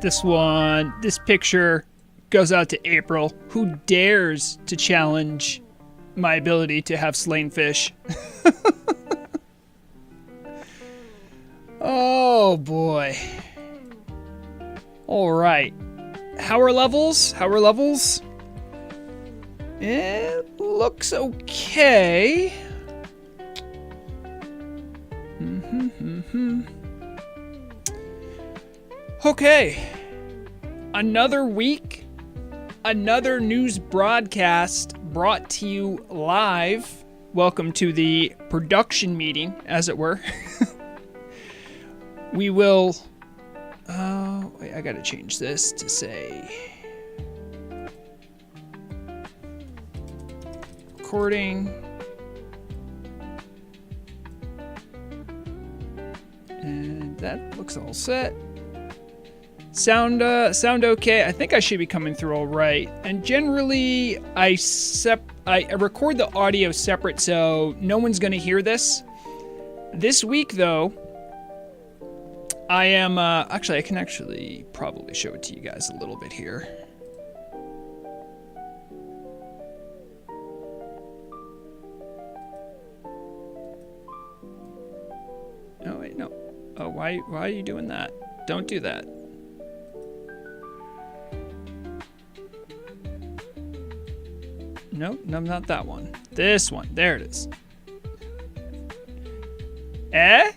This picture goes out to April, who dares to challenge my ability to have slain fish. Oh boy. All right. How are levels? It looks okay. Okay. Another week, another news broadcast brought to you live. Welcome to the production meeting, as it were. We will... wait, I gotta change this to say... Recording. And that looks all set. Sound okay. I think I should be coming through all right. And generally, I record the audio separate, so no one's gonna hear this. This week, though, I am, actually, I can actually probably show it to you guys a little bit here. Oh, wait, no. Oh, why are you doing that? Don't do that. No, not that one. This one. There it is. Eh?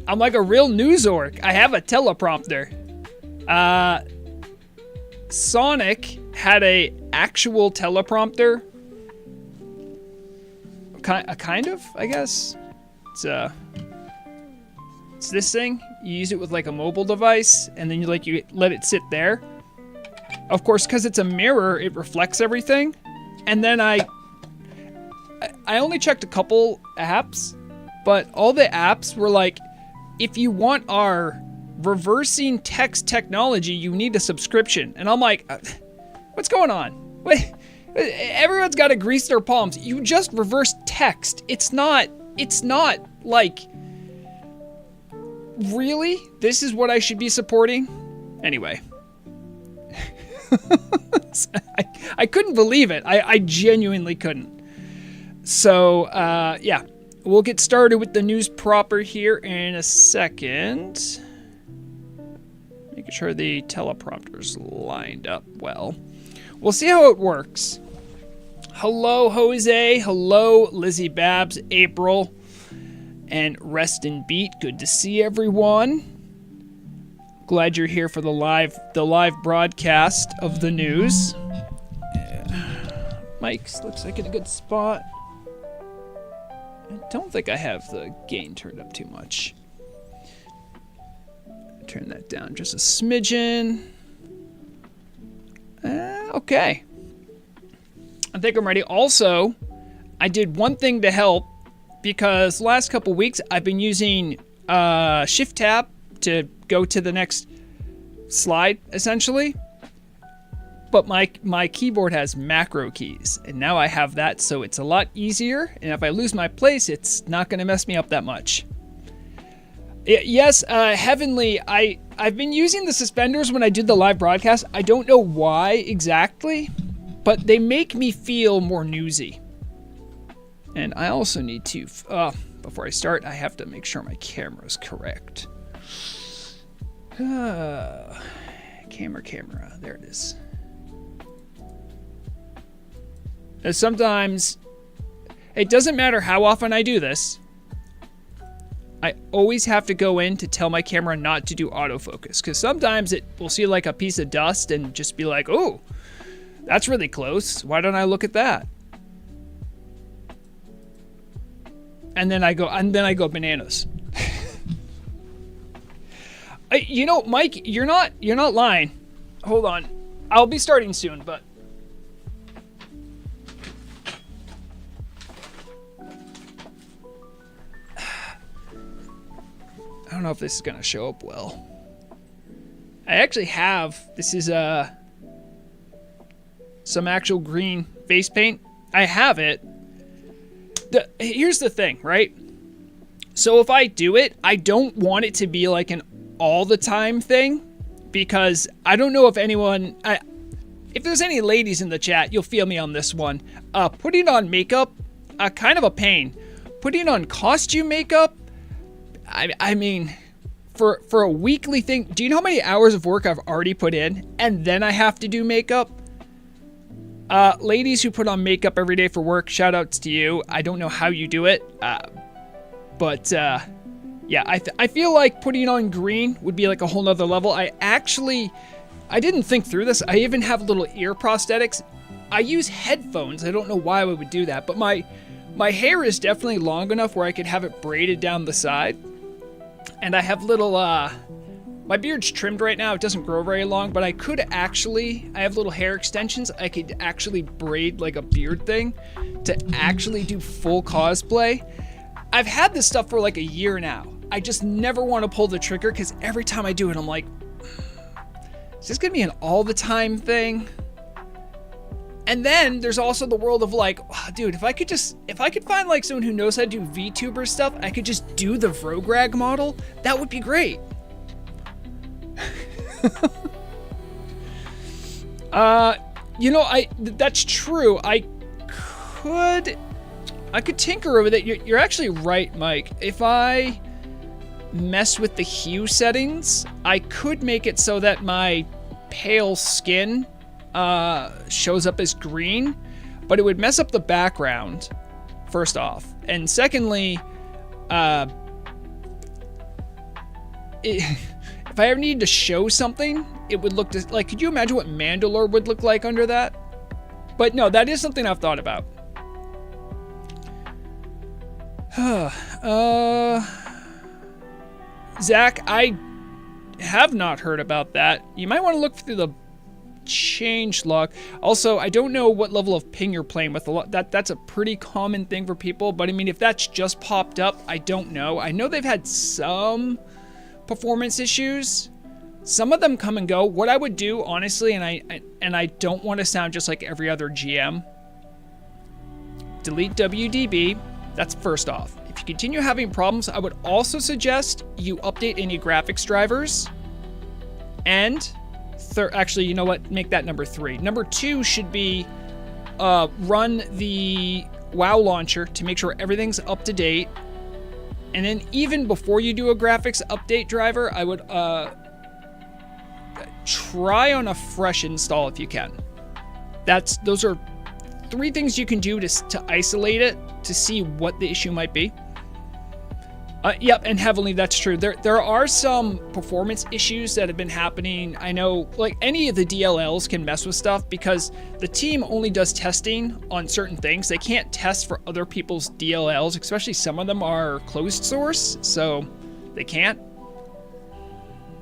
I'm like a real news orc. I have a teleprompter. Sonic had a actual teleprompter. Kind of, I guess. It's this thing. You use it with like a mobile device, and then you let it sit there. Of course, because it's a mirror, it reflects everything. And then I only checked a couple apps, but all the apps were like, if you want our reversing text technology, you need a subscription. And I'm like, what's going on? Wait, everyone's got to grease their palms. You just reverse text. It's not like, really? This is what I should be supporting? Anyway. I couldn't believe it. I genuinely couldn't. So, yeah. We'll get started with the news proper here in a second. Making sure the teleprompter's lined up well. We'll see how it works. Hello, Jose. Hello, Lizzie Babs, April, and Rest and Beat. Good to see everyone. Glad you're here for the live broadcast of the news. Mike's looks like in a good spot. I don't think I have the gain turned up too much. Turn that down just a smidgen. Okay. I think I'm ready. Also, I did one thing to help because last couple weeks I've been using Shift Tab to go to the next slide, essentially. But my keyboard has macro keys, and now I have that, so it's a lot easier. And if I lose my place, it's not going to mess me up that much. Yes, Heavenly, I've been using the suspenders when I did the live broadcast. I don't know why exactly, but they make me feel more newsy. And I also need to, before I start, I have to make sure my camera's correct. Camera, there it is. Sometimes, it doesn't matter how often I do this, I always have to go in to tell my camera not to do autofocus, because sometimes it will see like a piece of dust and just be like, oh, that's really close. Why don't I look at that? And then I go bananas. You know, Mike, you're not lying. Hold on. I'll be starting soon, but I don't know if this is going to show up well. I actually have, this is some actual green face paint. I have it. Here's the thing, right? So if I do it, I don't want it to be like an all the time thing, because I don't know if anyone... if there's any ladies in the chat, you'll feel me on this one. Putting on makeup, kind of a pain. Putting on costume makeup, I mean, for a weekly thing, do you know how many hours of work I've already put in? And then I have to do makeup? Ladies who put on makeup every day for work, shout outs to you. I don't know how you do it, but yeah, I feel like putting on green would be like a whole nother level. I didn't think through this. I even have little ear prosthetics. I use headphones. I don't know why I would do that, but my hair is definitely long enough where I could have it braided down the side. And I have little, my beard's trimmed right now. It doesn't grow very long, but I have little hair extensions. I could actually braid like a beard thing to actually do full cosplay. I've had this stuff for like a year now. I just never want to pull the trigger because every time I do it, I'm like, is this going to be an all the time thing? And then there's also the world of like, oh, dude, if I could find like someone who knows how to do VTuber stuff, I could just do the Vrograg model. That would be great. You know, that's true. I could tinker with it. You're actually right, Mike. If I mess with the hue settings, I could make it so that my pale skin shows up as green, but it would mess up the background, first off. And secondly, if I ever needed to show something, it would look like, could you imagine what Mandalore would look like under that? But no, that is something I've thought about. Zach, I have not heard about that. You might want to look through the change log. Also, I don't know what level of ping you're playing with. That's a pretty common thing for people, but I mean, if that's just popped up, I don't know. I know they've had some performance issues. Some of them come and go. What I would do, honestly, and I don't want to sound just like every other GM, delete WDB. That's first off. If you continue having problems, I would also suggest you update any graphics drivers. And actually, you know what? Make that number 3. Number 2 should be run the WoW launcher to make sure everything's up to date. And then even before you do a graphics update driver, I would try on a fresh install if you can. Those are 3 things you can do to isolate it to see what the issue might be. Yep, and heavily, that's true. There are some performance issues that have been happening. I know, like, any of the DLLs can mess with stuff because the team only does testing on certain things. They can't test for other people's DLLs, especially some of them are closed source, so they can't.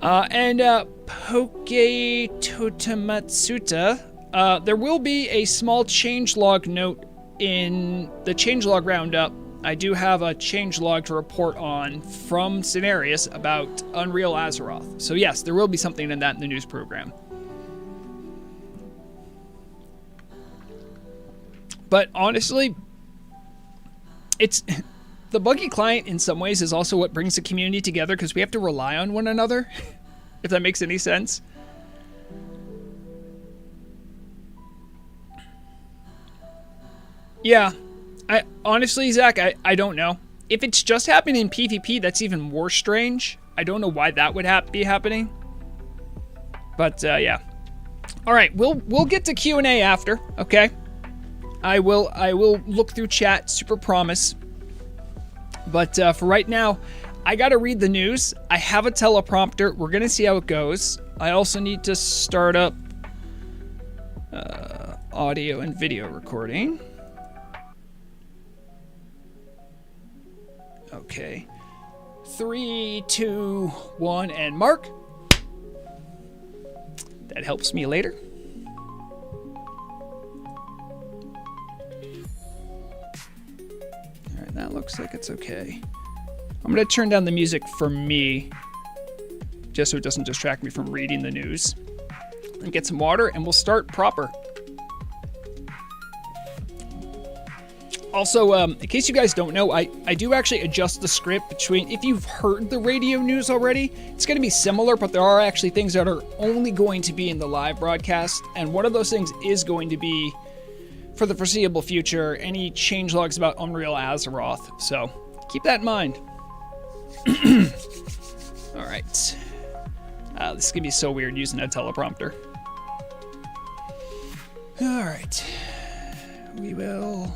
And Poke Totamatsuta, there will be a small changelog note in the changelog roundup. I do have a changelog to report on from Cenarius about Unreal Azeroth. So yes, there will be something in that in the news program. But honestly, it's the buggy client in some ways is also what brings the community together because we have to rely on one another, if that makes any sense. Yeah. Honestly, Zach, I don't know. If it's just happening in PvP, that's even more strange. I don't know why that would be happening. But yeah. All right, we'll get to Q&A after, okay? I will look through chat, super promise. But for right now, I got to read the news. I have a teleprompter. We're going to see how it goes. I also need to start up audio and video recording. Okay. 3, 2, 1, and mark. That helps me later. All right, that looks like it's okay. I'm going to turn down the music for me, just so it doesn't distract me from reading the news. And get some water, and we'll start proper. Also, in case you guys don't know, I do actually adjust the script between, if you've heard the radio news already, it's going to be similar, but there are actually things that are only going to be in the live broadcast, and one of those things is going to be, for the foreseeable future, any changelogs about Unreal Azeroth, so keep that in mind. Alright. This is going to be so weird using a teleprompter. Alright. We will...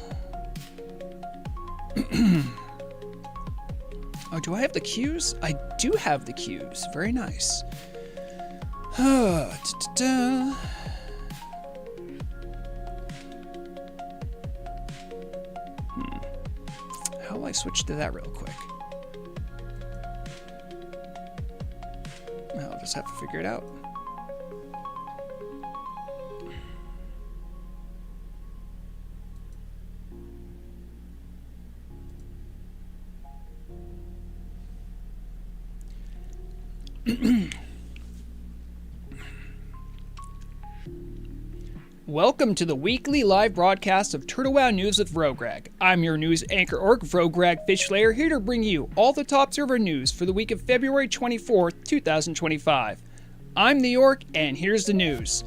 Oh, do I have the cues? I do have the cues. Very nice. How will I switch to that real quick? I'll just have to figure it out. Welcome to the weekly live broadcast of Turtle WoW News with Vrograg. I'm your news anchor orc, Vrograg Fishslayer, here to bring you all the top server news for the week of February 24th, 2025. I'm the orc, and here's the news.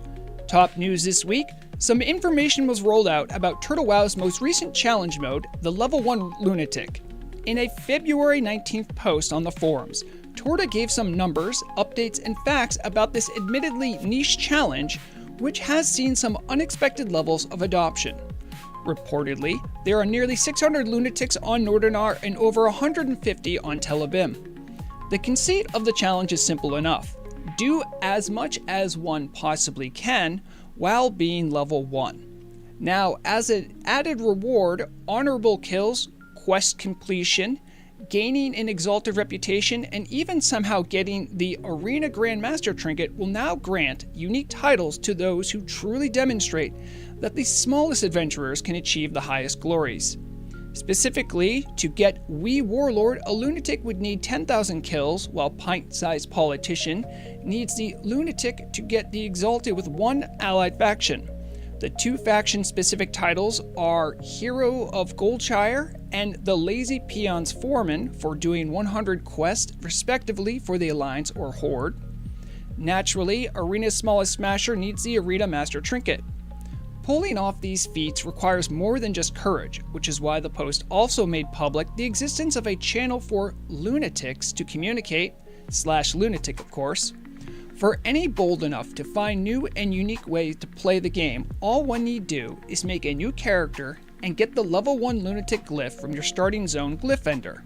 Top news this week, some information was rolled out about Turtle WoW's most recent challenge mode, the Level 1 Lunatic. In a February 19th post on the forums, Torta gave some numbers, updates, and facts about this admittedly niche challenge, which has seen some unexpected levels of adoption. Reportedly, there are nearly 600 lunatics on Nordinar and over 150 on Telebim. The conceit of the challenge is simple enough. Do as much as one possibly can while being level 1. Now, as an added reward, honorable kills, quest completion, gaining an exalted reputation, and even somehow getting the Arena Grandmaster trinket will now grant unique titles to those who truly demonstrate that the smallest adventurers can achieve the highest glories. Specifically, to get Wee Warlord, a lunatic would need 10,000 kills, while Pint-Sized Politician needs the lunatic to get the exalted with one allied faction. The two faction-specific titles are Hero of Goldshire and the Lazy Peon's Foreman for doing 100 quests, respectively, for the Alliance or Horde. Naturally, Arena's Smallest Smasher needs the Arena Master Trinket. Pulling off these feats requires more than just courage, which is why the post also made public the existence of a channel for lunatics to communicate, /lunatic of course. For any bold enough to find new and unique ways to play the game, all one need do is make a new character and get the level 1 lunatic glyph from your starting zone glyph vendor.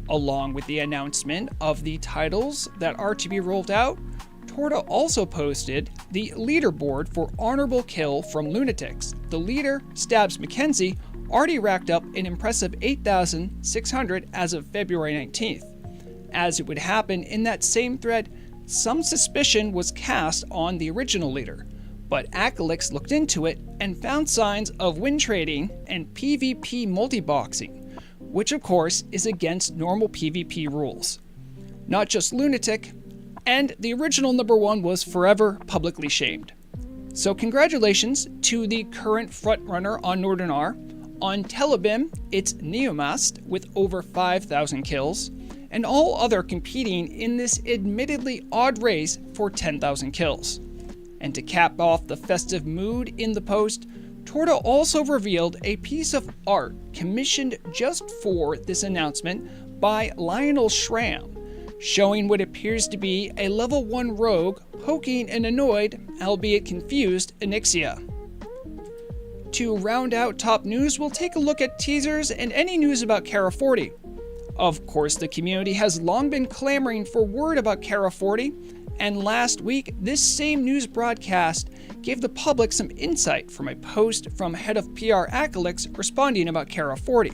Along with the announcement of the titles that are to be rolled out, Torta also posted the leaderboard for honorable kill from lunatics. The leader, Stabs Mackenzie, already racked up an impressive 8,600 as of February 19th. As it would happen in that same thread, some suspicion was cast on the original leader, but Acalix looked into it and found signs of win trading and PvP multi-boxing, which of course is against normal PvP rules. Not just lunatic, and the original number 1 was forever publicly shamed. So congratulations to the current frontrunner on Nordinar. On Telebim, it's Neomast with over 5,000 kills, and all other competing in this admittedly odd race for 10,000 kills. And to cap off the festive mood in the post, Torta also revealed a piece of art commissioned just for this announcement by Lionel Schramm, showing what appears to be a level 1 rogue poking an annoyed, albeit confused, Onyxia. To round out top news, we'll take a look at teasers and any news about Kara 40. Of course, the community has long been clamoring for word about Kara 40, and last week, this same news broadcast gave the public some insight from a post from head of PR Acalix responding about Kara 40.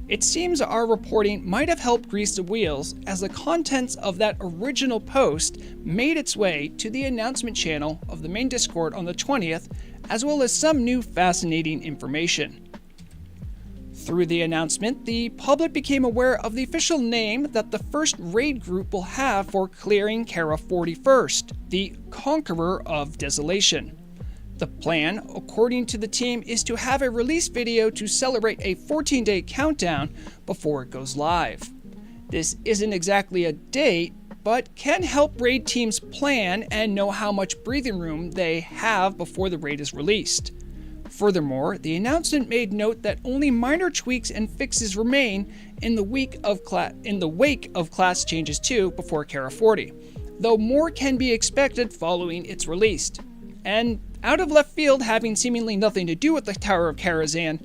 It seems our reporting might have helped grease the wheels, as the contents of that original post made its way to the announcement channel of the main Discord on the 20th, as well as some new fascinating information. Through the announcement, the public became aware of the official name that the first raid group will have for clearing Kara 40 first, the Conqueror of Desolation. The plan, according to the team, is to have a release video to celebrate a 14-day countdown before it goes live. This isn't exactly a date, but can help raid teams plan and know how much breathing room they have before the raid is released. Furthermore, the announcement made note that only minor tweaks and fixes remain in the wake of class changes 2 before Kara 40, though more can be expected following its release. And out of left field, having seemingly nothing to do with the Tower of Karazhan,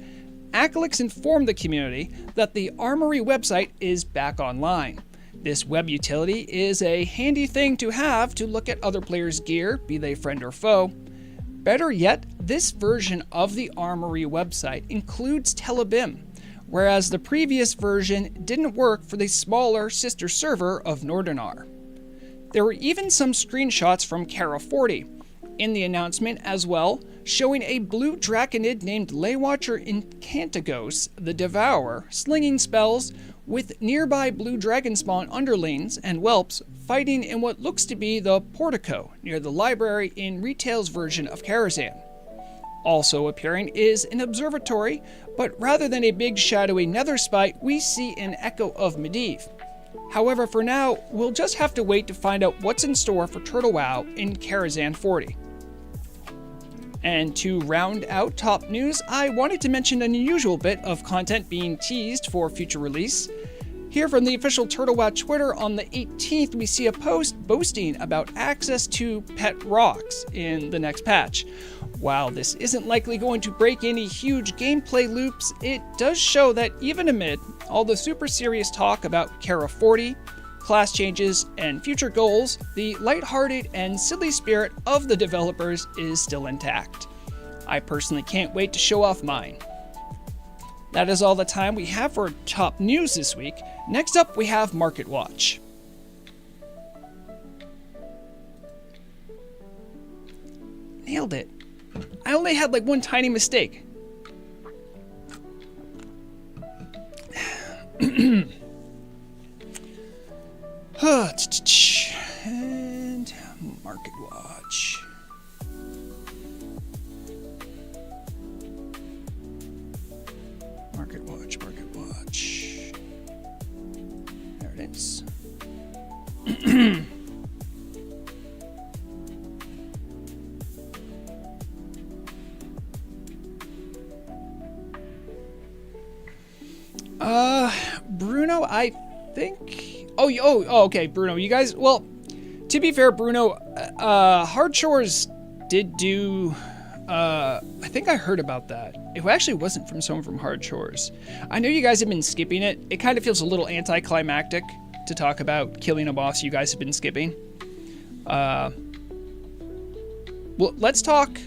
Acalix informed the community that the Armory website is back online. This web utility is a handy thing to have to look at other players' gear, be they friend or foe. Better yet, this version of the Armory website includes Telebim, whereas the previous version didn't work for the smaller sister server of Nordinar. There were even some screenshots from Kara 40 in the announcement as well, showing a blue draconid named Leywatcher Incantagos, the Devourer, slinging spells with nearby blue dragon spawn underlings and whelps fighting in what looks to be the portico near the library in Retail's version of Karazhan. Also appearing is an observatory, but rather than a big shadowy nether spite, we see an echo of Medivh. However, for now, we'll just have to wait to find out what's in store for Turtle WoW in Karazhan 40. And to round out top news, I wanted to mention an unusual bit of content being teased for future release. Here from the official Turtle WoW Twitter on the 18th, we see a post boasting about access to pet rocks in the next patch. While this isn't likely going to break any huge gameplay loops, it does show that even amid all the super serious talk about Kara 40, class changes, and future goals, the lighthearted and silly spirit of the developers is still intact. I personally can't wait to show off mine. That is all the time we have for top news this week. Next up, we have Market Watch. Nailed it. I only had like one tiny mistake. And Market Watch. Market Watch, Market Watch. There it is. Bruno, I think... Oh, okay, Bruno, you guys... Well, to be fair, Bruno, Hard Shores did do... I think I heard about that. It actually wasn't from someone from Hard Shores. I know you guys have been skipping it. It kind of feels a little anticlimactic to talk about killing a boss you guys have been skipping. Well, let's talk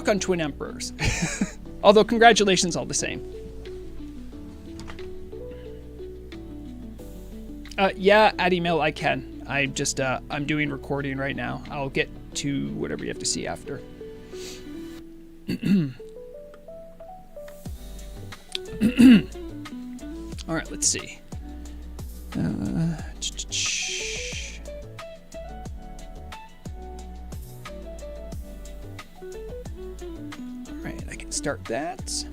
on Twin Emperors. Although, congratulations all the same. Yeah, add email, I can. I just, I'm doing recording right now. I'll get to whatever you have to see after. All right, let's see. All right, I can start that.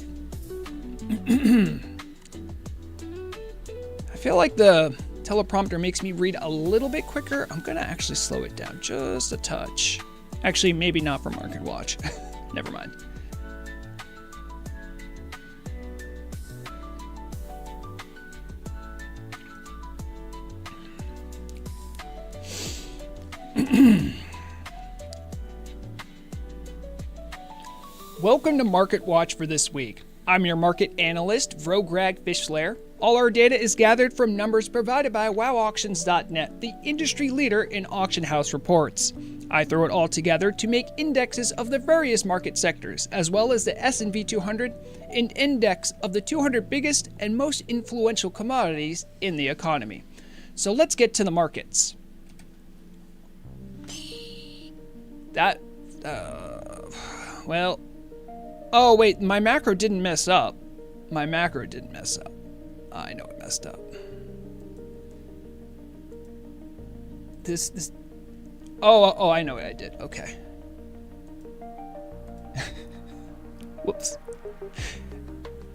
I feel like the teleprompter makes me read a little bit quicker. I'm gonna actually slow it down just a touch. Actually, maybe not for Market Watch. Never mind. Welcome to Market Watch for this week. I'm your market analyst, Vrograg Fishslayer. All our data is gathered from numbers provided by WowAuctions.net, the industry leader in auction house reports. I throw it all together to make indexes of the various market sectors, as well as the S&P 200 and index of the 200 biggest and most influential commodities in the economy. So let's get to the markets. That, well... Oh, wait, my macro didn't mess up. My macro didn't mess up. I know it messed up. This... Oh, I know what I did. Okay. Whoops.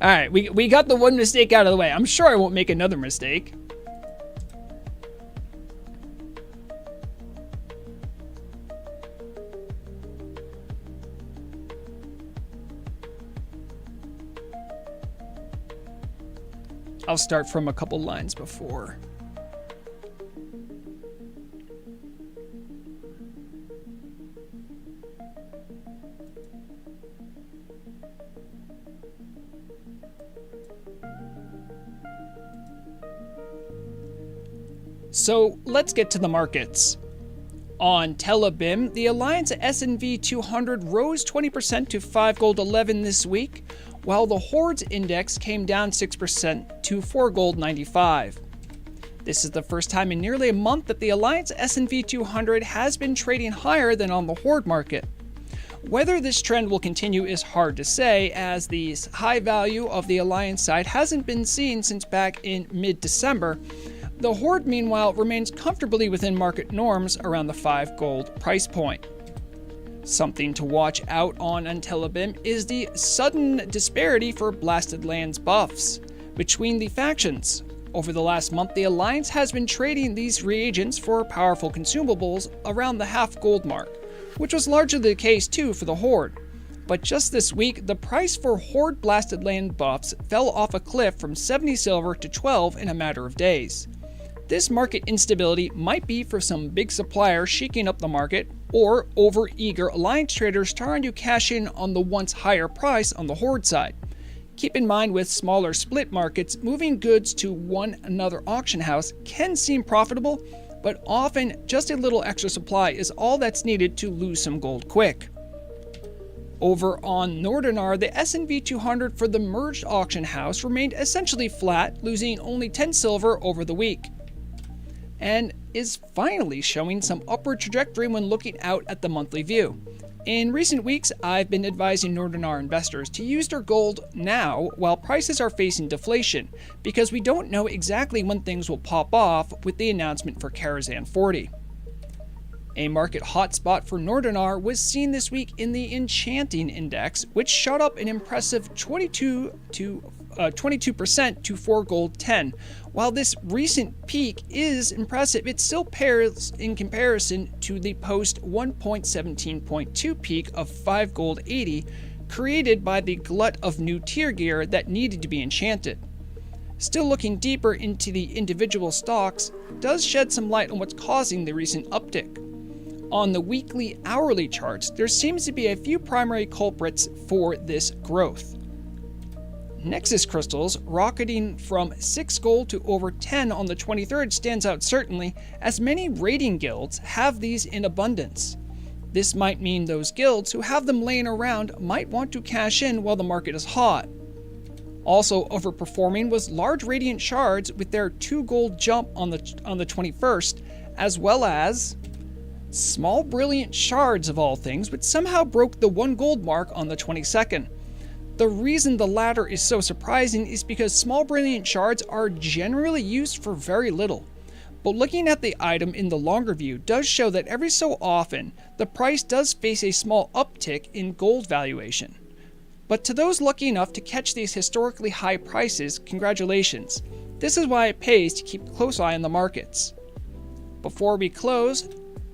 All right, we got the one mistake out of the way. I'm sure I won't make another mistake. I'll start from a couple lines before. So let's get to the markets. On Telebim, the Alliance S&V 200 rose 20% to 5 gold 11 this week, while the Hordes Index came down 6% to 4 gold 95. This is the first time in nearly a month that the Alliance S&V 200 has been trading higher than on the Horde market. Whether this trend will continue is hard to say, as the high value of the Alliance side hasn't been seen since back in mid-December. The Horde, meanwhile, remains comfortably within market norms around the 5 gold price point. Something to watch out on Telebim is the sudden disparity for Blasted Lands buffs between the factions. Over the last month, the Alliance has been trading these reagents for powerful consumables around the half gold mark, which was largely the case too for the Horde. But just this week, the price for Horde Blasted Land buffs fell off a cliff from 70 silver to 12 in a matter of days. This market instability might be for some big suppliers shaking up the market, or over-eager Alliance traders trying to cash in on the once higher price on the Horde side. Keep in mind, with smaller split markets, moving goods to another auction house can seem profitable, but often just a little extra supply is all that's needed to lose some gold quick. Over on Nordinar, the S&V 200 for the merged auction house remained essentially flat, losing only 10 silver over the week, and is finally showing some upward trajectory when looking out at the monthly view. In recent weeks, I've been advising Nordinar investors to use their gold now while prices are facing deflation, because we don't know exactly when things will pop off with the announcement for Karazhan 40. A market hotspot for Nordinar was seen this week in the Enchanting Index, which shot up an impressive 22% to 4 gold 10. While this recent peak is impressive, it still pales in comparison to the post 1.17.2 peak of 5 gold 80 created by the glut of new tier gear that needed to be enchanted. Still, looking deeper into the individual stocks does shed some light on what's causing the recent uptick. On the weekly hourly charts, there seems to be a few primary culprits for this growth. Nexus crystals rocketing from 6 gold to over 10 on the 23rd stands out certainly, as many raiding guilds have these in abundance. This might mean those guilds who have them laying around might want to cash in while the market is hot. Also overperforming was large radiant shards with their 2 gold jump on the 21st, as well as small brilliant shards of all things, which somehow broke the 1 gold mark on the 22nd. The reason the latter is so surprising is because small brilliant shards are generally used for very little. But looking at the item in the longer view does show that every so often, the price does face a small uptick in gold valuation. But to those lucky enough to catch these historically high prices, congratulations. This is why it pays to keep a close eye on the markets. Before we close,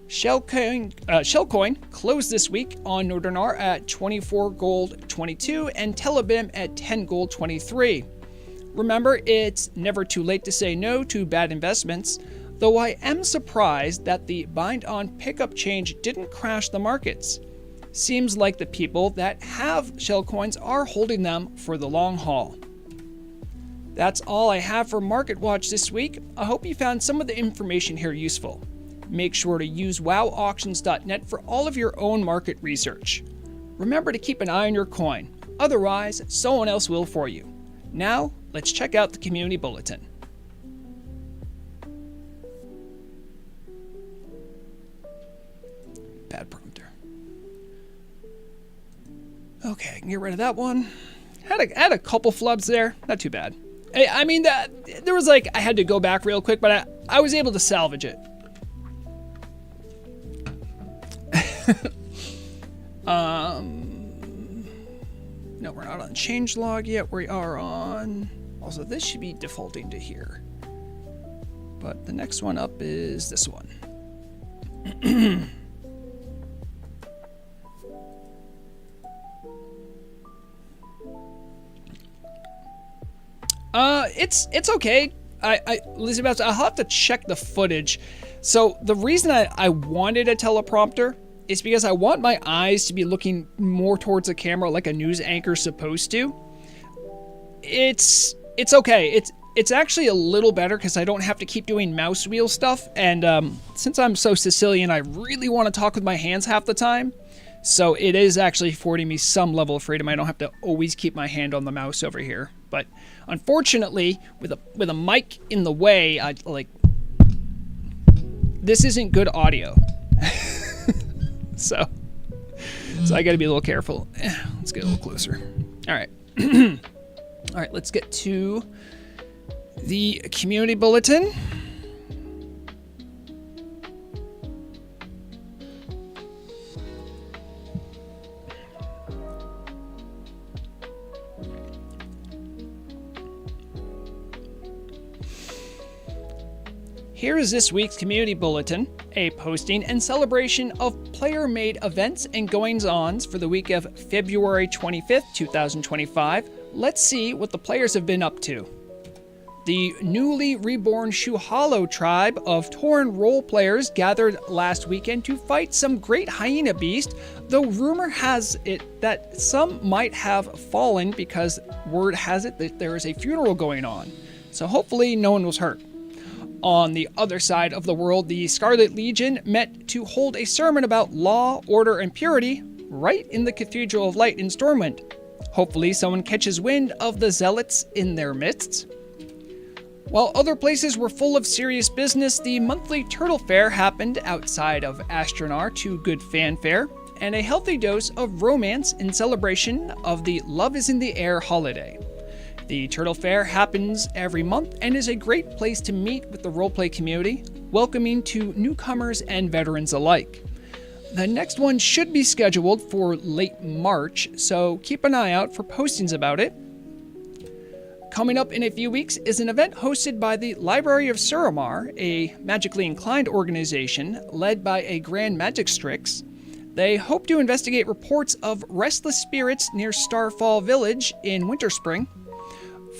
Shellcoin closed this week on Nordinar at 24 gold 22 and Telebim at 10 gold 23. Remember, it's never too late to say no to bad investments, though I am surprised that the bind on pickup change didn't crash the markets. Seems like the people that have Shellcoins are holding them for the long haul. That's all I have for Market Watch this week. I hope you found some of the information here useful. Make sure to use wowauctions.net for all of your own market research. Remember to keep an eye on your coin, otherwise someone else will for you. Now, let's check out the community bulletin. Bad prompter. Okay, I can get rid of that one. Had a couple flubs there, not too bad. I mean, there was I had to go back real quick, but I was able to salvage it. No, we're not on changelog yet. We are on... Also, this should be defaulting to here. But the next one up is this one. It's okay. Elizabeth, I'll have to check the footage. So the reason I wanted a teleprompter is because I want my eyes to be looking more towards the camera like a news anchor's supposed to. It's okay. It's actually a little better because I don't have to keep doing mouse wheel stuff. And since I'm so Sicilian, I really want to talk with my hands half the time. So it is actually affording me some level of freedom. I don't have to always keep my hand on the mouse over here. But unfortunately, with a mic in the way, this isn't good audio. so I got to be a little careful. Let's get a little closer. All right. All right, let's get to the community bulletin. Here is this week's community bulletin, a posting and celebration of player-made events and goings-ons for the week of February 25th, 2025. Let's see what the players have been up to. The newly reborn Shuhalo tribe of Tauren role players gathered last weekend to fight some great hyena beast, though rumor has it that some might have fallen because word has it that there is a funeral going on. So hopefully no one was hurt. On the other side of the world, the Scarlet Legion met to hold a sermon about law, order, and purity right in the Cathedral of Light in Stormwind. Hopefully someone catches wind of the zealots in their midst. While other places were full of serious business, the monthly Turtle Fair happened outside of Astronar to good fanfare and a healthy dose of romance in celebration of the Love is in the Air holiday. The Turtle Fair happens every month and is a great place to meet with the roleplay community, welcoming to newcomers and veterans alike. The next one should be scheduled for late March, so keep an eye out for postings about it. Coming up in a few weeks is an event hosted by the Library of Suramar, a magically inclined organization led by a Grand Magic Strix. They hope to investigate reports of restless spirits near Starfall Village in Winterspring.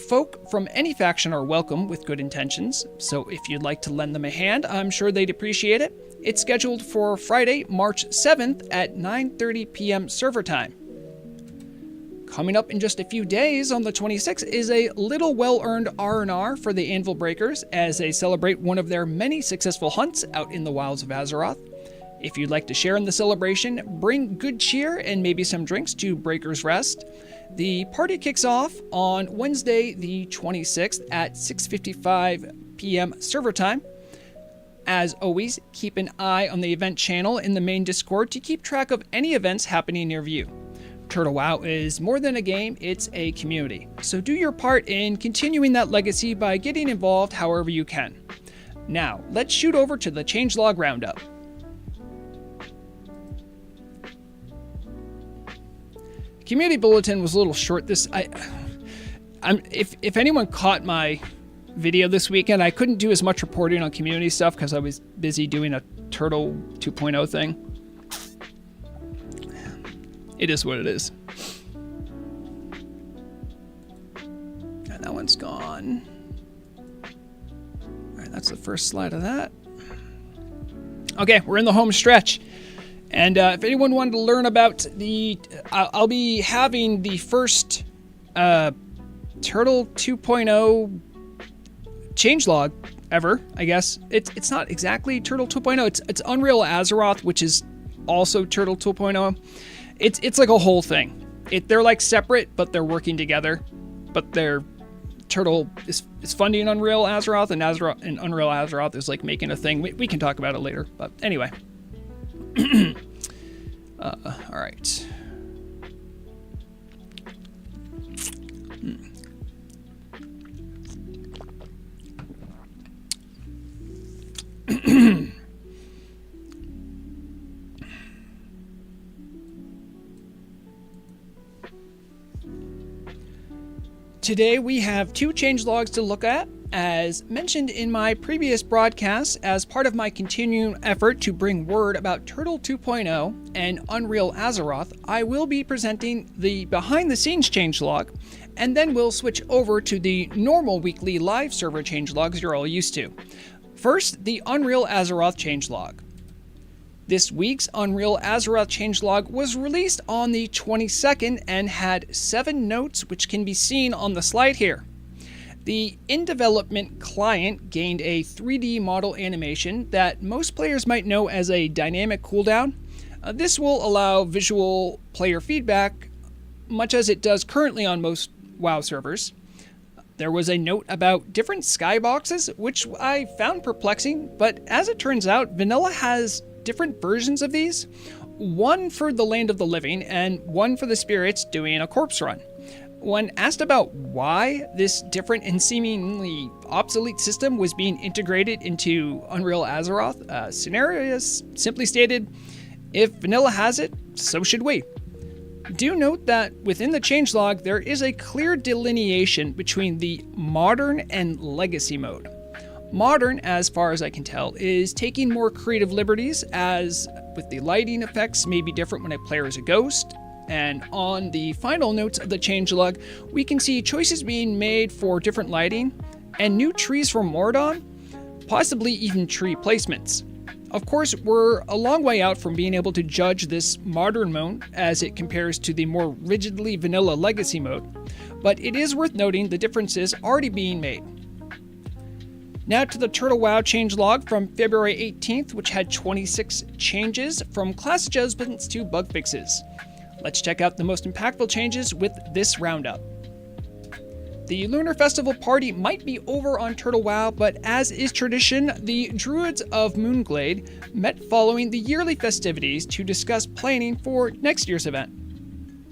Folk from any faction are welcome with good intentions, so if you'd like to lend them a hand, I'm sure they'd appreciate it. It's scheduled for Friday, March 7th at 9:30 p.m. server time. Coming up in just a few days on the 26th is a little well-earned R&R for the Anvil Breakers as they celebrate one of their many successful hunts out in the wilds of Azeroth. If you'd like to share in the celebration, bring good cheer and maybe some drinks to Breaker's Rest. The party kicks off on Wednesday the 26th at 6:55 p.m. server time. As always, keep an eye on the event channel in the main Discord to keep track of any events happening near you. Turtle WoW is more than a game, it's a community. So do your part in continuing that legacy by getting involved however you can. Now, let's shoot over to the changelog roundup. Community bulletin was a little short. If anyone caught my video this weekend, I couldn't do as much reporting on community stuff because I was busy doing a Turtle 2.0 thing. It is what it is. And that one's gone. All right, that's the first slide of that. Okay, we're in the home stretch. And if anyone wanted to learn about I'll be having the first Turtle 2.0 changelog ever, I guess. It's not exactly Turtle 2.0. It's Unreal Azeroth, which is also Turtle 2.0. It's like a whole thing. They're like separate, but they're working together. But Turtle is funding Unreal Azeroth, and Unreal Azeroth is like making a thing. We can talk about it later. But anyway. All right. Today we have two changelogs to look at. As mentioned in my previous broadcast, as part of my continuing effort to bring word about Turtle 2.0 and Unreal Azeroth, I will be presenting the behind-the-scenes changelog, and then we'll switch over to the normal weekly live server changelogs you're all used to. First, the Unreal Azeroth changelog. This week's Unreal Azeroth changelog was released on the 22nd and had 7 notes which can be seen on the slide here. The in-development client gained a 3D model animation that most players might know as a dynamic cooldown. This will allow visual player feedback, much as it does currently on most WoW servers. There was a note about different skyboxes, which I found perplexing, but as it turns out, Vanilla has different versions of these. One for the Land of the Living, and one for the spirits doing a corpse run. When asked about why this different and seemingly obsolete system was being integrated into Unreal Azeroth, Scenarios simply stated, "If Vanilla has it, so should we." Do note that within the changelog there is a clear delineation between the Modern and Legacy mode. Modern, as far as I can tell, is taking more creative liberties, as with the lighting effects may be different when a player is a ghost. And on the final notes of the changelog, we can see choices being made for different lighting and new trees from Mordon, possibly even tree placements. Of course, we're a long way out from being able to judge this modern mode as it compares to the more rigidly vanilla legacy mode, but it is worth noting the differences already being made. Now to the Turtle WoW changelog from February 18th, which had 26 changes from class adjustments to bug fixes. Let's check out the most impactful changes with this roundup. The Lunar Festival party might be over on Turtle WoW, but as is tradition, the Druids of Moonglade met following the yearly festivities to discuss planning for next year's event.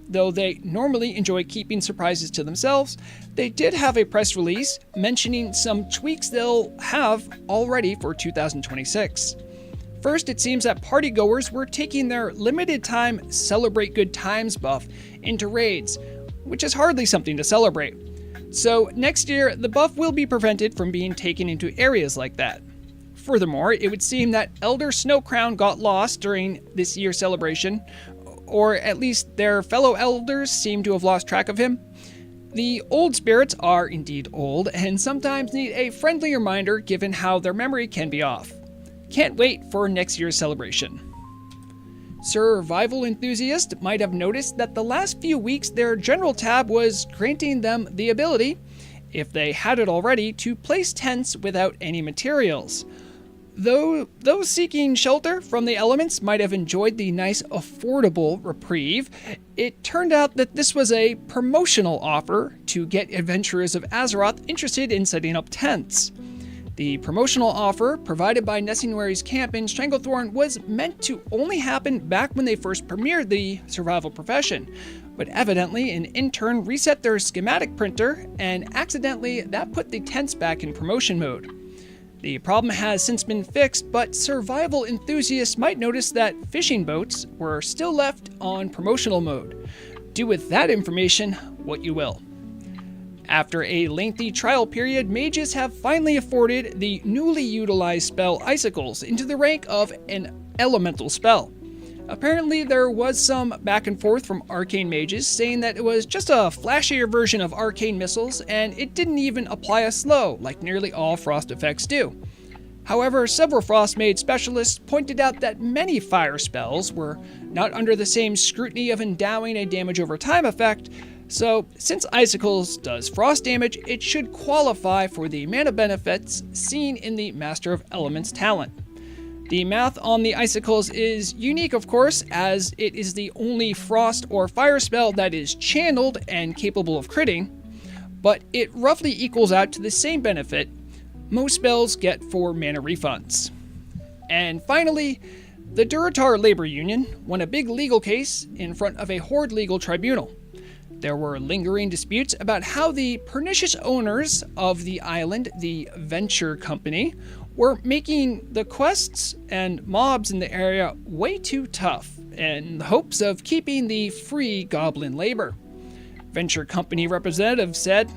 Though they normally enjoy keeping surprises to themselves, they did have a press release mentioning some tweaks they'll have already for 2026. First, it seems that partygoers were taking their limited time Celebrate Good Times buff into raids, which is hardly something to celebrate. So next year, the buff will be prevented from being taken into areas like that. Furthermore, it would seem that Elder Snowcrown got lost during this year's celebration, or at least their fellow elders seem to have lost track of him. The old spirits are indeed old, and sometimes need a friendly reminder given how their memory can be off. Can't wait for next year's celebration. Survival enthusiasts might have noticed that the last few weeks their general tab was granting them the ability, if they had it already, to place tents without any materials. Though those seeking shelter from the elements might have enjoyed the nice affordable reprieve, it turned out that this was a promotional offer to get adventurers of Azeroth interested in setting up tents. The promotional offer provided by Nessinwary's camp in Stranglethorn was meant to only happen back when they first premiered the survival profession, but evidently an intern reset their schematic printer and accidentally that put the tents back in promotion mode. The problem has since been fixed, but survival enthusiasts might notice that fishing boats were still left on promotional mode. Do with that information what you will. After a lengthy trial period, mages have finally afforded the newly utilized spell Icicles into the rank of an elemental spell. Apparently there was some back and forth from arcane mages saying that it was just a flashier version of arcane missiles and it didn't even apply a slow like nearly all frost effects do. However, several Frostmage specialists pointed out that many fire spells were not under the same scrutiny of endowing a damage over time effect, so since Icicles does frost damage, it should qualify for the mana benefits seen in the Master of Elements talent. The math on the Icicles is unique, of course, as it is the only frost or fire spell that is channeled and capable of critting, but it roughly equals out to the same benefit most spells get for mana refunds. And finally, the Durotar Labor Union won a big legal case in front of a Horde legal tribunal. There were lingering disputes about how the pernicious owners of the island, the Venture Company, were making the quests and mobs in the area way too tough in the hopes of keeping the free goblin labor. Venture Company representatives said,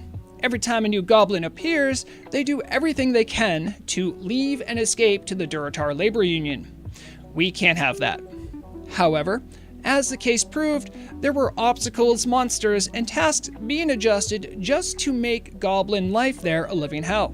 Every time a new goblin appears, they do everything they can to leave and escape to the Durotar labor union. We can't have that. However, as the case proved, there were obstacles, monsters, and tasks being adjusted just to make goblin life there a living hell.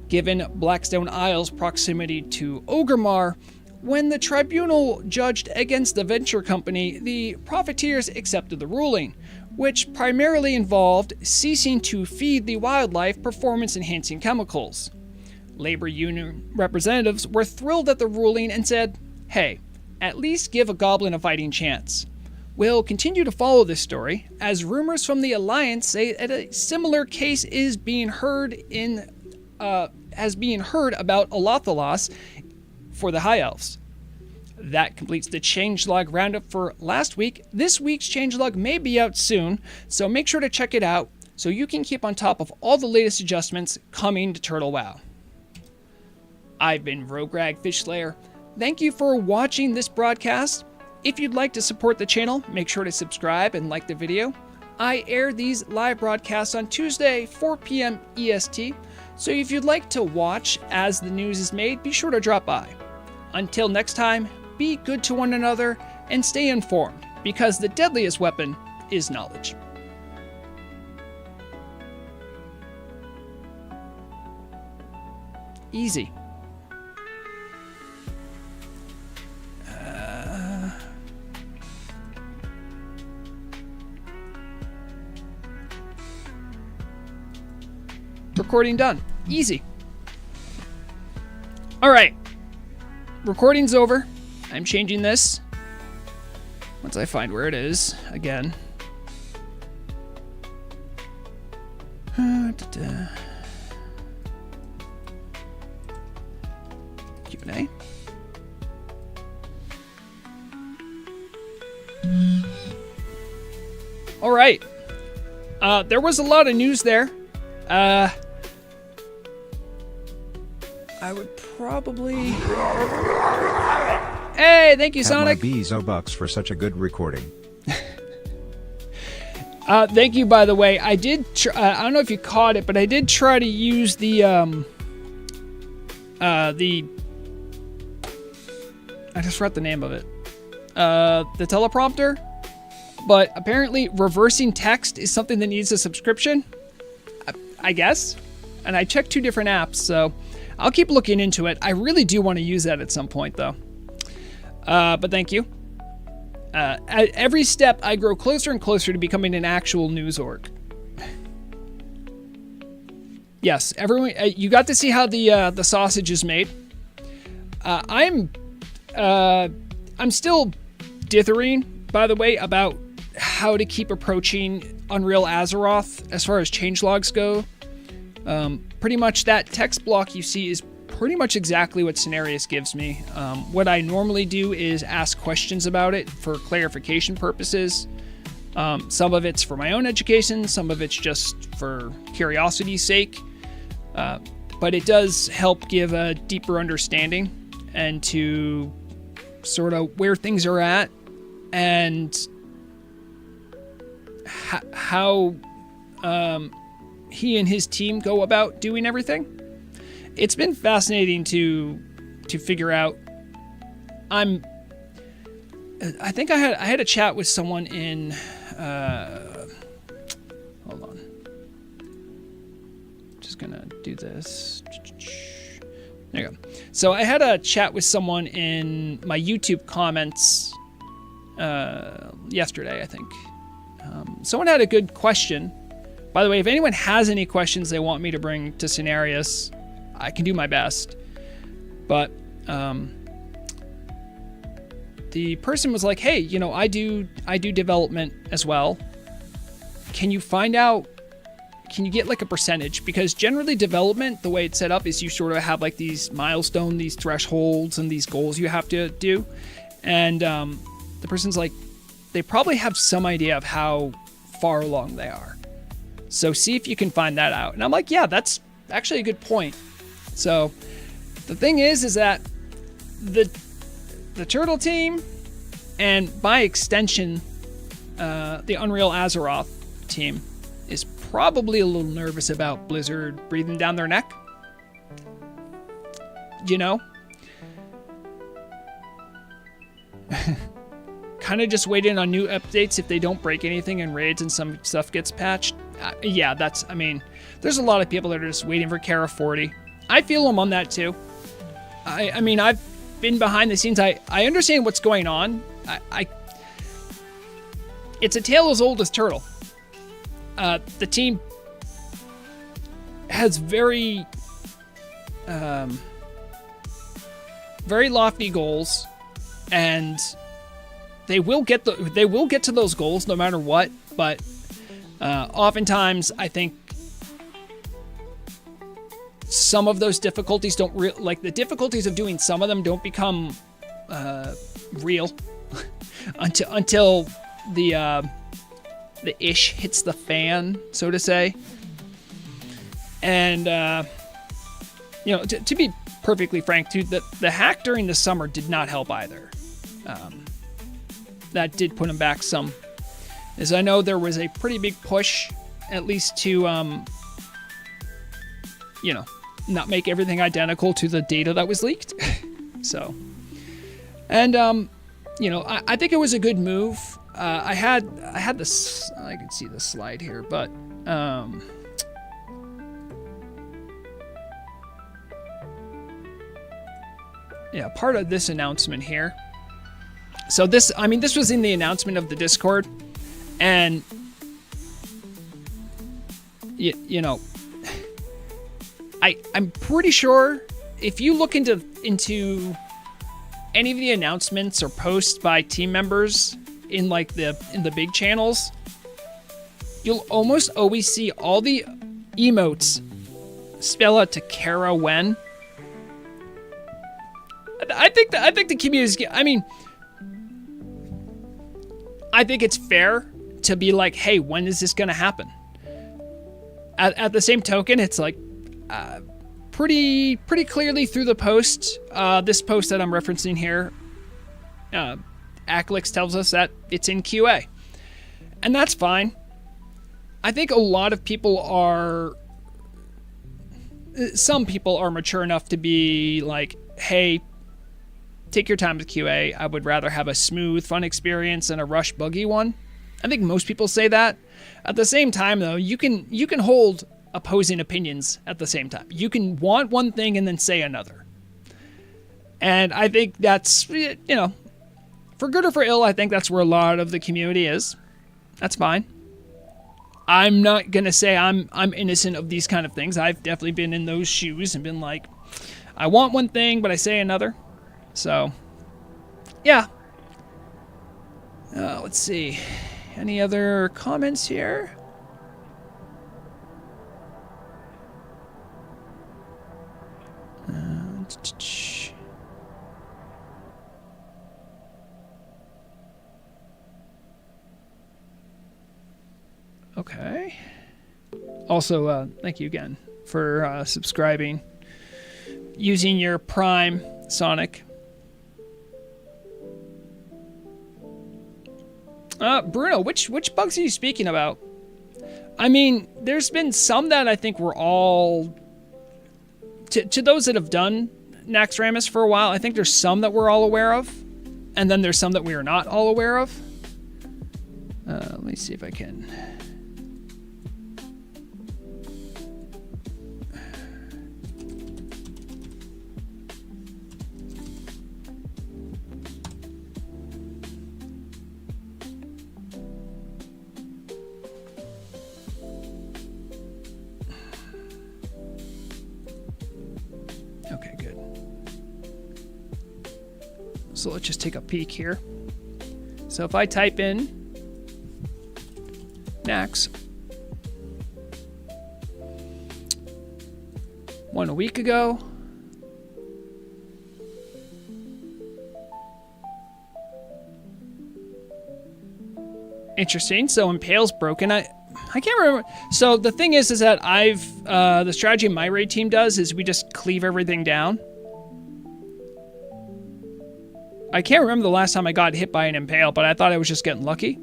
Given Blackstone Isle's proximity to Orgrimmar, when the tribunal judged against the venture company, the profiteers accepted the ruling, which primarily involved ceasing to feed the wildlife performance-enhancing chemicals. Labor union representatives were thrilled at the ruling and said, "Hey, at least give a goblin a fighting chance." We'll continue to follow this story, as rumors from the Alliance say that a similar case is being heard about Alathalas for the High Elves. That completes the changelog roundup for last week. This week's changelog may be out soon, so make sure to check it out so you can keep on top of all the latest adjustments coming to Turtle WoW. I've been Vrograg Fishslayer. Thank you for watching this broadcast. If you'd like to support the channel, make sure to subscribe and like the video. I air these live broadcasts on Tuesday, 4 p.m. EST, so if you'd like to watch as the news is made, be sure to drop by. Until next time, be good to one another and stay informed, because the deadliest weapon is knowledge. Easy. Recording done. Easy. All right. Recording's over. I'm changing this once I find where it is again. Q&A. All right. There was a lot of news there. I would probably... Hey, thank you, Sonic. My Bezo-bucks for such a good recording. Thank you, by the way. I did... I don't know if you caught it, but I did try to use the... I just forgot the name of it. The teleprompter. But apparently reversing text is something that needs a subscription. I guess. And I checked 2 different apps, so I'll keep looking into it. I really do want to use that at some point, though. But thank you. At every step, I grow closer and closer to becoming an actual news org. Yes, everyone, you got to see how the sausage is made. I'm still dithering, by the way, about how to keep approaching Unreal Azeroth as far as changelogs go. Pretty much that text block you see is pretty much exactly what Cenarius gives me. What I normally do is ask questions about it for clarification purposes. Some of it's for my own education, some of it's just for curiosity's sake. But it does help give a deeper understanding and to sort of where things are at and how he and his team go about doing everything. It's been fascinating to figure out. I think I had a chat with someone in hold on. Just gonna do this. There you go. So I had a chat with someone in my YouTube comments yesterday, I think. Someone had a good question. By the way, if anyone has any questions they want me to bring to Cenarius, I can do my best. But the person was like, "Hey, you know, I do development as well. Can you find out? Can you get like a percentage? Because generally development, the way it's set up is you sort of have like these milestones, these thresholds, and these goals you have to do." And the person's like, they probably have some idea of how far along they are. So see if you can find that out. And I'm like, yeah, that's actually a good point. So the thing is that the Turtle team, and by extension, the Unreal Azeroth team, is probably a little nervous about Blizzard breathing down their neck. You know? Kind of just waiting on new updates if they don't break anything in raids and some stuff gets patched. Yeah, I mean, there's a lot of people that are just waiting for Kara 40. I feel them on that too. I mean, I've been behind the scenes. I understand what's going on. It's a tale as old as Turtle. The team has very lofty goals, and they will get to those goals no matter what. But oftentimes, I think some of those difficulties don't like the difficulties of doing some of them don't become real until the ish hits the fan, so to say. And you know, to be perfectly frank, too, the hack during the summer did not help either. That did put him back some, as I know there was a pretty big push, at least to you know, not make everything identical to the data that was leaked. So, and you know, I think it was a good move. I had this, I can see the slide here, but yeah, part of this announcement here. So this, I mean, this was in the announcement of the Discord, and you know, I'm pretty sure if you look into any of the announcements or posts by team members in like in the big channels, you'll almost always see all the emotes spell out to Kara when. I think the community is, I mean, I think it's fair to be like, hey, when is this gonna happen? At the same token, it's like pretty clearly through the post, this post that I'm referencing here, Aclix tells us that it's in QA, and that's fine. I think a lot of people some people are mature enough to be like, hey, take your time with QA. I would rather have a smooth, fun experience than a rush, buggy one. I think most people say that. At the same time, though, you can hold opposing opinions at the same time. You can want one thing and then say another. And I think that's, you know, for good or for ill, I think that's where a lot of the community is. That's fine. I'm not going to say I'm innocent of these kind of things. I've definitely been in those shoes and been like, I want one thing, but I say another. So, yeah. Let's see. Any other comments here? Okay. Also, thank you again for subscribing. Using your Prime, Sonic. Bruno, which bugs are you speaking about? I mean, there's been some that I think we're all... To those that have done Naxxramas for a while, I think there's some that we're all aware of. And then there's some that we are not all aware of. Let me see if I can... Okay, good. So let's just take a peek here. So if I type in Nax, one a week ago, interesting. So Impale's broken. I can't remember. So the thing is that the strategy my raid team does is we just cleave everything down. I can't remember the last time I got hit by an Impale, but I thought I was just getting lucky.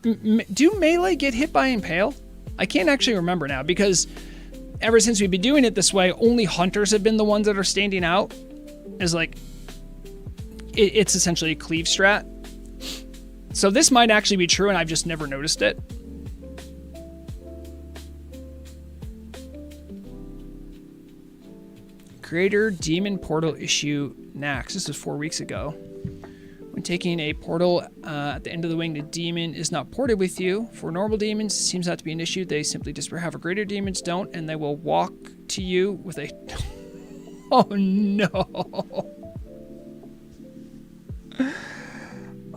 Do Melee get hit by Impale? I can't actually remember now because ever since we've been doing it this way, only hunters have been the ones that are standing out. Is like, it's essentially a cleave strat. So this might actually be true and I've just never noticed it. Greater demon portal issue Nax. This was 4 weeks ago. When taking a portal at the end of the wing, the demon is not ported with you. For normal demons, it seems not to be an issue. They simply disappear. However, greater demons don't, and they will walk to you with a... Oh, no.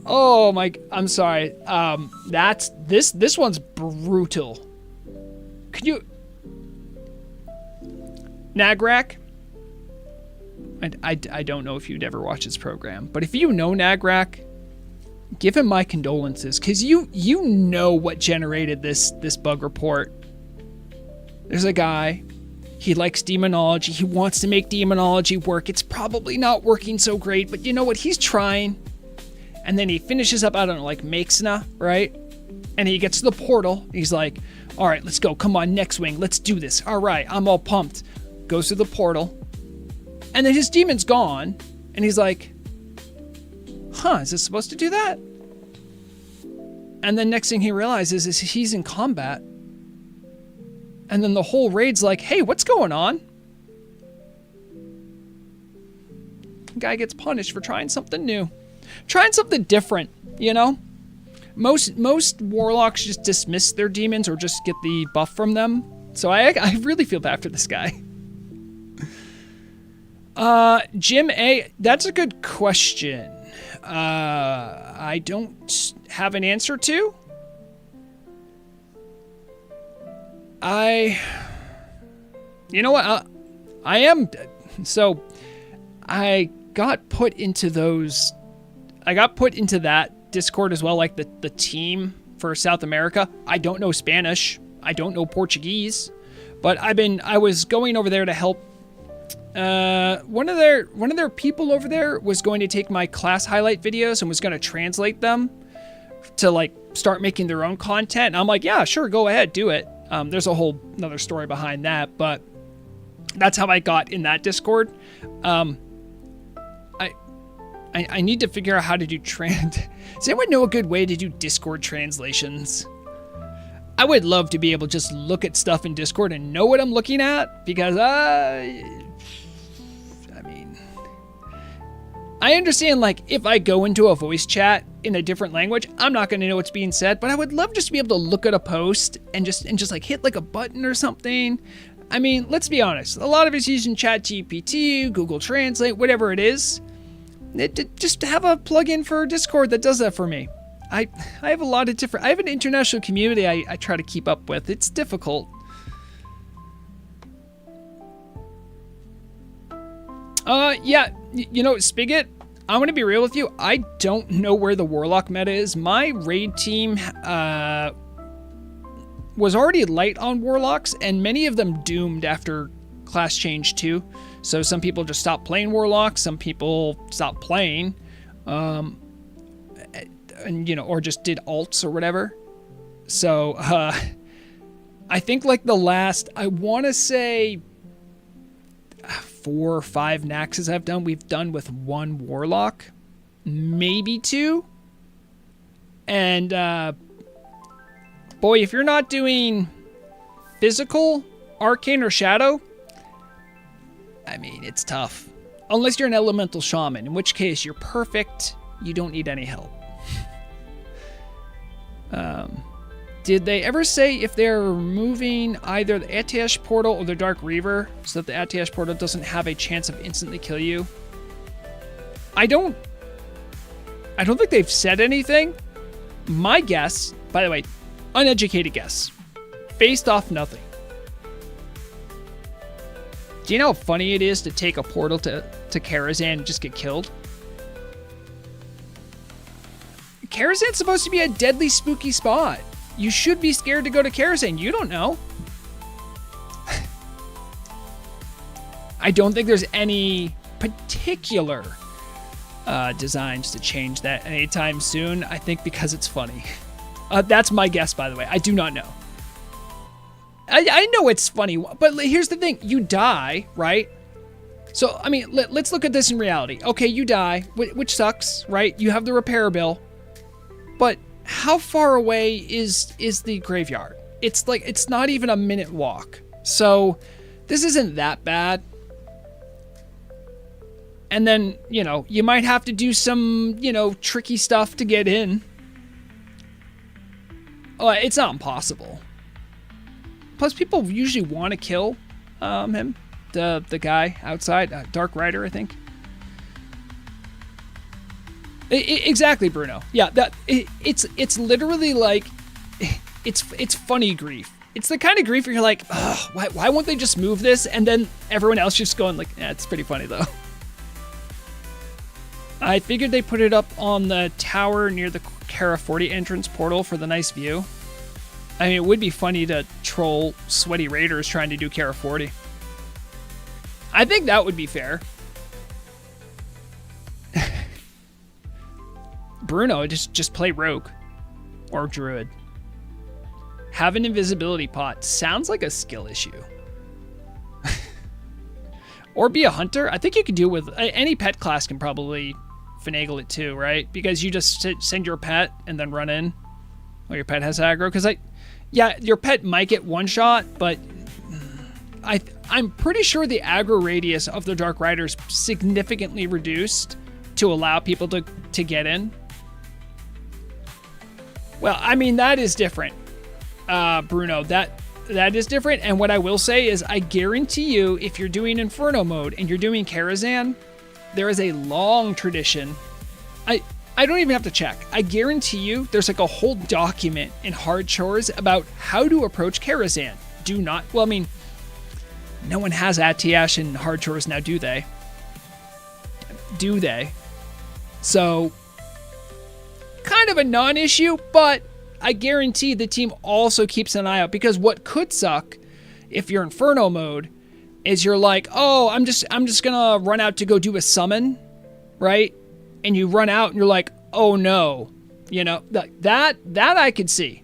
Oh, my... I'm sorry. That's... This one's brutal. Could you... Nagrak? I don't know if you'd ever watch this program, but if you know Nagrak, give him my condolences, because you know what generated this bug report. There's a guy, he likes demonology, he wants to make demonology work. It's probably not working so great, but you know what, he's trying. And then he finishes up, I don't know, like Makesna, right? And he gets to the portal, he's like, all right, let's go, come on, next wing, let's do this. All right, I'm all pumped. Goes through the portal. And then his demon's gone, and he's like, huh, is this supposed to do that? And then next thing he realizes is he's in combat. And then the whole raid's like, hey, what's going on? The guy gets punished for trying something new. Trying something different, you know? Most warlocks just dismiss their demons or just get the buff from them. So I really feel bad for this guy. Jim A, that's a good question. I don't have an answer to. You know what? So I got put into that Discord as well, like the team for South America. I don't know Spanish. I don't know Portuguese, but I was going over there to help. One of their people over there was going to take my class highlight videos and was going to translate them to like start making their own content. And I'm like, yeah, sure, go ahead, do it. There's a whole another story behind that, but that's how I got in that Discord. I need to figure out how to do Does anyone know a good way to do Discord translations? I would love to be able to just look at stuff in Discord and know what I'm looking at, because I understand, like, if I go into a voice chat in a different language, I'm not going to know what's being said, but I would love just to be able to look at a post and just like hit like a button or something. I mean, let's be honest. A lot of us using ChatGPT, Google Translate, whatever it is. Just have a plugin for Discord that does that for me. I have a lot of different... I have an international community I try to keep up with. It's difficult. Yeah, you know, Spigot, I'm going to be real with you. I don't know where the Warlock meta is. My raid team was already light on Warlocks, and many of them doomed after class change 2. So some people just stopped playing Warlocks, some people stopped playing, and, you know, or just did alts or whatever. So, I think like the last, I want to say 4 or 5 Naxes we've done with 1 Warlock, maybe 2. And, boy, if you're not doing physical, arcane, or shadow, I mean, it's tough. Unless you're an elemental shaman, in which case you're perfect. You don't need any help. Did they ever say if they're removing either the Atash portal or the Dark Reaver so that the Atash portal doesn't have a chance of instantly kill you? I don't think they've said anything. My guess, by the way, uneducated guess, based off nothing. Do you know how funny it is to take a portal to Karazhan and just get killed? Karazhan's supposed to be a deadly spooky spot. You should be scared to go to Karazhan. You don't know. I don't think there's any particular designs to change that anytime soon. I think because it's funny. That's my guess, by the way. I do not know. I know it's funny, but here's the thing. You die, right? So, I mean, let's look at this in reality. Okay, you die, which sucks, right? You have the repair bill. But how far away is the graveyard? It's like, it's not even a minute walk. So, this isn't that bad. And then, you know, you might have to do some, you know, tricky stuff to get in. It's not impossible. Plus, people usually want to kill him, the guy outside, Dark Rider, I think. Exactly, Bruno. Yeah, it's literally like it's funny grief. It's the kind of grief where you're like, ugh, why won't they just move this? And then everyone else just going like, yeah, it's pretty funny though. I figured they put it up on the tower near the Kara 40 entrance portal for the nice view. I mean, it would be funny to troll sweaty raiders trying to do Kara 40. I think that would be fair. Bruno, just play rogue or druid. Have an invisibility pot. Sounds like a skill issue. Or be a hunter. I think you could do it with any pet class can probably finagle it too, right? Because you just send your pet and then run in. Or your pet has aggro. Because yeah, your pet might get one shot, but I'm pretty sure the aggro radius of the Dark Riders significantly reduced to allow people to get in. Well, I mean, that is different, Bruno. That is different. And what I will say is I guarantee you, if you're doing Inferno mode and you're doing Karazhan, there is a long tradition. I don't even have to check. I guarantee you there's like a whole document in Hard Chores about how to approach Karazhan. Do not, well, I mean, no one has Atiash in Hard Chores now, do they? Do they? So, kind of a non-issue, but I guarantee the team also keeps an eye out, because what could suck if you're Inferno mode is you're like, oh, I'm just gonna run out to go do a summon, right? And you run out and you're like, oh no, you know, that I could see.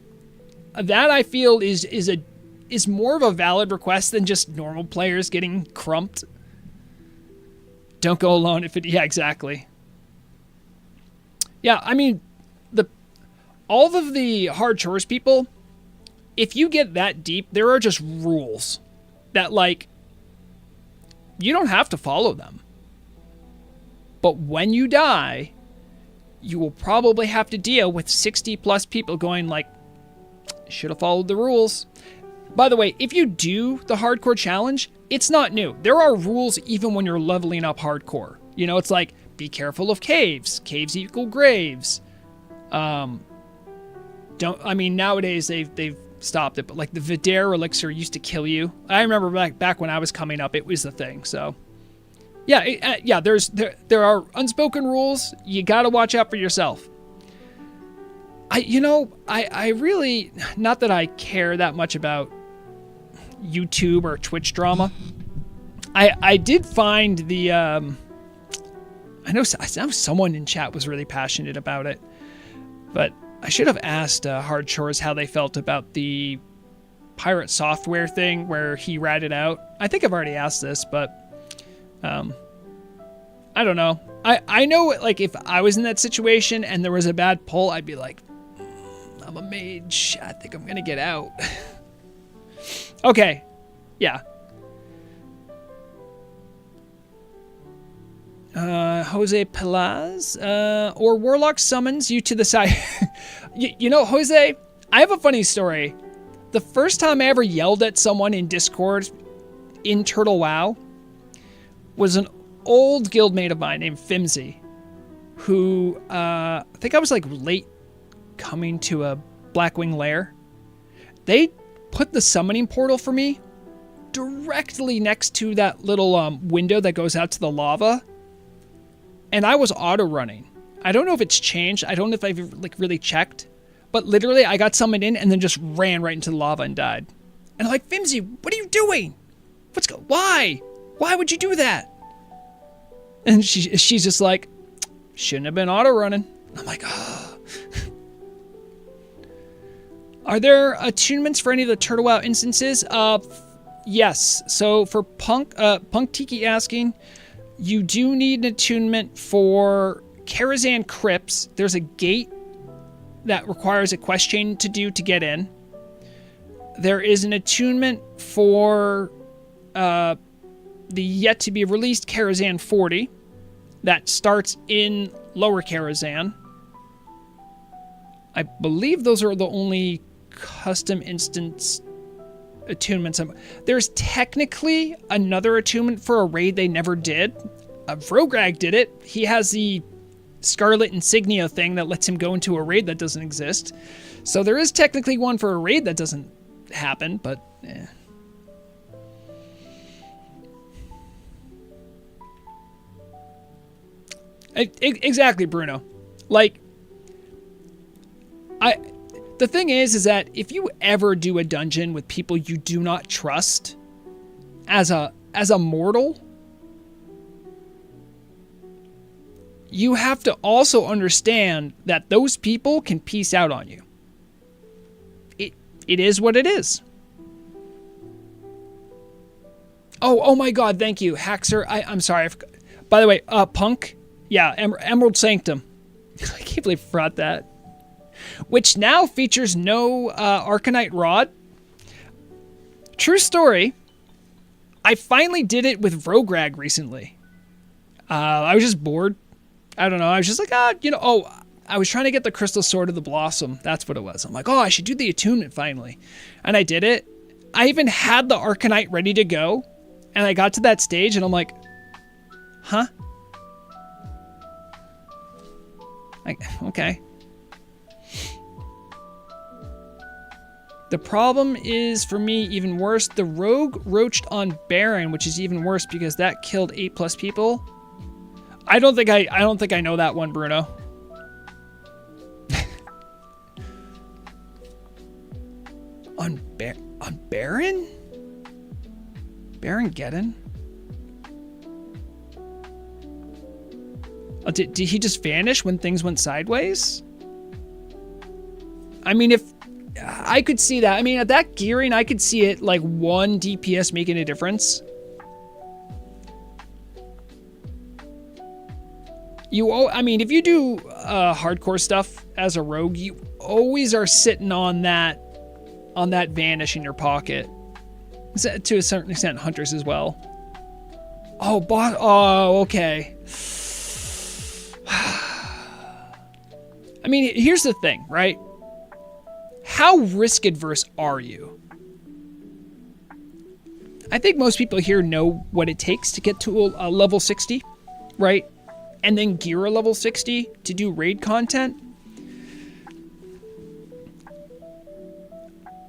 That I feel is more of a valid request than just normal players getting crumped. Don't go alone if it, yeah, exactly. Yeah, I mean, all of the Hard Chores people, if you get that deep, there are just rules that, like, you don't have to follow them. But when you die, you will probably have to deal with 60 plus people going like, should have followed the rules. By the way, if you do the hardcore challenge, it's not new. There are rules even when you're leveling up hardcore. You know, it's like, be careful of caves. Caves equal graves. I mean, nowadays they've stopped it, but like the Vidaire elixir used to kill you. I remember back when I was coming up, it was the thing. So, yeah, there are unspoken rules. You got to watch out for yourself. I really, not that I care that much about YouTube or Twitch drama. I did find the, I know someone in chat was really passionate about it, but I should have asked Hard Chores how they felt about the pirate software thing where he ratted out. I think I've already asked this, but I don't know. I know, like, if I was in that situation and there was a bad pull, I'd be like, I'm a mage. I think I'm going to get out. Okay. Yeah. Jose Pelaz, or Warlock summons you to the side. you know, Jose, I have a funny story. The first time I ever yelled at someone in Discord in Turtle WoW was an old guildmate of mine named Fimsy, who, I think I was like late coming to a Blackwing lair. They put the summoning portal for me directly next to that little window that goes out to the lava. And I was auto running. I don't know if it's changed. I don't know if I've like really checked, but literally I got summoned in and then just ran right into the lava and died. And I'm like, Fimsy, what are you doing? Why? Why would you do that? And she's just like, shouldn't have been auto running. I'm like, oh. Are there attunements for any of the Turtle WoW instances? Yes. So for Punk Tiki asking, you do need an attunement for Karazhan Crypts. There's a gate that requires a quest chain to do to get in. There is an attunement for the yet to be released Karazhan 40 that starts in Lower Karazhan. I believe those are the only custom instance attunements. There's technically another attunement for a raid they never did. Vrograg did it. He has the Scarlet Insignia thing that lets him go into a raid that doesn't exist. So there is technically one for a raid that doesn't happen, but eh. Exactly, Bruno. Like, the thing is that if you ever do a dungeon with people you do not trust as a mortal, you have to also understand that those people can peace out on you. It is what it is. Oh my God, thank you, Haxer. I'm sorry. By the way, Punk, yeah, Emerald Sanctum. I can't believe I forgot that. Which now features no Arcanite Rod. True story. I finally did it with Vrograg recently. I was just bored. I don't know. I was just like, I was trying to get the Crystal Sword of the Blossom. That's what it was. I'm like, I should do the attunement finally. And I did it. I even had the Arcanite ready to go. And I got to that stage and I'm like, huh? Okay. The problem is, for me, even worse. The rogue roached on Baron, which is even worse because that killed 8+ people. I don't think I know that one, Bruno. on Baron? Baron Geddon? Oh, did he just vanish when things went sideways? I mean, if I could see that. I mean, at that gearing, I could see it like 1 DPS making a difference. I mean, if you do hardcore stuff as a rogue, you always are sitting on that vanish in your pocket. To a certain extent, hunters as well. Oh, boss. Oh, okay. I mean, here's the thing, right? How risk adverse are you? I think most people here know what it takes to get to a level 60, right? And then gear a level 60 to do raid content.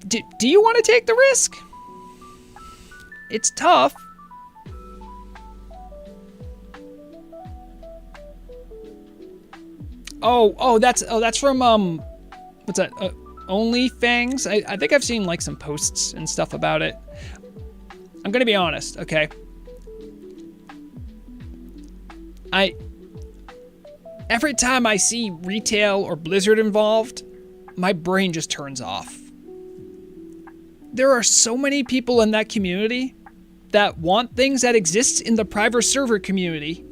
Do you want to take the risk? It's tough. Oh, that's from what's that? OnlyFangs. I think I've seen like some posts and stuff about it. I'm gonna be honest, okay? Every time I see retail or Blizzard involved, my brain just turns off. There are so many people in that community that want things that exist in the private server community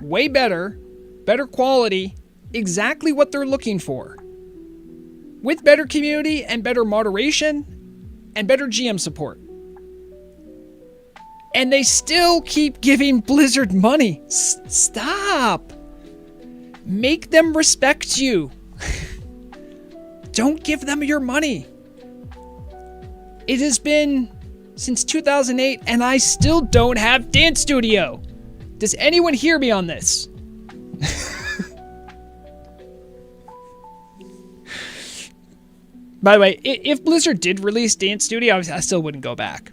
way better quality, exactly what they're looking for. With better community and better moderation and better GM support. And they still keep giving Blizzard money. Stop. Make them respect you. Don't give them your money. It has been since 2008 and I still don't have Dance Studio. Does anyone hear me on this? By the way, if Blizzard did release Dance Studio, I still wouldn't go back.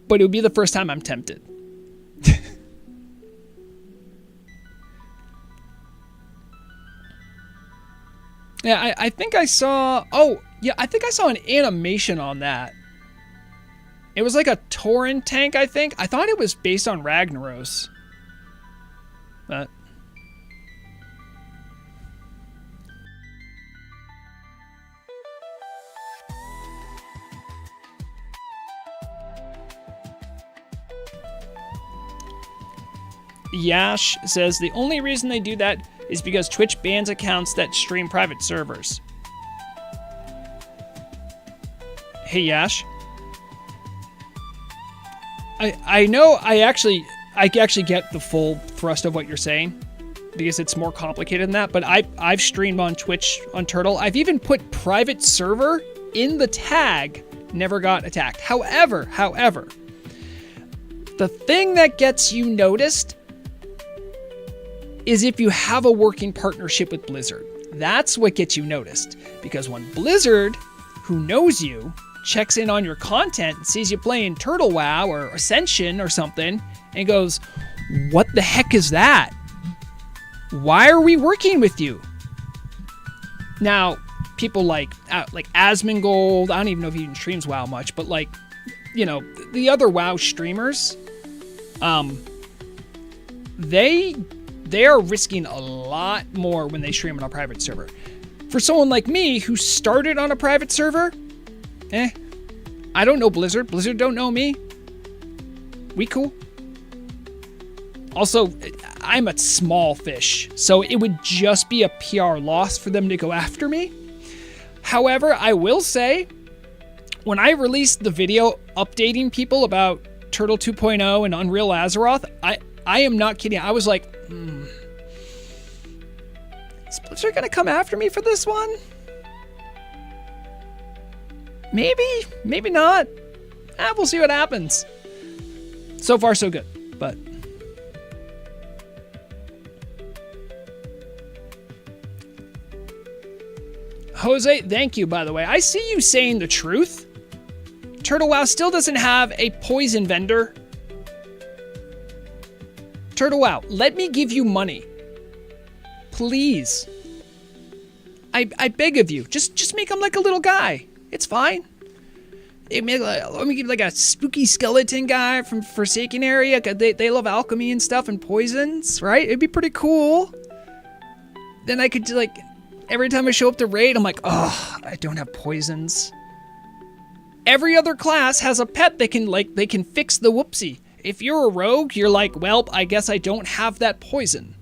But it would be the first time I'm tempted. Yeah, I think I saw... Oh, yeah, I think I saw an animation on that. It was like a Tauren tank, I think. I thought it was based on Ragnaros. But... Yash says the only reason they do that is because Twitch bans accounts that stream private servers. Hey, Yash. I know I actually get the full thrust of what you're saying because it's more complicated than that, but I've streamed on Twitch on Turtle. I've even put private server in the tag, never got attacked. However, the thing that gets you noticed is if you have a working partnership with Blizzard. That's what gets you noticed, because when Blizzard, who knows you, checks in on your content and sees you playing Turtle WoW or Ascension or something and goes, what the heck is that? Why are we working with you? Now, people like Asmongold, I don't even know if he even streams WoW much, but like, you know, the other WoW streamers, they are risking a lot more when they stream on a private server. For someone like me who started on a private server, I don't know Blizzard. Blizzard don't know me. We cool. Also, I'm a small fish, so it would just be a PR loss for them to go after me. However, I will say, when I released the video updating people about Turtle 2.0 and Unreal Azeroth, I am not kidding. I was like, is Blizzard gonna come after me for this one? Maybe not. We'll see what happens. So far, so good, but... Jose, thank you, by the way. I see you saying the truth. Turtle WoW still doesn't have a poison vendor. Turtle WoW, let me give you money. Please. I beg of you. Just make him like a little guy. It's fine. Let me give like a spooky skeleton guy from Forsaken area. They love alchemy and stuff and poisons, right? It'd be pretty cool. Then I could like, every time I show up to raid, I'm like, oh, I don't have poisons. Every other class has a pet that they can fix the whoopsie. If you're a rogue, you're like, well, I guess I don't have that poison.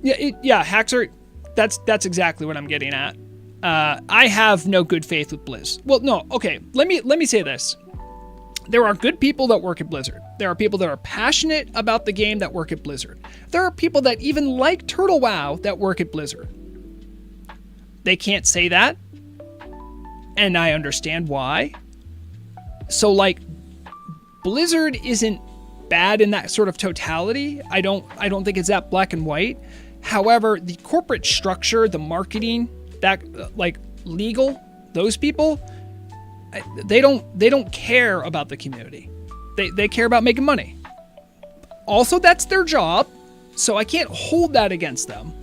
Haxer, that's exactly what I'm getting at. I have no good faith with Blizz. Well, no, okay, let me say this. There are good people that work at Blizzard. There are people that are passionate about the game that work at Blizzard. There are people that even like Turtle WoW that work at Blizzard. They can't say that, and I understand why. So, like, Blizzard isn't bad in that sort of totality. I don't think it's that black and white. However, the corporate structure, the marketing, that like legal, those people, they don't care about the community. They care about making money. Also, that's their job, so I can't hold that against them.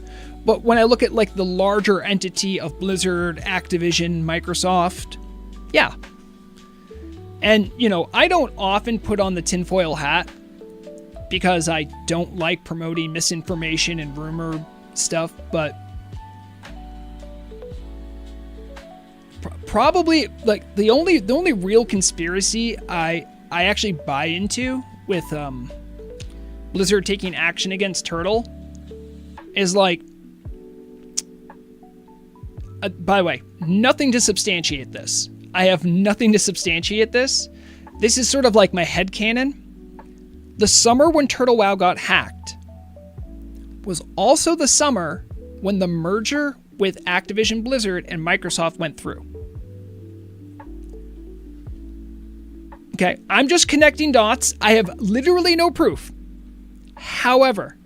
But when I look at like the larger entity of Blizzard, Activision, Microsoft, yeah. And, you know, I don't often put on the tinfoil hat because I don't like promoting misinformation and rumor stuff, but probably like the only real conspiracy I actually buy into with Blizzard taking action against Turtle is like, by the way, nothing to substantiate this. I have nothing to substantiate this. This is sort of like my headcanon. The summer when Turtle WoW got hacked was also the summer when the merger with Activision Blizzard and Microsoft went through. Okay, I'm just connecting dots. I have literally no proof. However,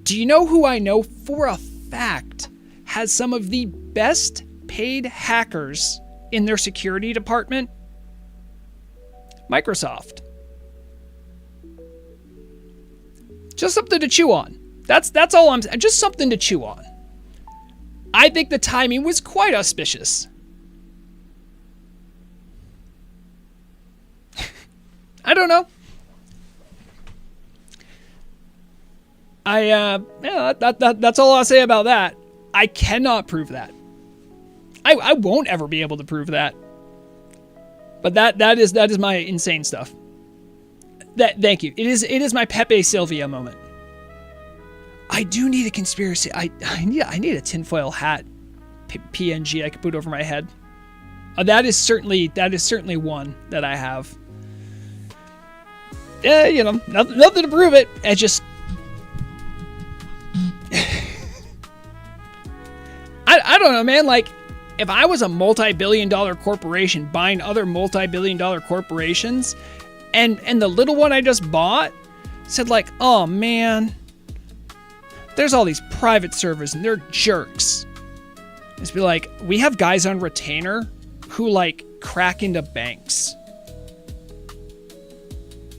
do you know who I know for a fact has some of the best paid hackers in their security department? Microsoft. Just something to chew on. That's all I'm saying. Just something to chew on. I think the timing was quite auspicious. I don't know. That's all I'll say about that. I cannot prove that. I won't ever be able to prove that. But that is my insane stuff. Thank you. It is my Pepe Sylvia moment. I do need a conspiracy. I need a tinfoil hat PNG I could put over my head. That is certainly one that I have. Yeah, you know, nothing to prove it. I just I don't know, man. Like, if I was a multi-billion-dollar corporation buying other multi-billion-dollar corporations, and the little one I just bought said like, oh man, there's all these private servers and they're jerks. Just be like, we have guys on retainer who like crack into banks.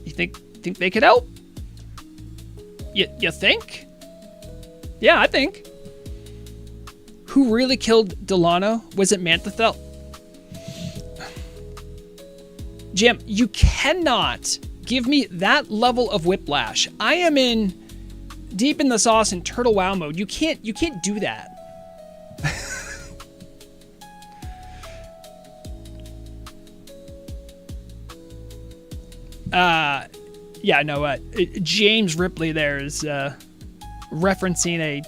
You think they could help? You think? Yeah, I think. Who really killed Delano? Was it Manthethel? Jim, you cannot give me that level of whiplash. I am in deep in the sauce in Turtle WoW mode. You can't do that. Yeah, no, James Ripley there is referencing a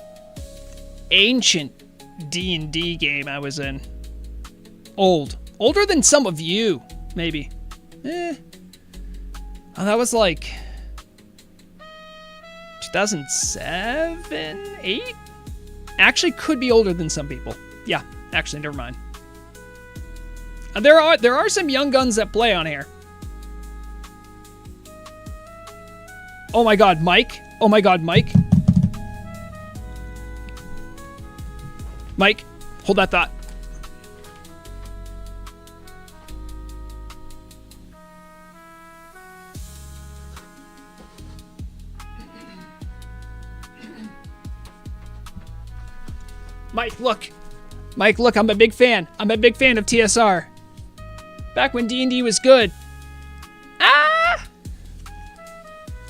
ancient D&D game I was in. Older than some of you, maybe. Oh, that was like 2007, 8? Actually, could be older than some people. Yeah, actually, never mind. There are some young guns that play on here. Oh my god, Mike. Oh my god, Mike. Mike, hold that thought. Mike, look. Mike, look, I'm a big fan. I'm a big fan of TSR. Back when D&D was good. Ah!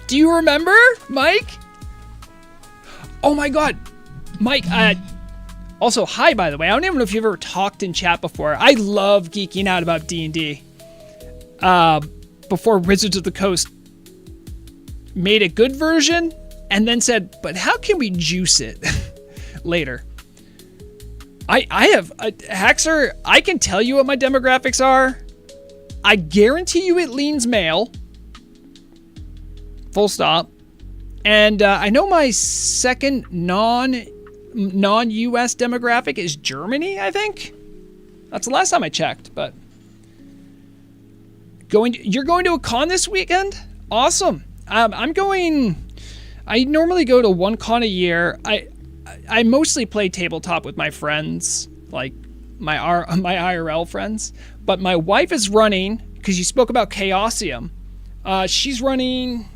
Do you remember, Mike? Oh my god. Mike, also, hi, by the way. I don't even know if you've ever talked in chat before. I love geeking out about D&D. Before Wizards of the Coast made a good version and then said, but how can we juice it later? I have, Haxer, I can tell you what my demographics are. I guarantee you it leans male. Full stop. And I know my second non-US demographic is Germany, I think. That's the last time I checked, but you're going to a con this weekend? Awesome. I'm going. I normally go to one con a year. I mostly play tabletop with my friends, like my IRL friends. But my wife is running, because you spoke about Chaosium. She's running.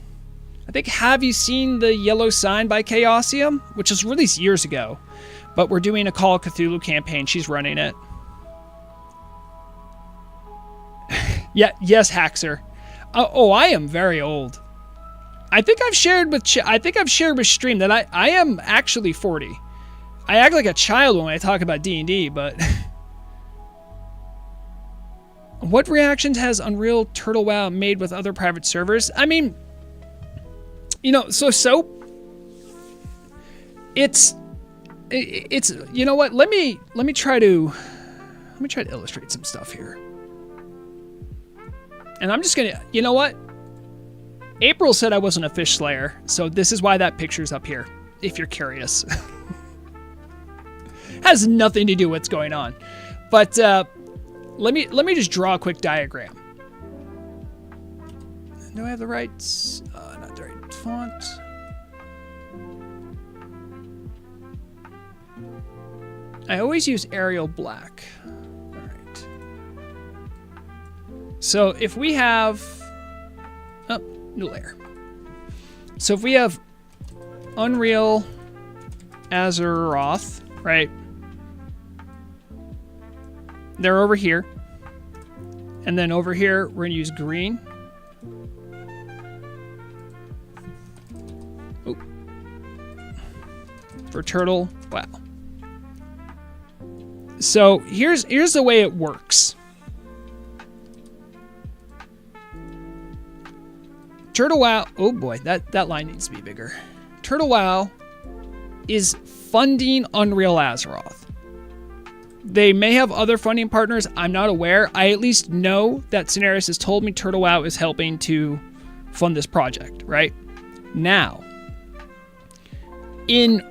I think, have you seen the yellow sign by Chaosium, which was released years ago? But we're doing a Call of Cthulhu campaign. She's running it. Yeah, yes, Haxer. I am very old. I think I've shared with stream that I am actually 40. I act like a child when I talk about D&D, but what reactions has Unreal Turtle WoW made with other private servers? I mean, you know, so it's you know what? Let me try to illustrate some stuff here. And I'm just gonna, you know what? April said I wasn't a fish slayer, so this is why that picture's up here, if you're curious. Has nothing to do with what's going on. But let me just draw a quick diagram. Do I have the right, not the right font? I always use Arial Black. All right. So if we have, new layer. So if we have Unreal Azeroth, right? They're over here. And then over here, we're gonna use green. Oh. For Turtle, wow. So here's the way it works. Turtle WoW, oh boy, that line needs to be bigger. Turtle WoW is funding Unreal Azeroth. They may have other funding partners, I'm not aware. I at least know that Scenarios has told me Turtle WoW is helping to fund this project, right? Now, in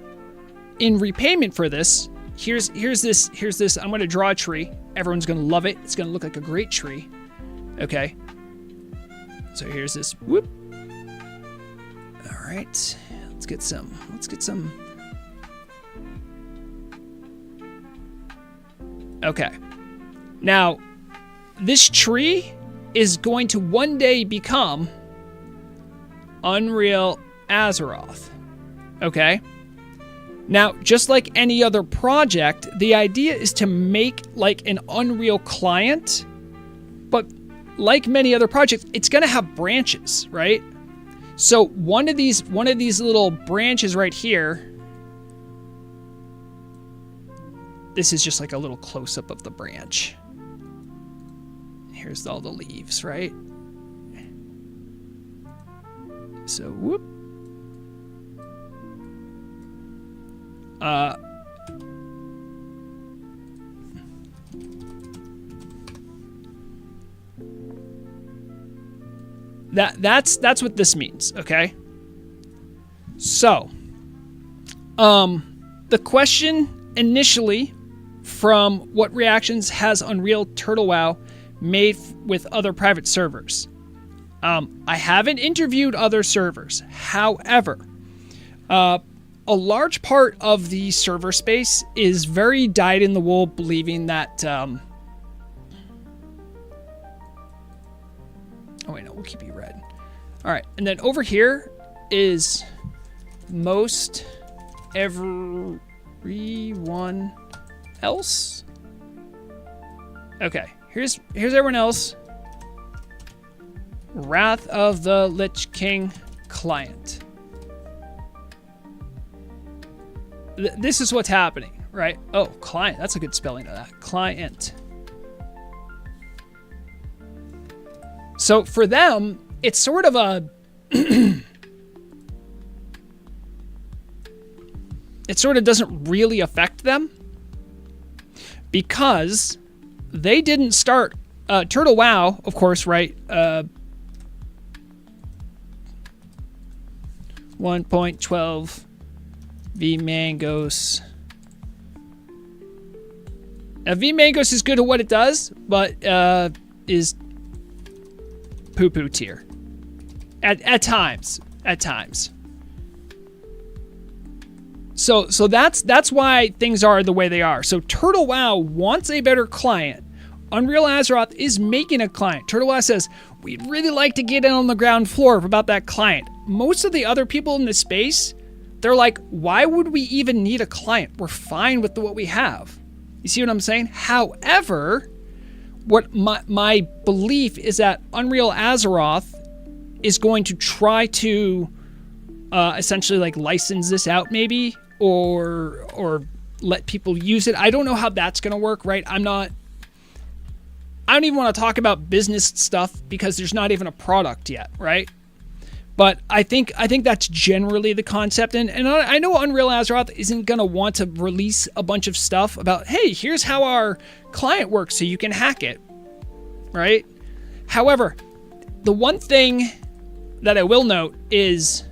repayment for this, here's this, I'm gonna draw a tree. Everyone's gonna love it. It's gonna look like a great tree. Okay. So here's this, whoop. All right, let's get some. Okay. Now, this tree is going to one day become Unreal Azeroth. Okay? Now, just like any other project, the idea is to make like an Unreal client, but like many other projects, it's going to have branches, right? So one of these little branches right here, this is just like a little close-up of the branch. Here's all the leaves, right? So, whoop. That's what this means, okay? So, the question initially from what reactions has Unreal Turtle WoW made with other private servers. I haven't interviewed other servers. However, a large part of the server space is very dyed-in-the-wool, believing that... oh, wait, no, we'll keep you red. All right, and then over here is most everyone else. Okay, here's everyone else. Wrath of the Lich King client. This is what's happening, right? Oh, client. That's a good spelling of that. Client. So for them, it's sort of a... it sort of doesn't really affect them because they didn't start... Turtle WoW, of course, right? 1.12 vMangos. Now, vMangos is good at what it does, but is poo-poo tier. At times. So that's why things are the way they are. So Turtle WoW wants a better client. Unreal Azeroth is making a client. Turtle WoW says, we'd really like to get in on the ground floor about that client. Most of the other people in this space, they're like, why would we even need a client? We're fine with what we have. You see what I'm saying? However, what my belief is that Unreal Azeroth is going to try to essentially like license this out maybe, or let people use it. I don't know how that's going to work, right? I don't even want to talk about business stuff because there's not even a product yet, right? But I think that's generally the concept. And I know Unreal Azeroth isn't going to want to release a bunch of stuff about, hey, here's how our client works so you can hack it, right? However, the one thing that I will note is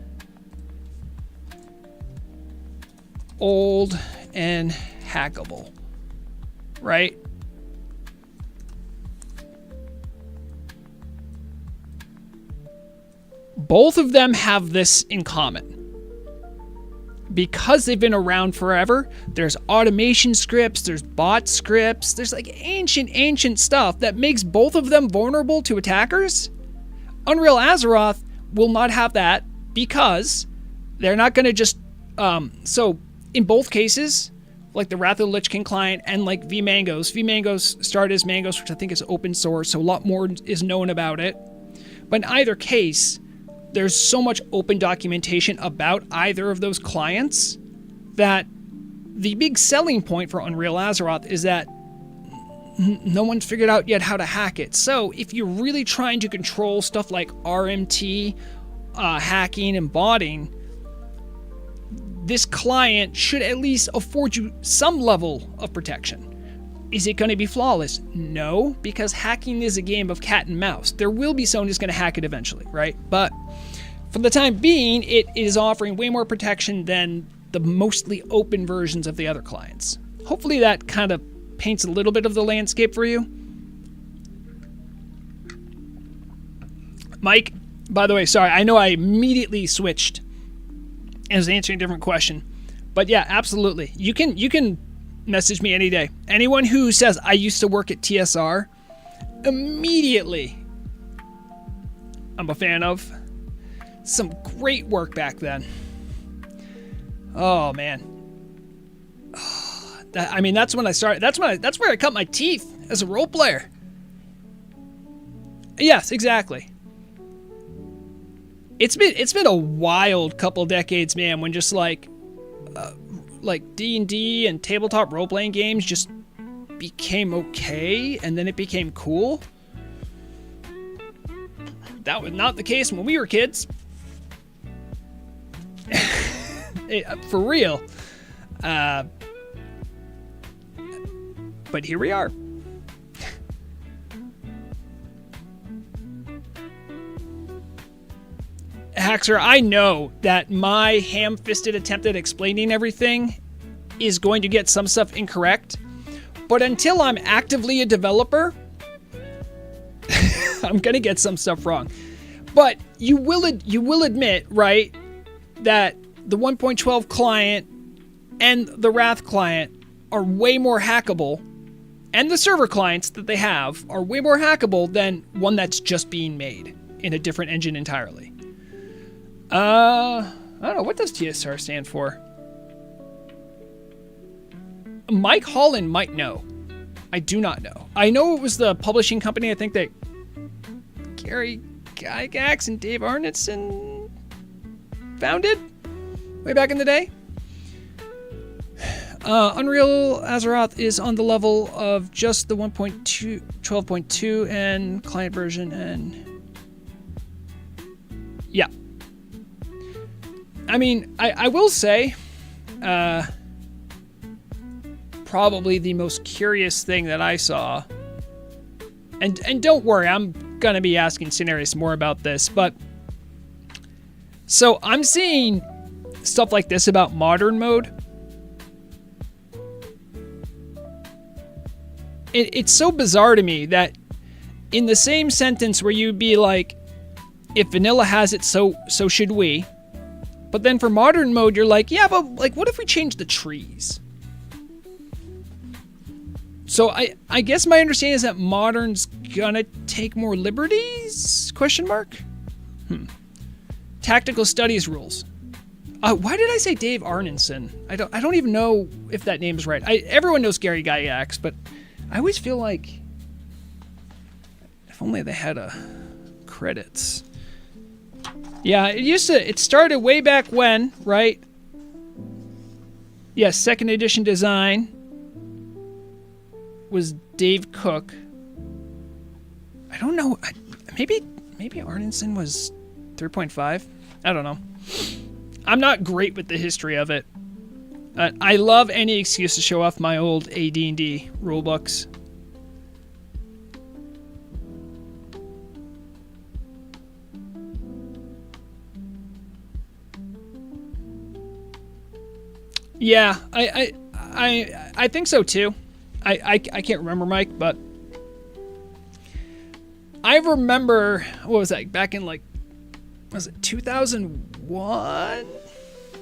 old and hackable, right? Both of them have this in common. Because they've been around forever, there's automation scripts, there's bot scripts, there's like ancient stuff that makes both of them vulnerable to attackers. Unreal Azeroth will not have that because they're not going to just... so in both cases, like the Wrath of the Lich King client and like vMangos started as Mangos, which I think is open source, so a lot more is known about it. But in either case, there's so much open documentation about either of those clients that the big selling point for Unreal Azeroth is that no one's figured out yet how to hack it. So if you're really trying to control stuff like RMT hacking and botting, this client should at least afford you some level of protection. Is it going to be flawless? No, because hacking is a game of cat and mouse. There will be someone who's going to hack it eventually, right? But for the time being, it is offering way more protection than the mostly open versions of the other clients. Hopefully that kind of paints a little bit of the landscape for you. Mike, by the way, sorry, I know I immediately switched and was answering a different question. But yeah, absolutely. You can message me any day. Anyone who says, I used to work at TSR, immediately I'm a fan of. Some great work back then. Oh, man. That's when I started. That's where I cut my teeth as a role player. Yes, exactly. It's been a wild couple decades, man, when just like D&D and tabletop role-playing games just became okay, and then it became cool. That was not the case when we were kids. For real. But here we are. Haxer, I know that my ham-fisted attempt at explaining everything is going to get some stuff incorrect, but until I'm actively a developer, I'm going to get some stuff wrong. But you will admit, right, that the 1.12 client and the Wrath client are way more hackable, and the server clients that they have are way more hackable than one that's just being made in a different engine entirely. I don't know. What does TSR stand for? Mike Holland might know. I do not know. I know it was the publishing company, I think, that Gary Gygax and Dave Arneson founded way back in the day. Unreal Azeroth is on the level of just the 12.2 and client version, and yeah. I mean, I will say, probably the most curious thing that I saw, and don't worry, I'm going to be asking Scenarius more about this, but so I'm seeing stuff like this about modern mode. It's so bizarre to me that in the same sentence where you'd be like, if vanilla has it, so should we. But then for modern mode, you're like, yeah, but like, what if we change the trees? So I guess my understanding is that modern's gonna take more liberties? Question mark? Tactical studies rules. Why did I say Dave Arneson? I don't even know if that name is right. Everyone knows Gary Gygax, but I always feel like if only they had credits. Yeah, it started way back when, right? Yes, second edition design was Dave Cook. I don't know. Maybe Arneson was 3.5. I don't know. I'm not great with the history of it. I love any excuse to show off my old AD&D rulebooks. Yeah, I think so too. I can't remember, Mike, but I remember, what was that, back in like, was it 2001?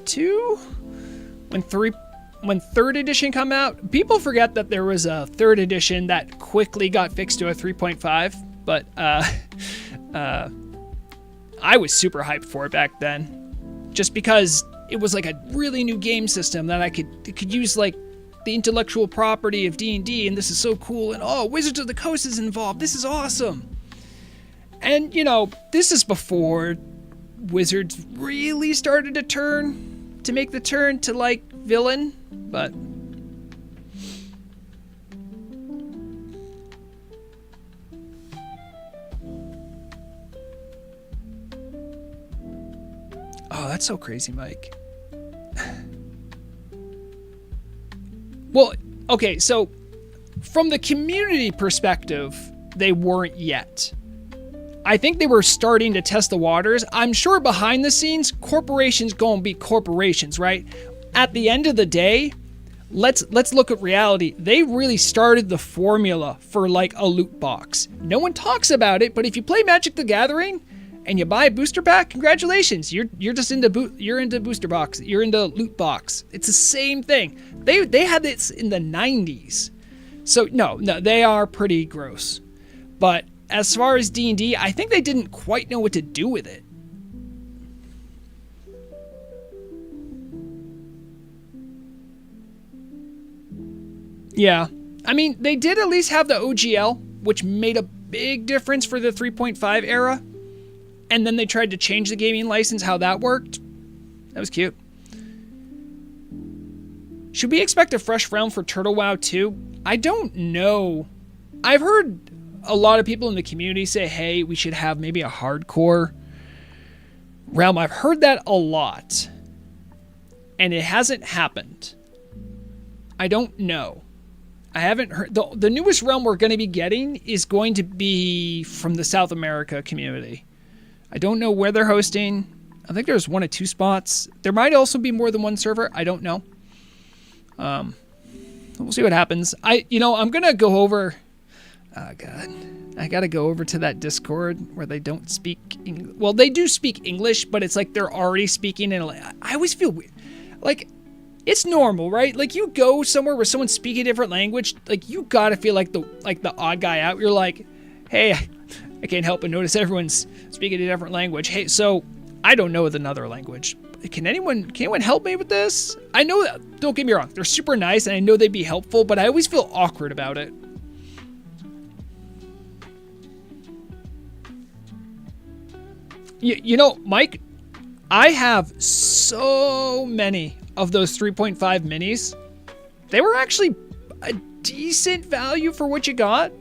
2? When third edition come out, people forget that there was a third edition that quickly got fixed to a 3.5, but I was super hyped for it back then, just because it was like a really new game system that it could use like the intellectual property of D&D, and this is so cool, and oh, Wizards of the Coast is involved, this is awesome. And you know, this is before Wizards really started to make the turn to like villain, but that's so crazy, Mike. Well, okay, so from the community perspective, they weren't yet. I think they were starting to test the waters. I'm sure behind the scenes, corporations gonna be corporations, right? At the end of the day, let's look at reality. They really started the formula for like a loot box. No one talks about it, but if you play Magic the Gathering and you buy a booster pack, congratulations. You're just into booster box. You're into loot box. It's the same thing. They had this in the 90s. So no, they are pretty gross. But as far as D&D, I think they didn't quite know what to do with it. Yeah. I mean, they did at least have the OGL, which made a big difference for the 3.5 era. And then they tried to change the gaming license, how that worked. That was cute. Should we expect a fresh realm for Turtle WoW 2? I don't know. I've heard a lot of people in the community say, hey, we should have maybe a hardcore realm. I've heard that a lot. And it hasn't happened. I don't know. I haven't heard. The newest realm we're going to be getting is going to be from the South America community. I don't know where they're hosting. I think there's 1 or 2 spots. There might also be more than one server. I don't know. We'll see what happens. I'm going to go over. Oh, God. I got to go over to that Discord where they don't speak English. Well, they do speak English, but it's like they're already speaking in. I always feel weird. Like, it's normal, right? Like, you go somewhere where someone's speaking a different language, like, you got to feel like the odd guy out. You're like, hey, I can't help but notice everyone's speaking a different language. Hey, so I don't know another language. Can anyone help me with this? I know that, don't get me wrong, they're super nice and I know they'd be helpful, but I always feel awkward about it. You know, Mike, I have so many of those 3.5 minis. They were actually a decent value for what you got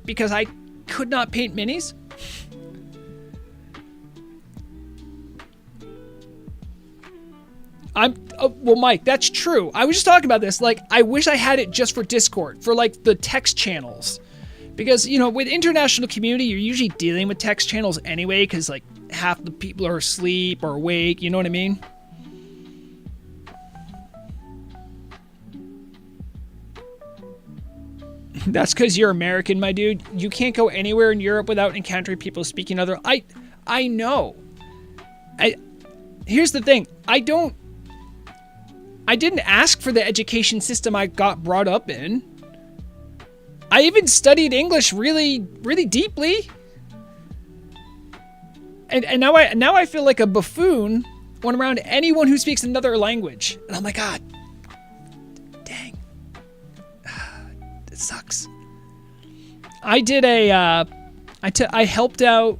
because I could not paint minis. Well, Mike, that's true. I was just talking about this. Like, I wish I had it just for Discord, for like the text channels. Because, you know, with international community, you're usually dealing with text channels anyway, because like half the people are asleep or awake, you know what I mean? That's because you're American, my dude. You can't go anywhere in Europe without encountering people speaking other. I know. Here's the thing. I didn't ask for the education system I got brought up in. I even studied English really, really deeply. And now I feel like a buffoon when around anyone who speaks another language. And I'm like, God, dang. It sucks. I did I helped out,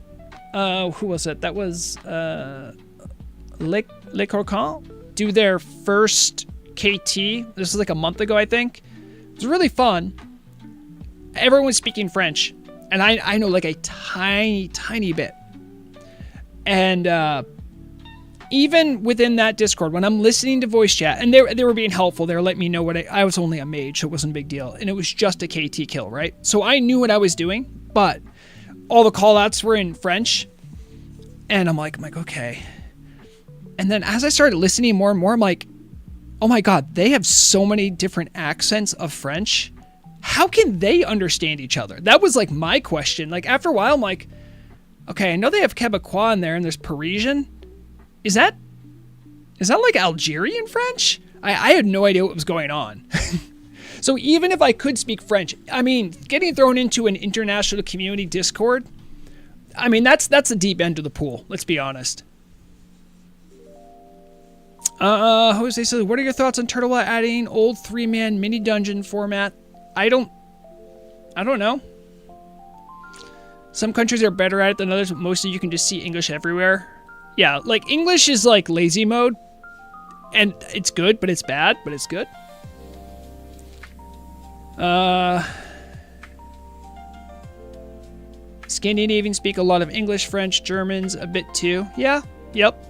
who was it? That was, Le Croquant do their first KT. This was like a month ago, I think. It was really fun. Everyone's speaking French, and I know like a tiny bit. And even within that Discord, when I'm listening to voice chat, and they were being helpful, they were letting me know what I was only a mage, so it wasn't a big deal, and it was just a KT kill, right? So I knew what I was doing, but all the callouts were in French, and I'm like, okay. And then as I started listening more and more, I'm like, oh my God, they have so many different accents of French. How can they understand each other? That was like my question. Like after a while, I'm like, okay, I know they have Quebecois in there and there's Parisian. Is that like Algerian French? I had no idea what was going on. So even if I could speak French, I mean, getting thrown into an international community Discord, I mean, that's the deep end of the pool. Let's be honest. Jose says, what are your thoughts on Turtle WoW adding old 3-man mini dungeon format? I don't know. Some countries are better at it than others, but mostly you can just see English everywhere. Yeah, like English is like lazy mode, and it's good, but it's bad, but it's good. Scandinavians speak a lot of English, French, Germans, a bit too. Yeah, yep.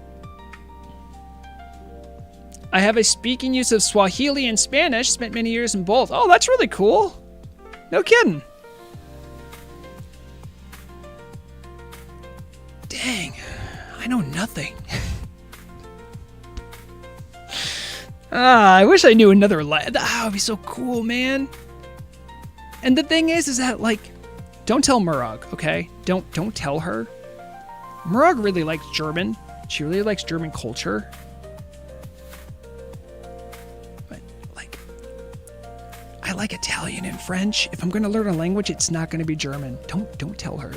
I have a speaking use of Swahili and Spanish. Spent many years in both. Oh, that's really cool. No kidding. Dang, I know nothing. I wish I knew another language. That would be so cool, man. And the thing is that, like, don't tell Murag, okay? Don't tell her. Murag really likes German. She really likes German culture. But, like, I like Italian and French. If I'm going to learn a language, it's not going to be German. Don't tell her.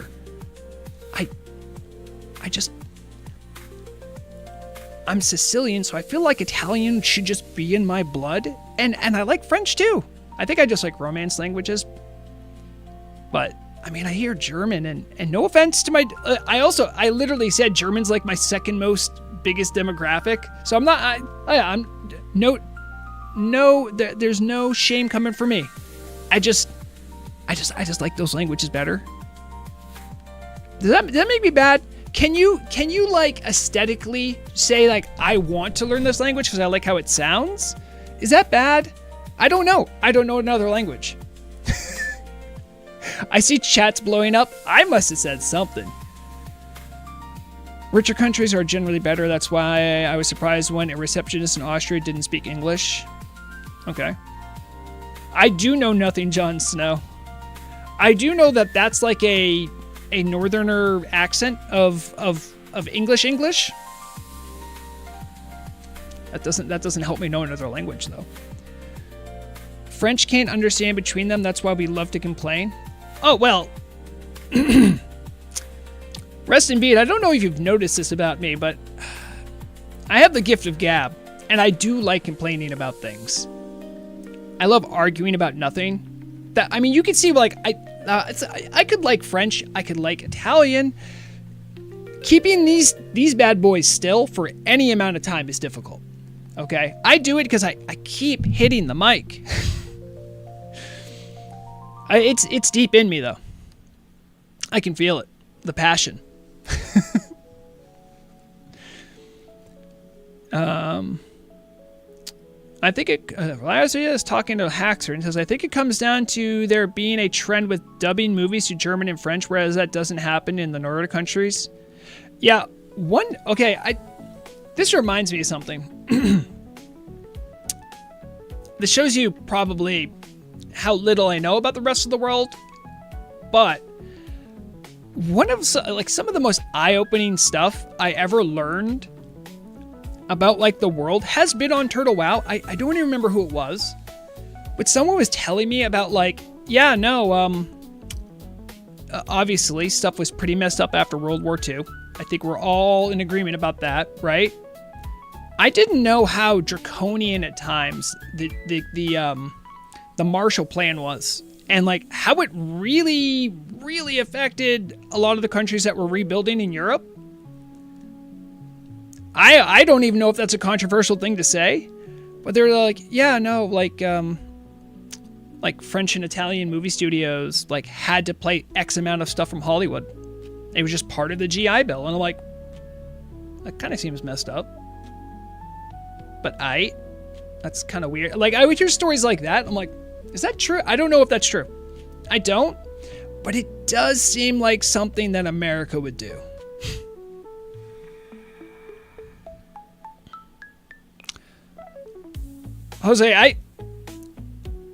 I'm Sicilian, so I feel like Italian should just be in my blood. And I like French too. I think I just like Romance languages. But, I mean, I hear German, and no offense to my... I literally said German's like my second most biggest demographic. So I'm not... there's no shame coming for me. I just like those languages better. Does that make me bad? Can you like aesthetically say like I want to learn this language because I like how it sounds? Is that bad? I don't know. I don't know another language. I see chats blowing up. I must have said something. Richer countries are generally better. That's why I was surprised when a receptionist in Austria didn't speak English. Okay. I do know nothing, Jon Snow. I do know that that's like a northerner accent of English. That doesn't help me know another language though. French can't understand between them. That's why we love to complain. Oh well. Rest in peace. I don't know if you've noticed this about me, but I have the gift of gab, and I do like complaining about things. I love arguing about nothing. You could see like I could like French, I could like Italian. Keeping these bad boys still for any amount of time is difficult. Okay, I do it because I keep hitting the mic. It's deep in me though. I can feel it, the passion. I think Lazarus is talking to Haxer and says, I think it comes down to there being a trend with dubbing movies to German and French, whereas that doesn't happen in the Nordic countries. Yeah, this reminds me of something. This shows you probably how little I know about the rest of the world, but some of the most eye-opening stuff I ever learned about like the world has been on Turtle WoW. I don't even remember who it was, but someone was telling me about like, obviously stuff was pretty messed up after World War II. I think we're all in agreement about that, right? I didn't know how draconian at times the Marshall Plan was, and like how it really, really affected a lot of the countries that were rebuilding in Europe. I don't even know if that's a controversial thing to say, but they're like, like French and Italian movie studios like had to play X amount of stuff from Hollywood. It was just part of the GI Bill, and I'm like, that kind of seems messed up. But that's kind of weird. Like I would hear stories like that. I'm like, is that true? I don't know if that's true. I don't, but it does seem like something that America would do. Jose,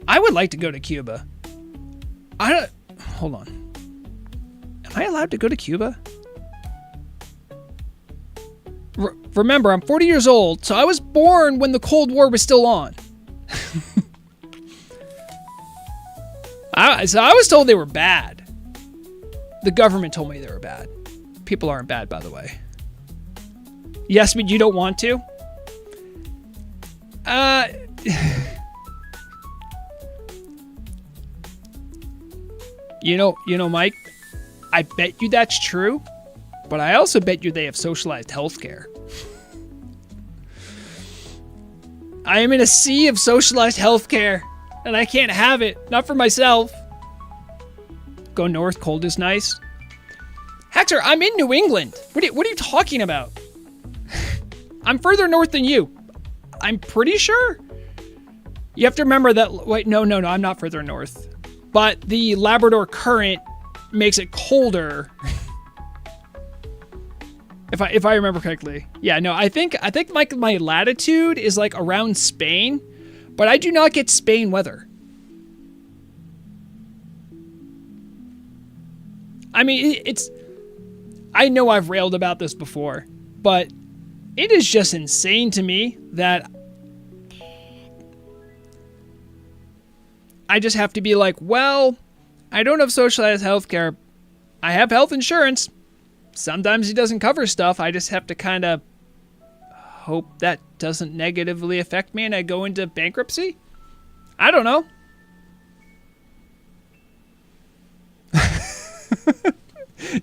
I would like to go to Cuba. Hold on. Am I allowed to go to Cuba? Remember, I'm 40 years old, so I was born when the Cold War was still on. I was told they were bad. The government told me they were bad. People aren't bad, by the way. Yes, but you don't want to? You know, Mike, I bet you that's true, but I also bet you they have socialized healthcare. I am in a sea of socialized healthcare, and I can't have it. Not for myself. Go north, cold is nice. Haxer, I'm in New England. What are you talking about? I'm further north than you. I'm pretty sure. You have to remember that, wait, no, I'm not further north. But the Labrador Current makes it colder. if I remember correctly. Yeah, no, I think my latitude is like around Spain, but I do not get Spain weather. I mean, I know I've railed about this before, but it is just insane to me that I just have to be like, well, I don't have socialized healthcare. I have health insurance. Sometimes it doesn't cover stuff. I just have to kind of hope that doesn't negatively affect me and I go into bankruptcy. I don't know.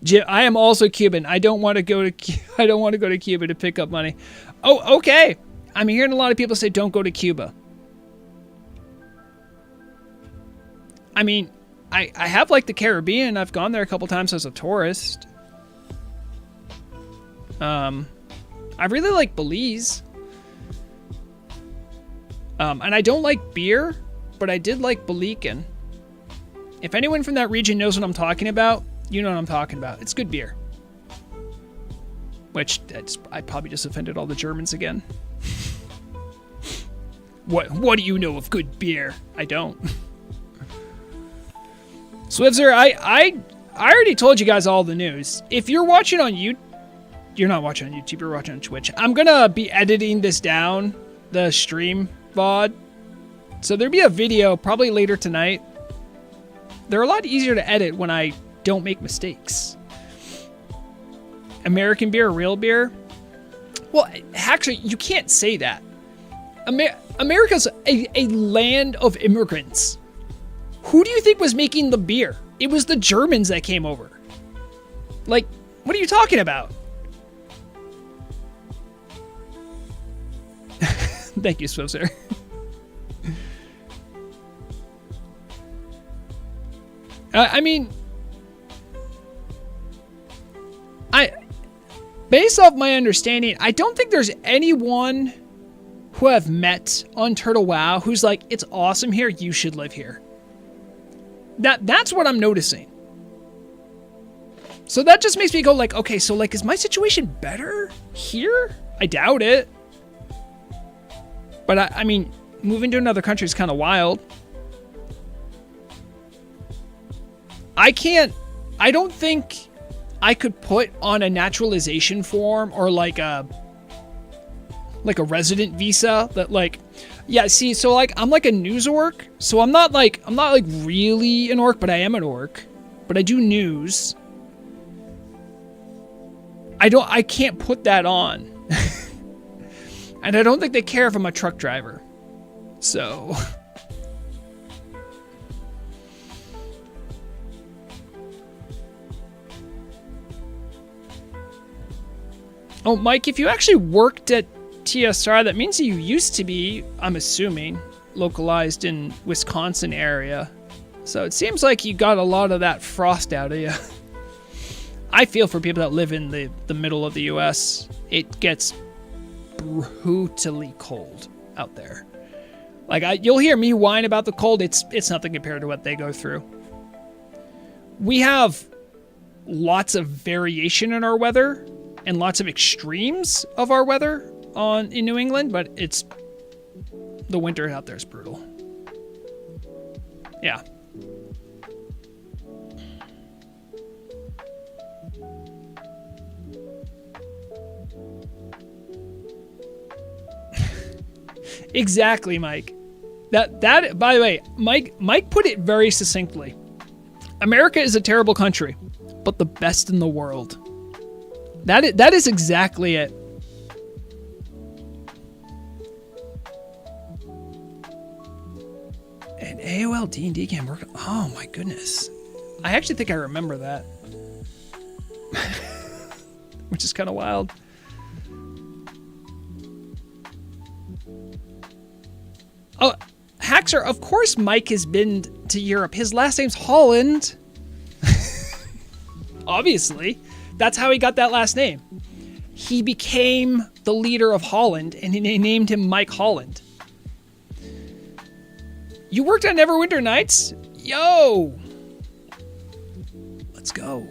Jim, I am also Cuban. I don't want to go to Cuba to pick up money. Oh, okay. I'm hearing a lot of people say don't go to Cuba. I mean, I have like the Caribbean. I've gone there a couple times as a tourist. I really like Belize. And I don't like beer, but I did like Belikin. If anyone from that region knows what I'm talking about, you know what I'm talking about. It's good beer. Which, I probably just offended all the Germans again. What do you know of good beer? I don't. Swifzer, I already told you guys all the news. If you're watching on YouTube, you're not watching on YouTube, you're watching on Twitch. I'm gonna be editing this down, the stream VOD. So there'll be a video probably later tonight. They're a lot easier to edit when I don't make mistakes. American beer, real beer? Well, actually, you can't say that. America's a land of immigrants. Who do you think was making the beer? It was the Germans that came over. Like, what are you talking about? Thank you, Swifzer. I mean, based off my understanding, I don't think there's anyone who I've met on Turtle WoW who's like, it's awesome here, you should live here. That's what I'm noticing. So that just makes me go like, okay, so like, is my situation better here? I doubt it. But I mean, moving to another country is kind of wild. I don't think I could put on a naturalization form or like a resident visa that like, yeah, see, so like I'm like a news orc, so I'm not like really an orc, but I am an orc, but I do news. I can't put that on. And I don't think they care if I'm a truck driver. So oh, Mike, if you actually worked at TSR, that means you used to be, I'm assuming, localized in Wisconsin area. So it seems like you got a lot of that frost out of you. I feel for people that live in the middle of the US. It gets brutally cold out there. Like you'll hear me whine about the cold. It's nothing compared to what they go through. We have lots of variation in our weather and lots of extremes of our weather in New England, but the winter out there is brutal. Yeah. Exactly, Mike. That by the way, Mike put it very succinctly. America is a terrible country, but the best in the world. That is exactly it. An AOL D&D game work. Oh my goodness. I actually think I remember that. Which is kind of wild. Oh, Haxer, of course Mike has been to Europe. His last name's Holland. Obviously. That's how he got that last name. he became the leader of Holland, and they named him Mike Holland. You worked on Neverwinter Nights? Yo! Let's go.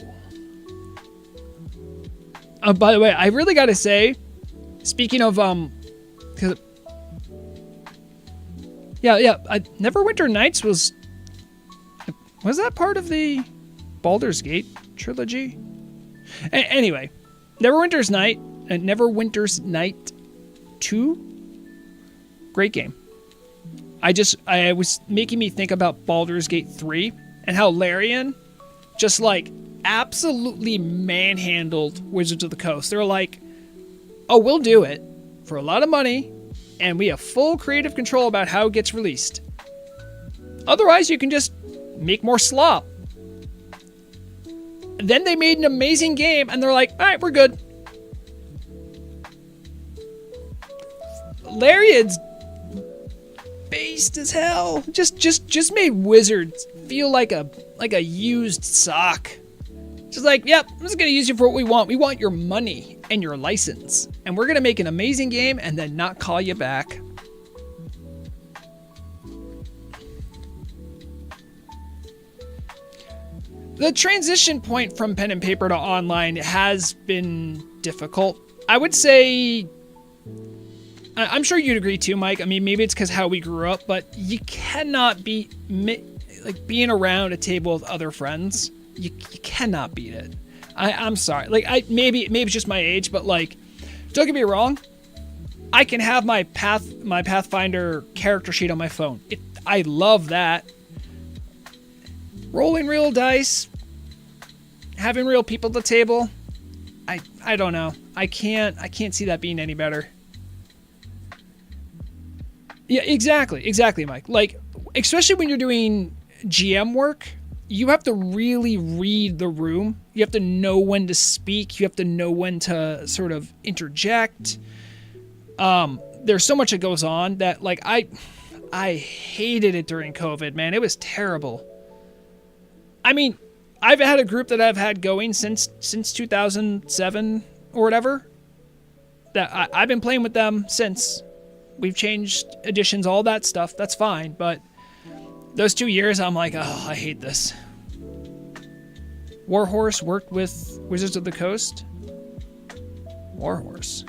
By the way, I really gotta say, speaking of, Neverwinter Nights was that part of the Baldur's Gate trilogy? Anyway, Neverwinter's Night 2, great game. I was making me think about Baldur's Gate 3 and how Larian just like absolutely manhandled Wizards of the Coast. They're like, oh, we'll do it for a lot of money, and we have full creative control about how it gets released. Otherwise, you can just make more slop. Then they made an amazing game, and they're like, all right, we're good. Larian's based as hell. Just made Wizards feel like a used sock. Just like, yep, I'm just gonna use you for what we want. We want your money and your license, and we're gonna make an amazing game and then not call you back. The transition point from pen and paper to online has been difficult. I would say, I'm sure you'd agree too, Mike. I mean, maybe it's because how we grew up, but you cannot beat like being around a table with other friends. You cannot beat it. I'm sorry. Like maybe it's just my age, but like, don't get me wrong. I can have my Pathfinder character sheet on my phone. I love that. Rolling real dice, having real people at the table. I don't know. I can't see that being any better. Yeah, exactly, Mike. Like, especially when you're doing GM work, you have to really read the room. You have to know when to speak. You have to know when to sort of interject. There's so much that goes on that, like, I hated it during COVID, man. It was terrible. I mean, I've had a group that I've had going since 2007 or whatever. That I've been playing with them since. We've changed editions, all that stuff. That's fine, but those 2 years, I'm like, oh, I hate this. Warhorse worked with Wizards of the Coast. Warhorse.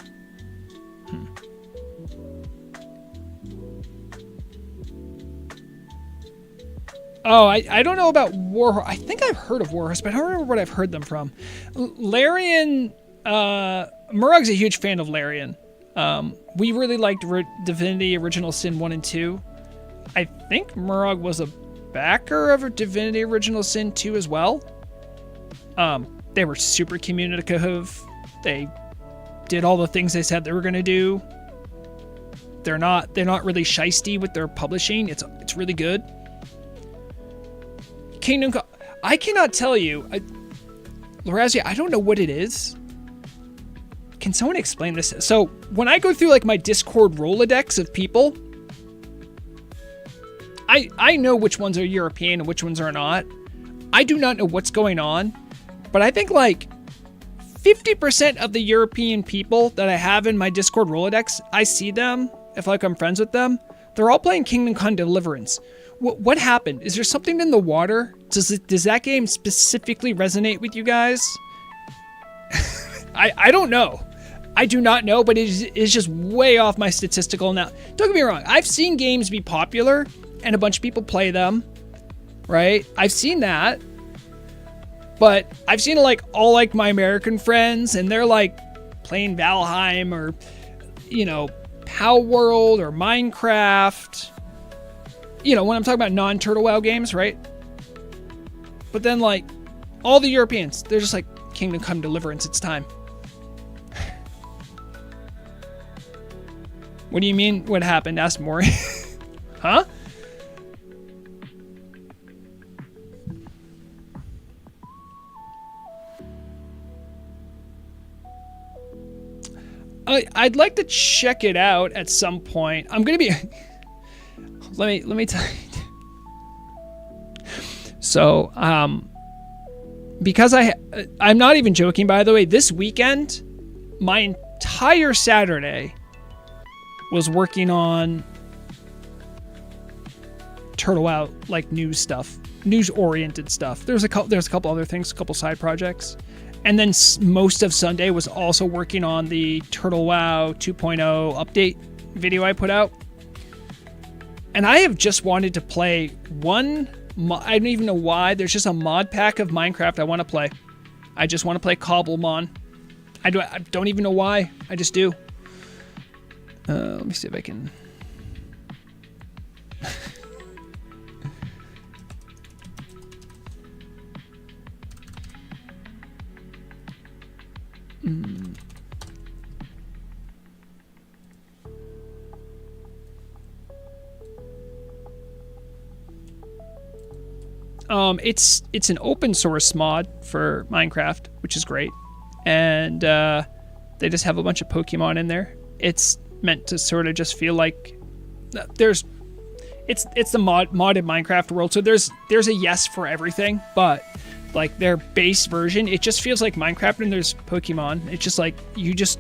Oh, I don't know about Warhorse. I think I've heard of Warhorse, but I don't remember what I've heard them from. Larian, Murug's a huge fan of Larian. We really liked Divinity Original Sin 1 and 2. I think Murug was a backer of Divinity Original Sin 2 as well. They were super communicative. They did all the things they said they were going to do. They're not really shisty with their publishing. It's really good. Kingdom Come, I cannot tell you. Lorazia, I don't know what it is. Can someone explain this? So when I go through like my Discord Rolodex of people, I know which ones are European and which ones are not. I do not know what's going on, but I think like 50% of the European people that I have in my Discord Rolodex, I see them, if like I'm friends with them, they're all playing Kingdom Come Deliverance. What happened? Is there something in the water? Does that game specifically resonate with you guys? I don't know. I do not know, but it is just way off my statistical now. Don't get me wrong. I've seen games be popular and a bunch of people play them, right? I've seen that, but I've seen like all like my American friends, and they're like playing Valheim or, you know, Pow World or Minecraft. You know, when I'm talking about non-Turtle WoW games, right? But then like all the Europeans, they're just like Kingdom Come Deliverance. It's time. What do you mean? What happened? Ask Maury. Huh? I'd like to check it out at some point. I'm gonna be. let me tell you. So, because I'm not even joking. By the way, this weekend, my entire Saturday was working on Turtle WoW, like news stuff, news-oriented stuff. There's a couple other things, a couple side projects. And then most of Sunday was also working on the Turtle WoW 2.0 update video I put out. And I have just wanted to play one, I don't even know why, there's just a mod pack of Minecraft I want to play. I just want to play Cobblemon. I don't even know why, I just do. Let me see if I can... It's an open source mod for Minecraft, which is great, and they just have a bunch of Pokemon in there. It's meant to sort of just feel like it's the modded Minecraft world, so there's a yes for everything, but like their base version, it just feels like Minecraft and there's Pokemon. It's just like you just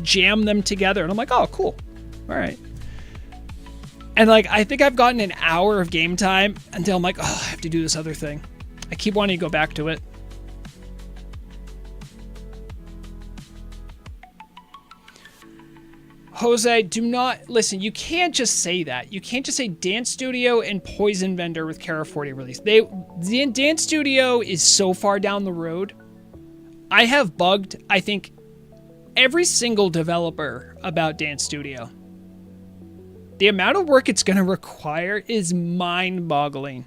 jam them together, and I'm like, oh, cool, all right. And like I think I've gotten an hour of game time until I'm like, oh, I have to do this other thing. I keep wanting to go back to it. Jose, do not listen. You can't just say that. You can't just say Dance Studio and Poison Vendor with Kara 40 release. The Dance Studio is so far down the road. I have bugged, I think, every single developer about Dance Studio. The amount of work it's going to require is mind-boggling.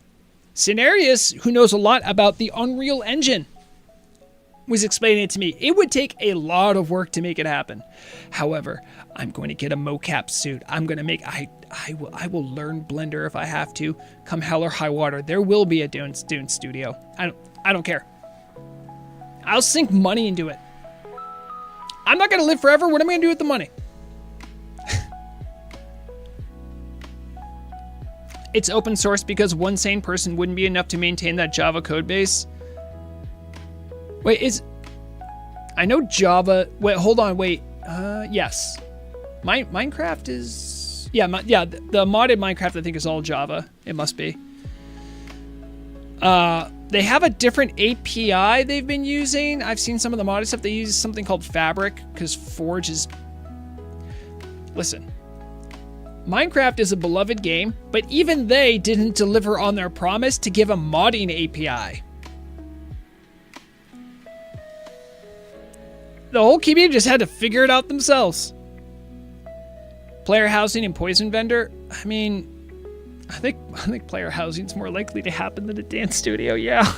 Scenarius, who knows a lot about the Unreal Engine, was explaining it to me. It would take a lot of work to make it happen. However, I'm going to get a mocap suit. I'm going to make... I will learn Blender if I have to. Come hell or high water, there will be a Dune Studio. I don't care. I'll sink money into it. I'm not going to live forever. What am I going to do with the money? It's open source because one sane person wouldn't be enough to maintain that Java code base. Wait, I know Java... Wait, hold on, wait. Yes. Minecraft is... Yeah, the modded Minecraft I think is all Java. It must be. They have a different API they've been using. I've seen some of the modded stuff. They use something called Fabric because Forge is... Listen. Minecraft is a beloved game, but even they didn't deliver on their promise to give a modding API. The whole community just had to figure it out themselves. Player housing and Poison Vendor. I mean, I think player housing is more likely to happen than a Dance Studio. Yeah,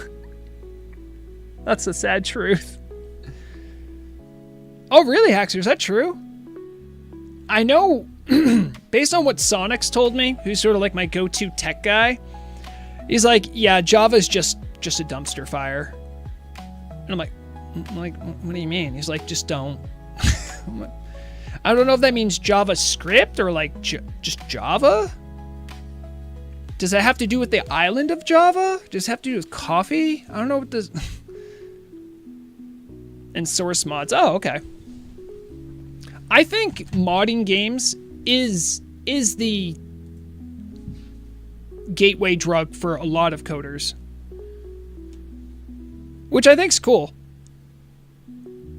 that's the sad truth. Oh, really, Haxer? Is that true? I know, based on what Sonic's told me, who's sort of like my go-to tech guy, he's like, yeah, Java's just a dumpster fire. And I'm like, what do you mean? He's like, just don't. I don't know if that means JavaScript or like just Java. Does that have to do with the island of Java? Does it have to do with coffee? I don't know what this... And source mods. Oh, okay. I think modding games is the gateway drug for a lot of coders, which I think's cool.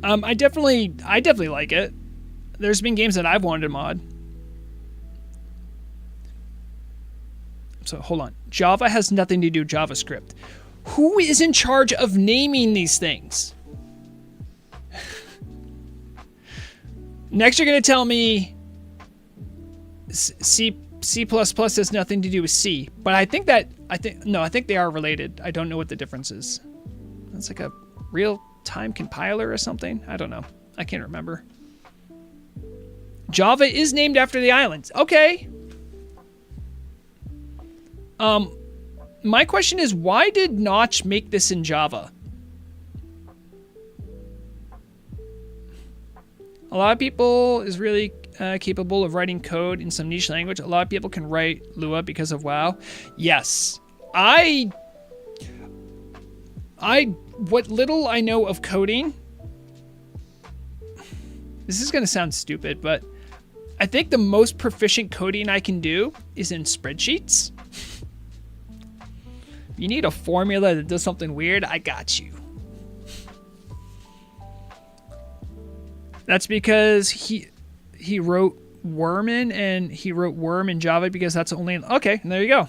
I definitely like it. There's been games that I've wanted to mod. So hold on. Java has nothing to do with JavaScript. Who is in charge of naming these things? Next, you're going to tell me C++ has nothing to do with C, but I think they are related. I don't know what the difference is. It's like a real-time compiler or something. I don't know. I can't remember. Java is named after the islands. Okay. My question is, why did Notch make this in Java? A lot of people is really capable of writing code in some niche language. A lot of people can write Lua because of WoW. Yes. What little I know of coding, This is going to sound stupid, but I think the most proficient coding I can do is in spreadsheets. If you need a formula that does something weird, I got you. That's because he wrote worm in, and he wrote worm in Java because that's only... Okay, there you go.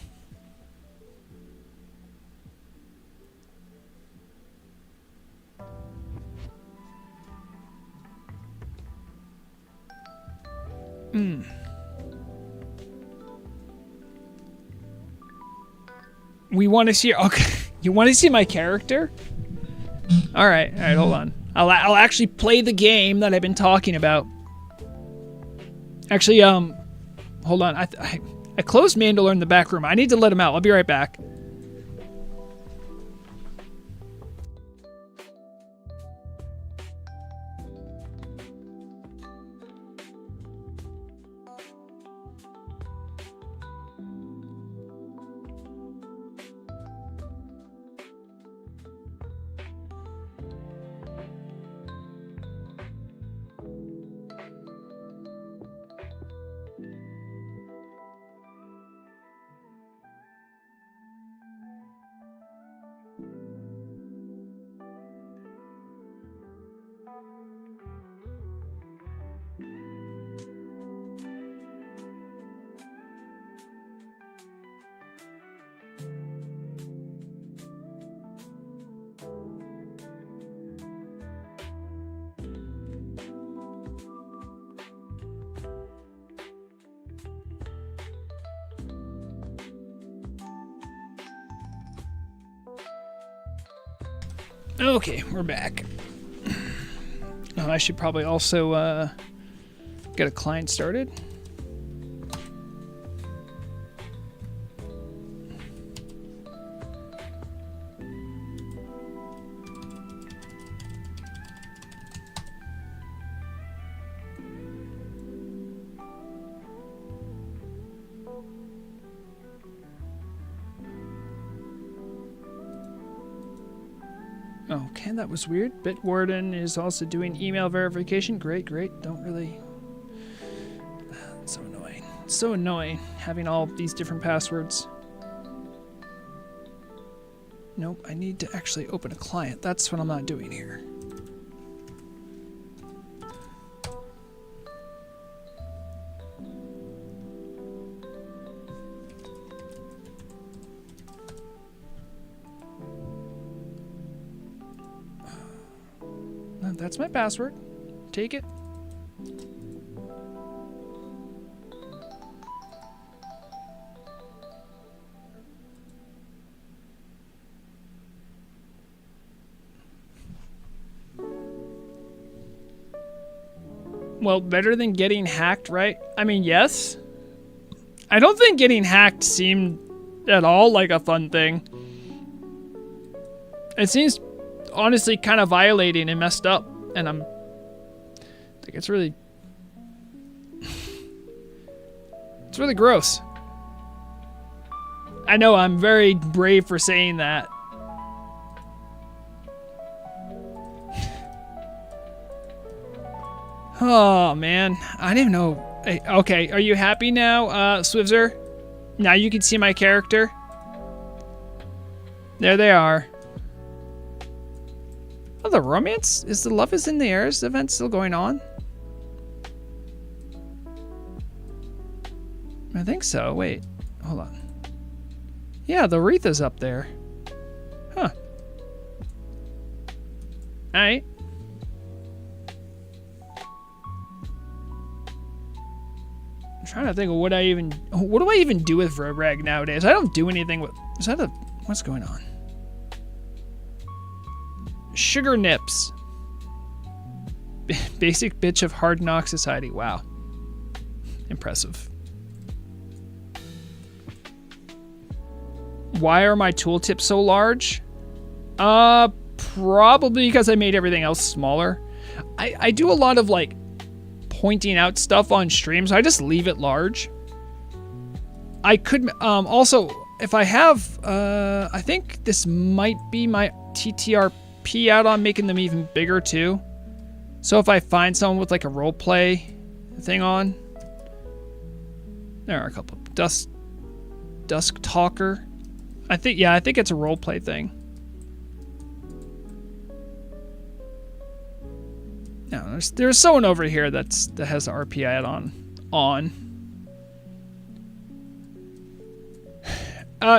We want to see... Okay, you want to see my character? All right, hold on. I'll actually play the game that I've been talking about. Actually, hold on. I closed Mandalore in the back room. I need to let him out. I'll be right back. Okay, we're back. I should probably also get a client started. Okay, that was weird. Bitwarden is also doing email verification. Great. Don't really... It's so annoying. It's so annoying having all these different passwords. Nope, I need to actually open a client. That's what I'm not doing here. That's my password. Take it. Well, better than getting hacked, right? I mean, yes. I don't think getting hacked seemed at all like a fun thing. It seems honestly kind of violating and messed up, and I think it's really gross. I know I'm very brave for saying that. Oh man, I didn't even know. Hey, okay, are you happy now, Swifzer? Now you can see my character. There they are. Oh, the romance? Is the Love is in the Airs event still going on? I think so. Wait, hold on. Yeah, the wreath is up there. Huh. Alright. I'm trying to think of what do I even do with Vrograg nowadays? I don't do anything with... What's going on? Sugar Nips. Basic bitch of Hard Knock Society. Wow. Impressive. Why are my tooltips so large? Probably because I made everything else smaller. I do a lot of like pointing out stuff on stream, so I just leave it large. I could also, if I have, I think this might be my TTRP add-on, making them even bigger too. So if I find someone with like a role play thing on, there are a couple. Dusk Talker. I think it's a role play thing. No, there's someone over here that has the RP add-on on.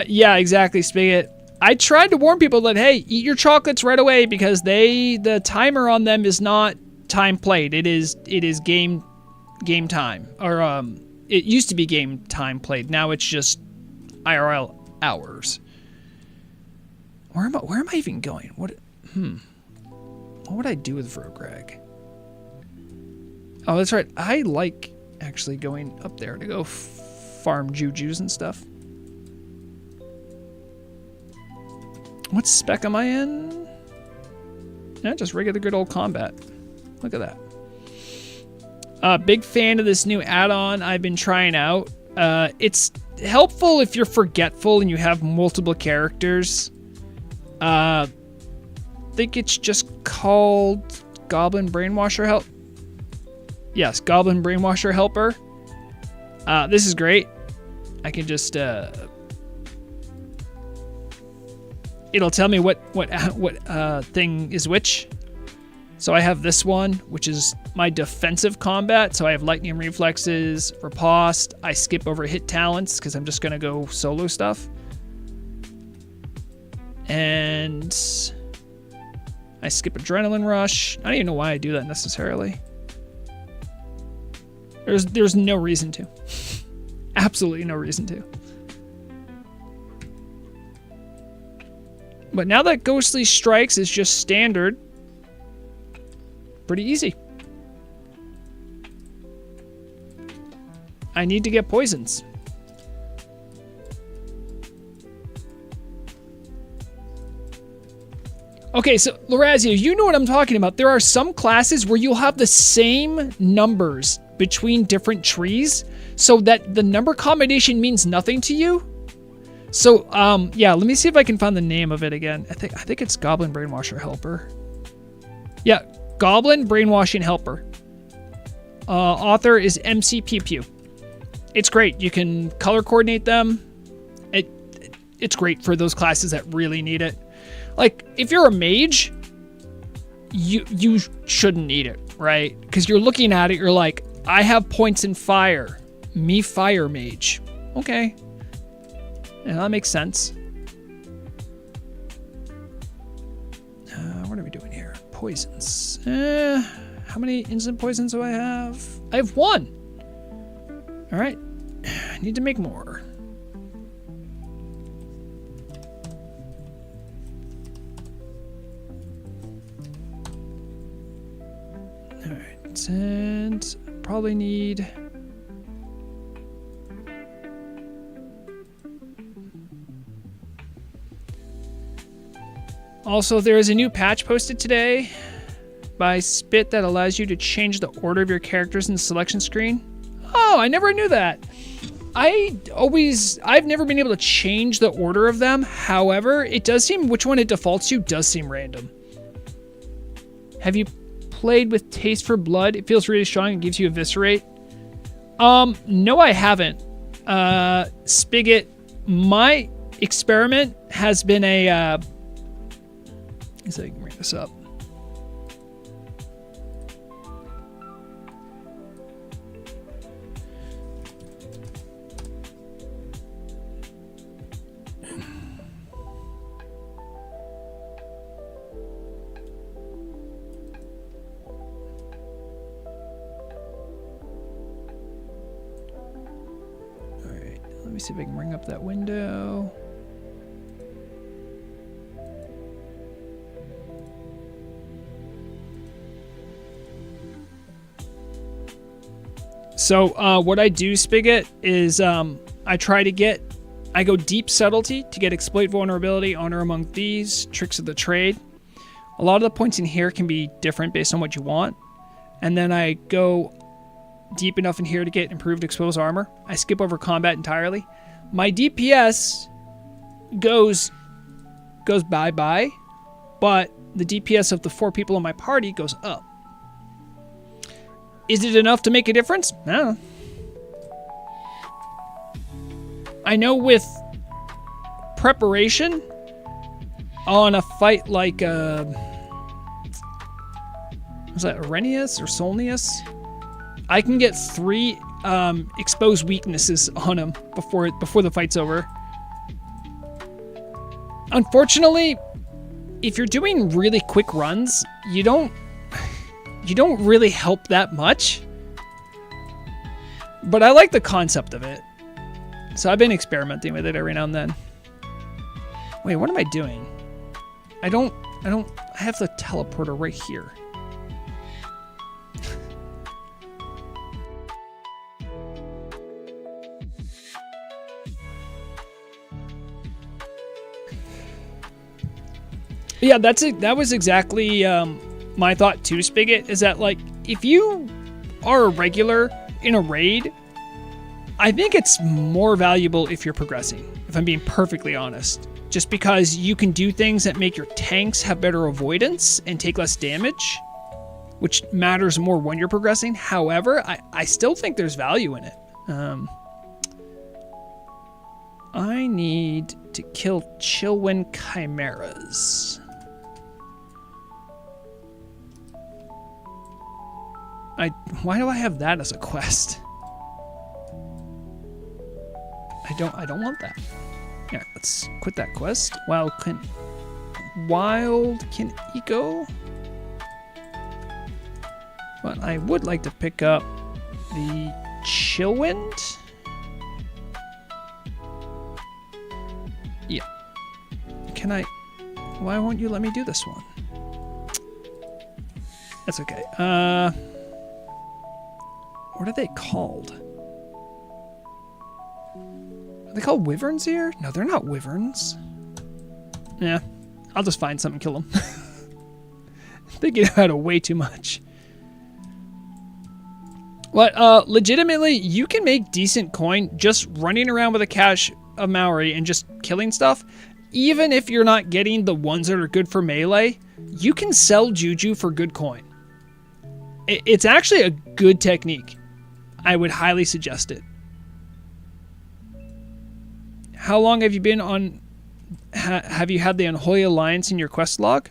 Yeah, exactly, Spigot. I tried to warn people that, hey, eat your chocolates right away because the timer on them is not time played. It is game time. Or it used to be game time played. Now it's just IRL hours. Where am I even going? What would I do with Vrograg? Oh, that's right. I like actually going up there to go farm jujus and stuff. What spec am I in? Yeah, just regular good old combat. Look at that. Big fan of this new add-on I've been trying out. It's helpful if you're forgetful and you have multiple characters. I think it's just called Goblin Brainwasher Help. Yes, Goblin Brainwasher Helper. This is great. I can just it'll tell me what thing is which. So I have this one, which is my defensive combat. So I have lightning reflexes, riposte. I skip over hit talents because I'm just gonna go solo stuff. And I skip adrenaline rush. I don't even know why I do that necessarily. There's no reason to. Absolutely no reason to. But now that Ghostly Strikes is just standard, pretty easy. I need to get poisons. Okay, so Lorazio, you know what I'm talking about. There are some classes where you'll have the same numbers between different trees so that the number combination means nothing to you. So, yeah, let me see if I can find the name of it again. I think it's Goblin Brainwasher Helper. Yeah, Goblin Brainwashing Helper. Author is MC Pew Pew. It's great. You can color coordinate them. It's great for those classes that really need it. Like, if you're a mage, you shouldn't need it, right? Because you're looking at it, you're like, I have points in fire. Me fire mage. Okay. Yeah, that makes sense. What are we doing here? Poisons. How many instant poisons do I have? I have 1. All right. I need to make more. All right. And probably need... Also, there is a new patch posted today by Spit that allows you to change the order of your characters in the selection screen. Oh, I never knew that. I've never been able to change the order of them. However, it does seem which one it defaults to does seem random. Have you played with Taste for Blood? It feels really strong and gives you Eviscerate. No, I haven't. Spigot, my experiment has been a... so I can bring this up. All right, let me see if I can bring up that window. So what I do, Spigot, is I go deep subtlety to get exploit vulnerability, honor among thieves, tricks of the trade. A lot of the points in here can be different based on what you want. And then I go deep enough in here to get improved exposed armor. I skip over combat entirely. My DPS goes bye-bye, but the DPS of the 4 people in my party goes up. Is it enough to make a difference? I don't know. I know with preparation on a fight like was that Arrhenius or Solnius? I can get 3 exposed weaknesses on him before the fight's over. Unfortunately, if you're doing really quick runs, you don't really help that much. But I like the concept of it. So I've been experimenting with it every now and then. Wait, what am I doing? I have the teleporter right here. Yeah, that was exactly my thought too, Spigot, is that like if you are a regular in a raid, I think it's more valuable if you're progressing, if I'm being perfectly honest. Just because you can do things that make your tanks have better avoidance and take less damage, which matters more when you're progressing. However, I still think there's value in it. I need to kill Chillwind Chimeras. Why do I have that as a quest? I don't want that. Yeah, let's quit that quest. Wild can eco. But I would like to pick up the Chillwind. Yeah. Can I? Why won't you let me do this one? That's okay. What are they called? Are they called wyverns here? No, they're not wyverns. Yeah, I'll just find something and kill them. Thinking about it way too much. But legitimately, you can make decent coin just running around with a cache of Maori and just killing stuff. Even if you're not getting the ones that are good for melee, you can sell Juju for good coin. It's actually a good technique. I would highly suggest it. How long have you been on... have you had the Unholy Alliance in your quest log?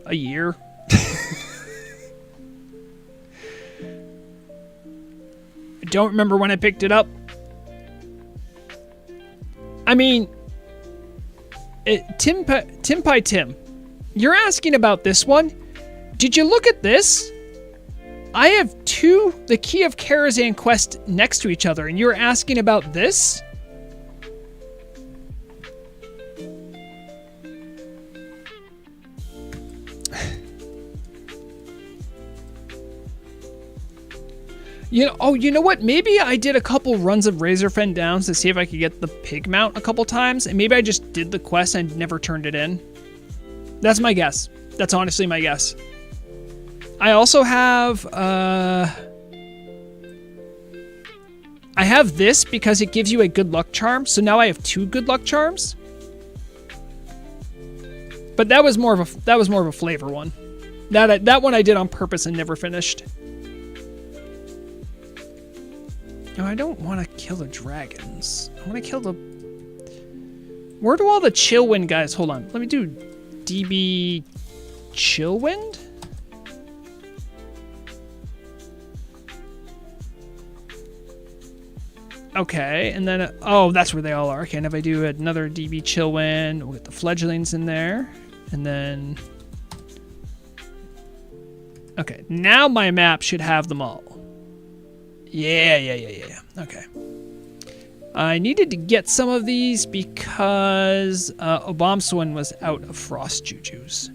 A year. I don't remember when I picked it up. I mean... Tim, you're asking about this one. Did you look at this? I have the Key of Karazhan quest next to each other, and you're asking about this? You know what? Maybe I did a couple runs of Razorfen Downs to see if I could get the pig mount a couple times, and maybe I just did the quest and never turned it in. That's my guess. That's honestly my guess. I also have, I have this because it gives you a good luck charm, so now I have 2 good luck charms. But that was more of a flavor one. That one I did on purpose and never finished. No, I don't want to kill the dragons. I want to kill the... Where do all the Chillwind guys... Hold on. Let me do DB Chillwind? Okay, and then... oh, that's where they all are. Okay, and if I do another DB Chillwind, we'll get the fledglings in there. And then... Okay, now my map should have them all. Yeah. Okay. I needed to get some of these because Obamswin was out of frost jujus.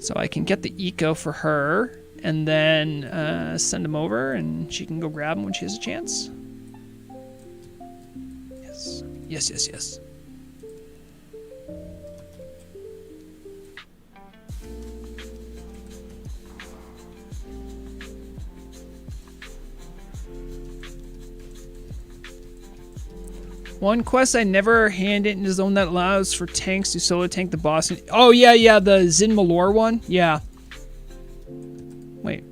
So I can get the eco for her and then send them over and she can go grab them when she has a chance. Yes. One quest I never hand it in the zone that allows for tanks to solo tank the boss. Oh, yeah, the Zin Malor one? Yeah. Wait.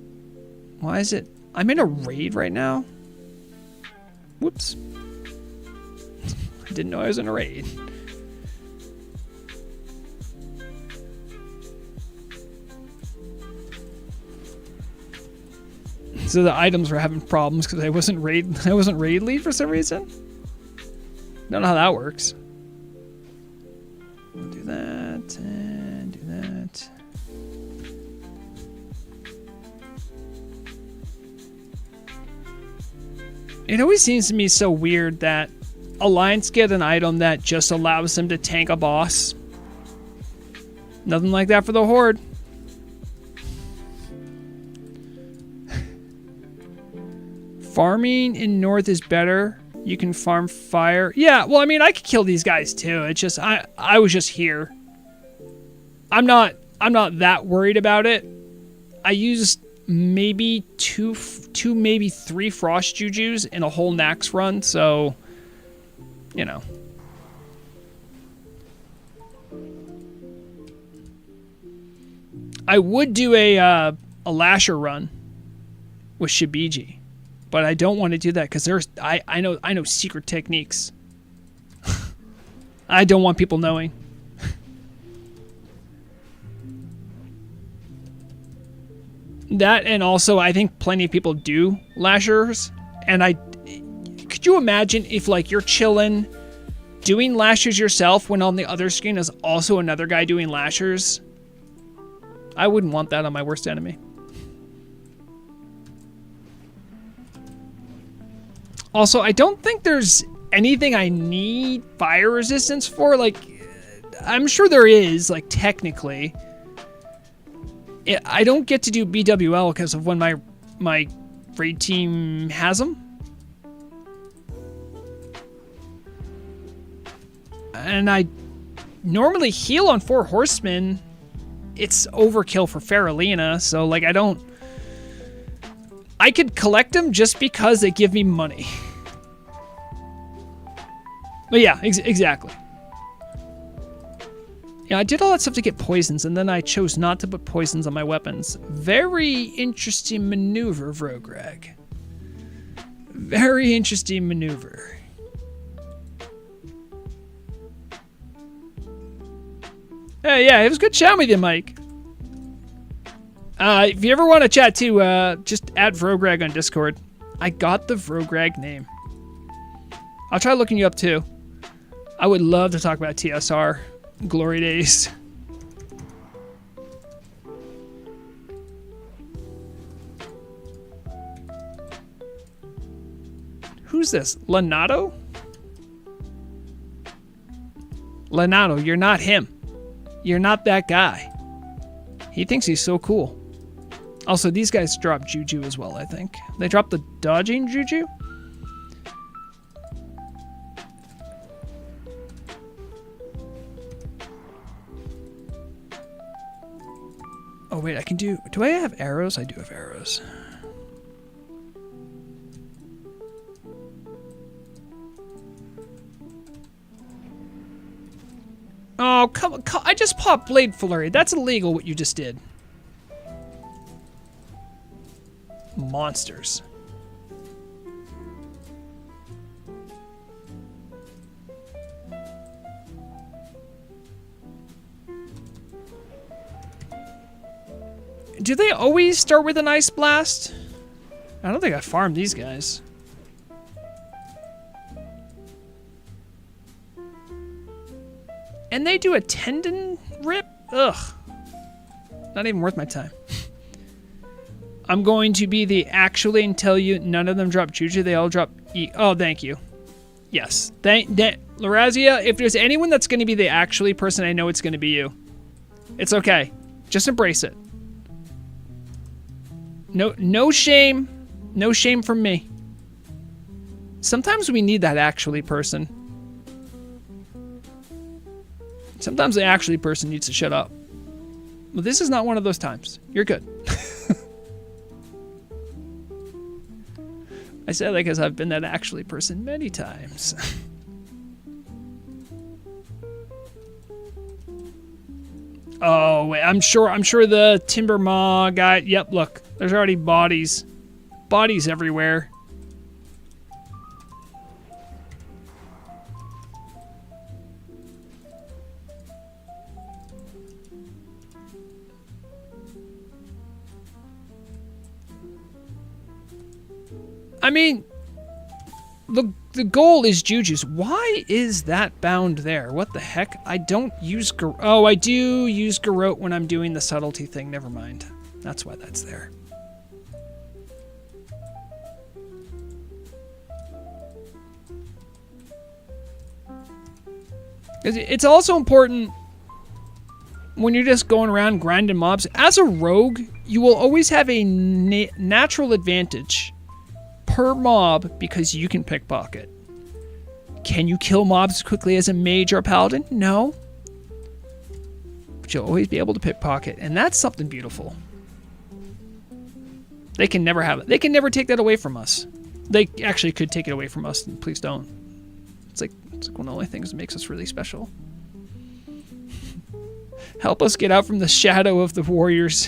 Why is it... I'm in a raid right now? Whoops. I didn't know I was in a raid. So the items were having problems because I wasn't raid lead for some reason. Don't know how that works. We'll do that and do that. It always seems to me so weird that Alliance get an item that just allows them to tank a boss. Nothing like that for the Horde. Farming in North is better. You can farm fire. Yeah, well, I mean, I could kill these guys too. It's just I was just here. I'm not that worried about it. I used maybe two, maybe three frost jujus in a whole Nax run, so you know. I would do a Lasher run with Shibiji. But I don't want to do that because I know secret techniques. I don't want people knowing. That, and also I think plenty of people do lashers, and could you imagine if like you're chilling doing lashers yourself when on the other screen is also another guy doing lashers? I wouldn't want that on my worst enemy. Also, I don't think there's anything I need fire resistance for. Like, I'm sure there is, like, technically. I don't get to do BWL because of when my raid team has them. And I normally heal on 4 horsemen. It's overkill for Faralina, so, like, I could collect them just because they give me money. But yeah, exactly. Yeah, I did all that stuff to get poisons, and then I chose not to put poisons on my weapons. Very interesting maneuver, Vrograg. Very interesting maneuver. Hey, yeah, it was good chatting with you, Mike. If you ever want to chat too, just add Vrograg on Discord. I got the Vrograg name. I'll try looking you up too. I would love to talk about TSR. Glory days. Who's this? Lenato? Lenato, you're not him. You're not that guy. He thinks he's so cool. Also, these guys drop Juju as well, I think. They drop the dodging Juju? Oh, wait, I can do... Do I have arrows? I do have arrows. Oh, come on. I just popped Blade Flurry. That's illegal, what you just did. Monsters. Do they always start with an Ice Blast? I don't think I farmed these guys. And they do a tendon rip? Ugh. Not even worth my time. I'm going to be the actually and tell you none of them drop Juju. They all drop E. Oh, thank you. Yes. Larazia, if there's anyone that's going to be the actually person, I know it's going to be you. It's okay. Just embrace it. No shame. No shame from me. Sometimes we need that actually person. Sometimes the actually person needs to shut up. Well, this is not one of those times. You're good. I say that because I've been that actually person many times. Oh, wait, I'm sure the timber maw guy. Yep, look, there's already bodies everywhere. I mean, the goal is Juju's. Why is that bound there? What the heck? I don't use oh, I do use Garrote when I'm doing the subtlety thing. Never mind. That's why that's there. It's also important when you're just going around grinding mobs. As a rogue, you will always have a natural advantage per mob because you can pickpocket. Can you kill mobs as quickly as a mage or a paladin? No. But you'll always be able to pickpocket, and that's something beautiful. They can never have it. They can never take that away from us. They actually could take it away from us, and please don't. It's like one of the only things that makes us really special. Help us get out from the shadow of the warriors.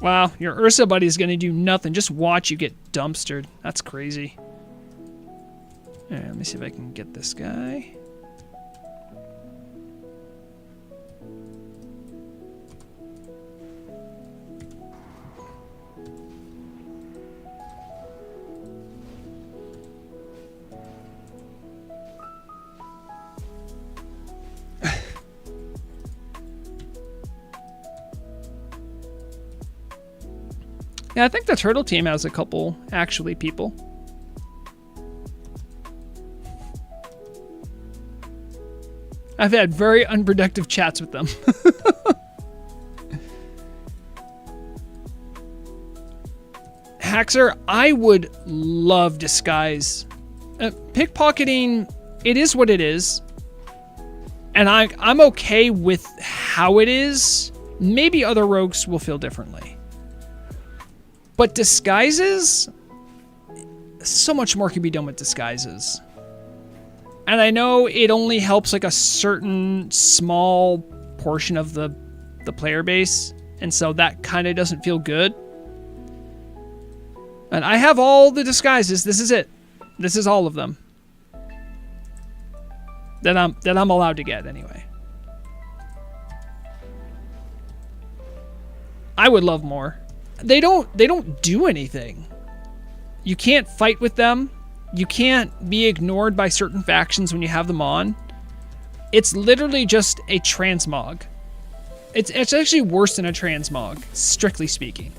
Wow, your Ursa buddy is going to do nothing. Just watch you get dumpstered. That's crazy. All right, let me see if I can get this guy. Yeah, I think the turtle team has a couple, actually, people. I've had very unproductive chats with them. Haxer, I would love disguise. Pickpocketing, it is what it is. And I'm okay with how it is. Maybe other rogues will feel differently. But disguises, so much more can be done with disguises. And I know it only helps like a certain small portion of the player base, and so that kind of doesn't feel good. And I have all the disguises. This is it. This is all of them that I'm allowed to get anyway. I would love more. They don't do anything. You can't fight with them. You can't be ignored by certain factions when you have them on. It's literally just a transmog. It's actually worse than a transmog, strictly speaking.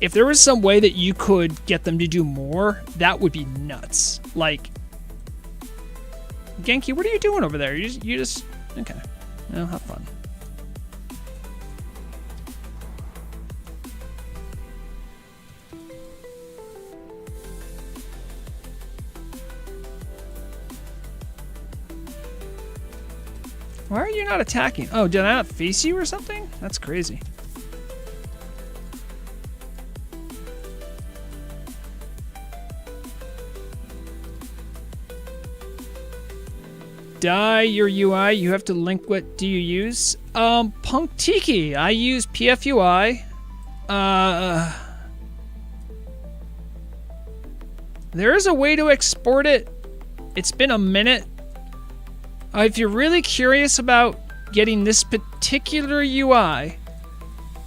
If there was some way that you could get them to do more, that would be nuts. Like, Genki, what are you doing over there? You just okay. Well, have fun. Why are you not attacking? Oh, did I not face you or something? That's crazy. Die your UI. You have to link. What do you use? Punk Tiki. I use PFUI. There is a way to export it. It's been a minute. If you're really curious about getting this particular UI,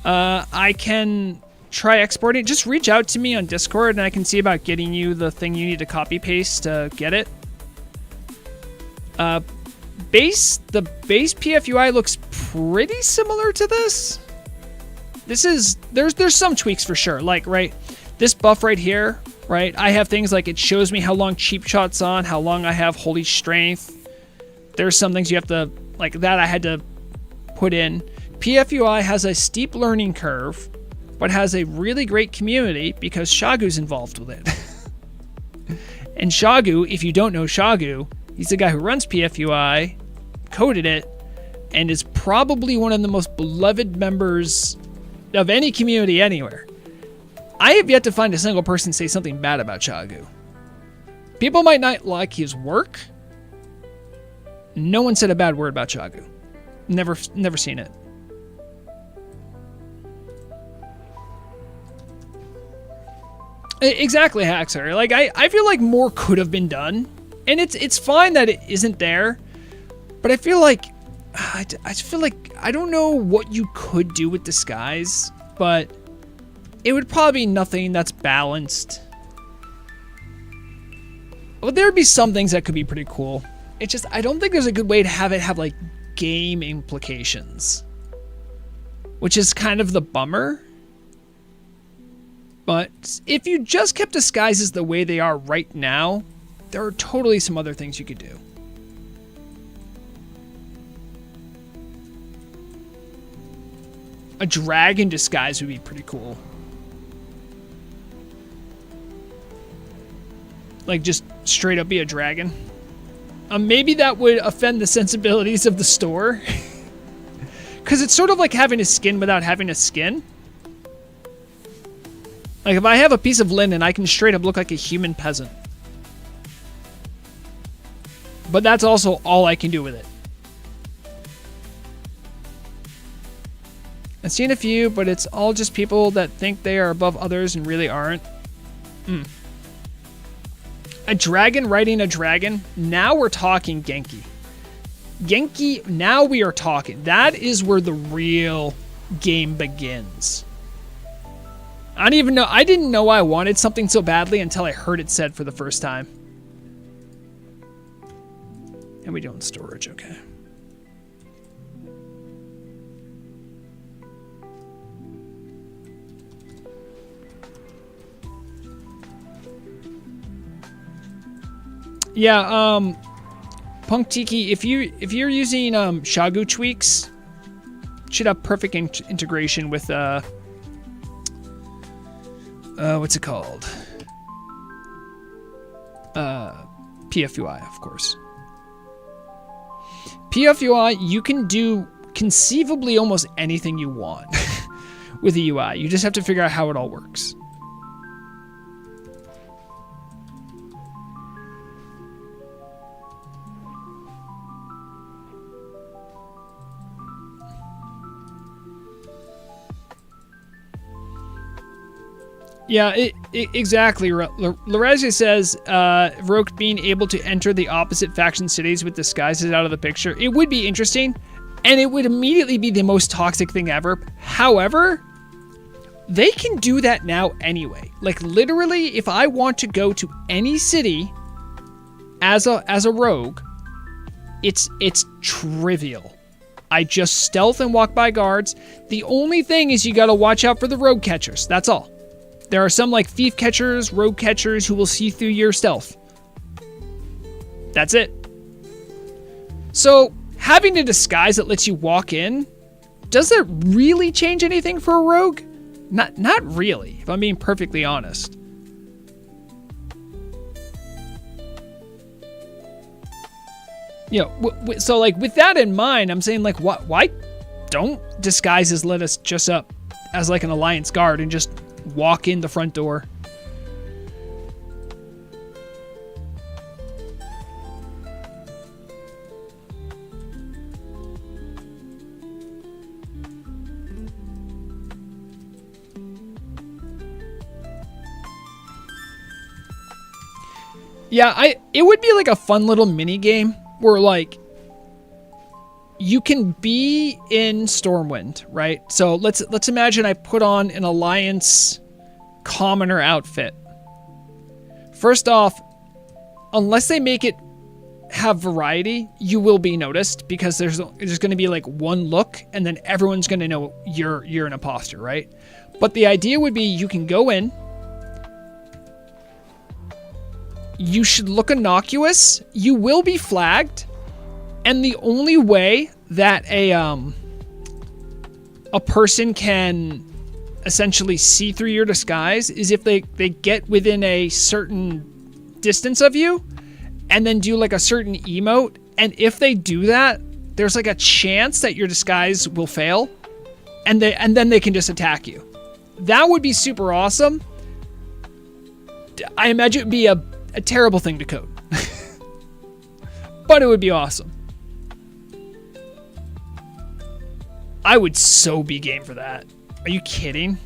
I can try exporting. Just reach out to me on Discord and I can see about getting you the thing you need to copy paste to get it. The base PFUI looks pretty similar to this. There's some tweaks for sure. Like, right, this buff right here, right? I have things like it shows me how long cheap shot's on, how long I have holy strength. There's some things you have to, like that I had to put in. PFUI has a steep learning curve, but has a really great community because Shagu's involved with it. And Shagu, if you don't know Shagu, he's the guy who runs PFUI, coded it, and is probably one of the most beloved members of any community anywhere. I have yet to find a single person say something bad about Chagu. People might not like his work. No one said a bad word about Chagu. Never seen it. Exactly, Haxer. Like, I feel like more could have been done. And it's fine that it isn't there. But I feel like... I feel like... I don't know what you could do with disguise. But... it would probably be nothing that's balanced. But there'd be some things that could be pretty cool. It's just, I don't think there's a good way to have it have, like, game implications. Which is kind of the bummer. But if you just kept disguises the way they are right now, there are totally some other things you could do. A dragon disguise would be pretty cool. Like, just straight up be a dragon. Maybe that would offend the sensibilities of the store. Because it's sort of like having a skin without having a skin. Like, if I have a piece of linen, I can straight up look like a human peasant. But that's also all I can do with it. I've seen a few, but it's all just people that think they are above others and really aren't. A dragon riding a dragon? Now we're talking Genki. Genki, now we are talking. That is where the real game begins. I don't even know. I didn't know I wanted something so badly until I heard it said for the first time. And we don't storage, okay. Yeah, Punk Tiki, if you're using Chagu tweaks, it should have perfect integration with what's it called? PFUI, of course. PFUI, you can do conceivably almost anything you want with the UI. You just have to figure out how it all works. Yeah, exactly. Lorazia says, Roke being able to enter the opposite faction cities with disguises out of the picture. It would be interesting, and it would immediately be the most toxic thing ever. However, they can do that now anyway. Like, literally, if I want to go to any city as a rogue, it's trivial. I just stealth and walk by guards. The only thing is you gotta watch out for the rogue catchers. That's all. There are some like thief catchers, rogue catchers who will see through your stealth. That's it. So having a disguise that lets you walk in, does that really change anything for a rogue? Not really, if I'm being perfectly honest. You know, so like with that in mind, I'm saying like, why don't disguises let us just up as like an alliance guard and just walk in the front door? Yeah, it would be like a fun little mini game where like you can be in Stormwind, right? So let's imagine I put on an Alliance commoner outfit. First off, unless they make it have variety, you will be noticed because there's going to be like one look and then everyone's going to know you're an imposter, right? But the idea would be you can go in, you should look innocuous, you will be flagged, and the only way that a person can essentially see through your disguise is if they get within a certain distance of you and then do like a certain emote. And if they do that, there's like a chance that your disguise will fail and then they can just attack you. That would be super awesome. I imagine it would be a terrible thing to code. But it would be awesome. I would so be game for that. Are you kidding?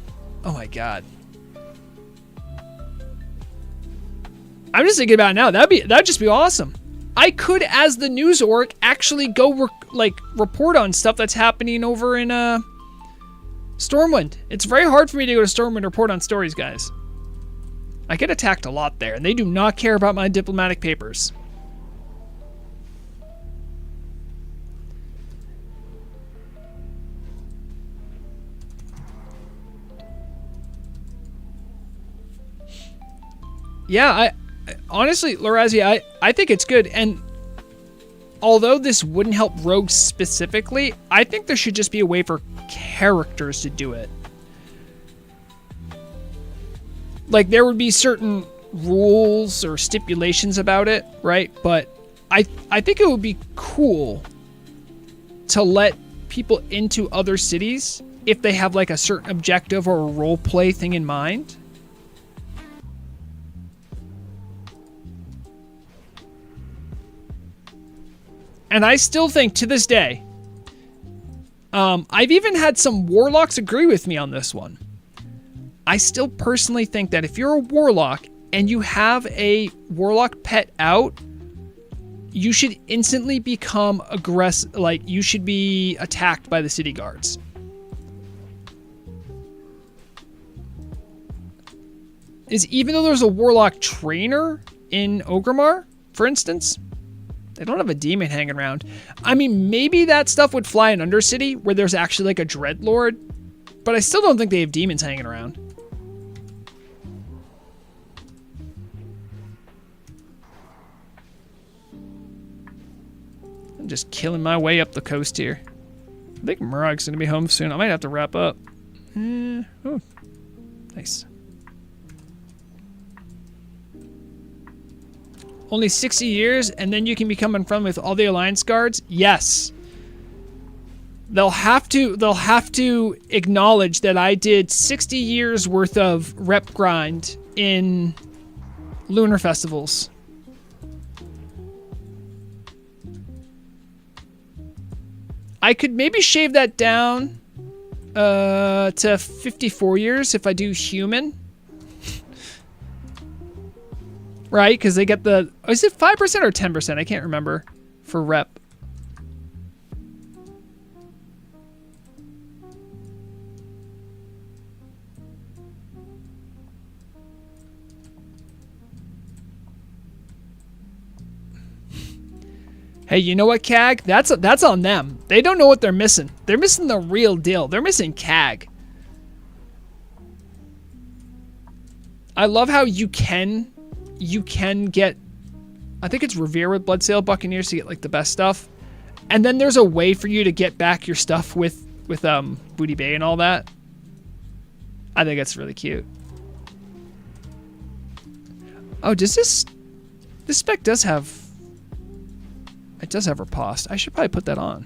Oh my god. I'm just thinking about it now. That'd just be awesome. I could, as the news orc, actually go report on stuff that's happening over in Stormwind. It's very hard for me to go to Stormwind and report on stories, guys. I get attacked a lot there, and they do not care about my diplomatic papers. Yeah, I honestly, Lorazi, I think it's good. And although this wouldn't help rogues specifically, I think there should just be a way for characters to do it. Like, there would be certain rules or stipulations about it, right? But I think it would be cool to let people into other cities if they have like a certain objective or a role play thing in mind. And I still think, to this day, I've even had some warlocks agree with me on this one. I still personally think that if you're a warlock and you have a warlock pet out, you should instantly become aggressive. Like, you should be attacked by the city guards. Even though there's a warlock trainer in Orgrimmar, for instance, they don't have a demon hanging around. I mean, maybe that stuff would fly in Undercity where there's actually like a dreadlord, but I still don't think they have demons hanging around. I'm just killing my way up the coast here. I think Murag's gonna be home soon. I might have to wrap up. Oh, nice. Only 60 years, and then you can become unfriendly with all the Alliance guards? Yes. They'll have to acknowledge that I did 60 years worth of rep grind in lunar festivals. I could maybe shave that down to 54 years if I do human. Right, because they get the... is it 5% or 10%? I can't remember for rep. Hey, you know what, CAG? That's on them. They don't know what they're missing. They're missing the real deal. They're missing CAG. I love how you can get, I think it's Revere with Bloodsail Buccaneers to get like the best stuff. And then there's a way for you to get back your stuff with Booty Bay and all that. I think that's really cute. Oh, does this spec does have, it does have riposte. I should probably put that on.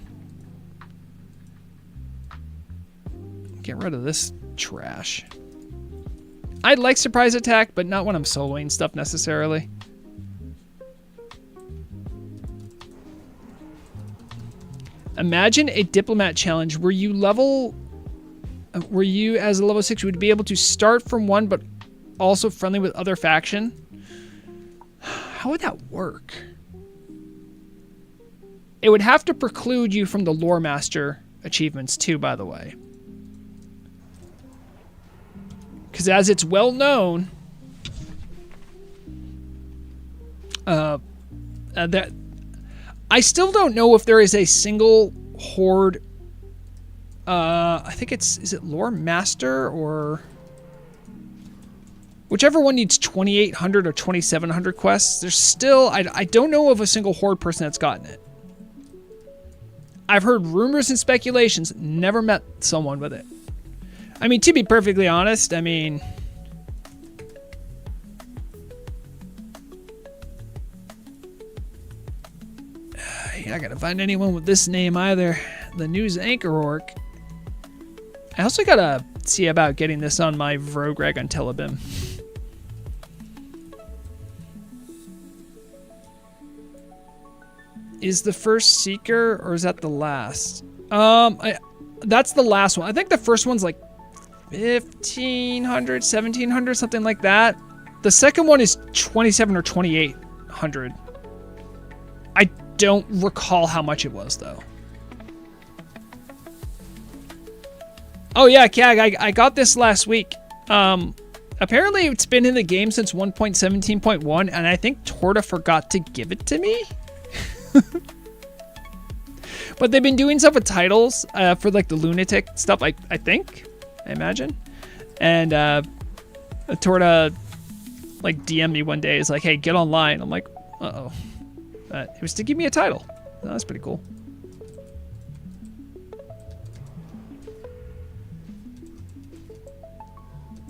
Get rid of this trash. I'd like surprise attack, but not when I'm soloing stuff necessarily. Imagine a diplomat challenge where you as a level 6 would be able to start from one, but also friendly with other faction. How would that work? It would have to preclude you from the Lore Master achievements too, by the way. Because as it's well known, that I still don't know if there is a single horde. I think is it Lore Master or whichever one needs 2,800 or 2,700 quests. There's still I don't know of a single horde person that's gotten it. I've heard rumors and speculations. Never met someone with it. I mean, to be perfectly honest, I mean, you're not gonna find anyone with this name either. The news anchor orc. I also gotta see about getting this on my Vrograg on Telebim. is the first Seeker, or is that the last? That's the last one. I think the first one's like 1,500, 1,700, something like that. The second one is 27 or 2,800. I don't recall how much it was, though. Oh, yeah, Kag, I got this last week. Apparently, it's been in the game since 1.17.1, and I think Torta forgot to give it to me. But they've been doing stuff with titles for, like, the Lunatic stuff, I think. I imagine. And Torta, like, DM'd me one day. It's like, hey, get online. I'm like, uh-oh. It was to give me a title. Oh, that's pretty cool.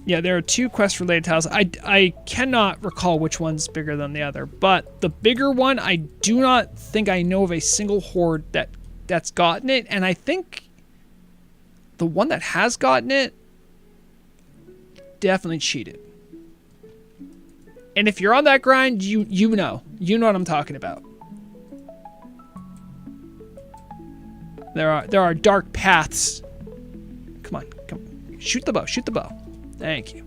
Yeah, there are 2 quest-related titles. I cannot recall which one's bigger than the other, but the bigger one, I do not think I know of a single horde that's gotten it, and I think the one that has gotten it definitely cheated. And if you're on that grind, you know what I'm talking about. There are dark paths. Come on, shoot the bow, shoot the bow. Thank you.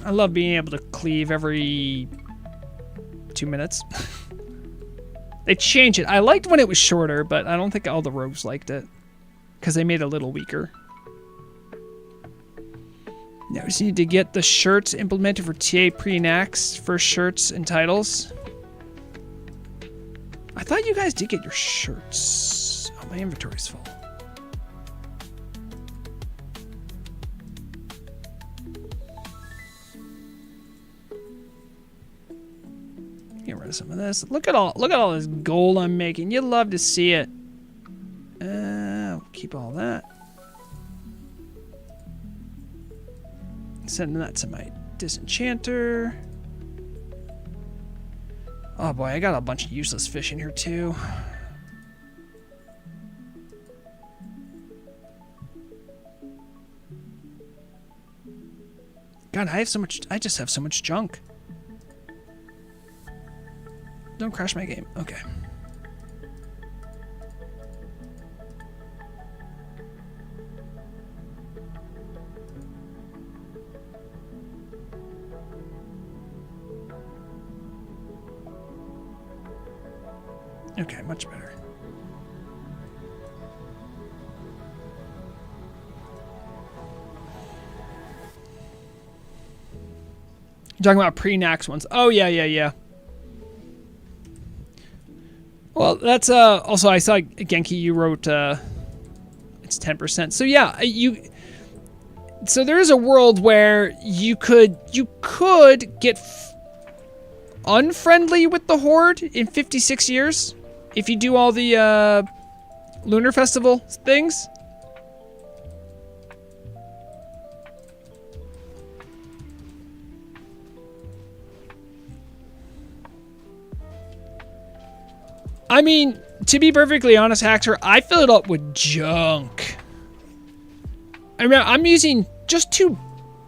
I love being able to cleave every 2 minutes. They changed it. I liked when it was shorter, but I don't think all the rogues liked it. Because they made it a little weaker. Now we just need to get the shirts implemented for TA pre-nax for shirts and titles. I thought you guys did get your shirts. Oh, my inventory's full. Get rid of some of this. Look at all this gold I'm making. You'd love to see it. Keep all that. Sending that to my disenchanter. Oh boy, I got a bunch of useless fish in here too. God, I just have so much junk. Don't crash my game. Okay. Okay, much better. You're talking about pre-nax ones. Oh, yeah. Well, that's also I saw Genki, you wrote it's 10%. So yeah, so there is a world where you could get unfriendly with the Horde in 56 years. If you do all the Lunar Festival things. I mean, to be perfectly honest, Haxer, I fill it up with junk. I mean, I'm using just 2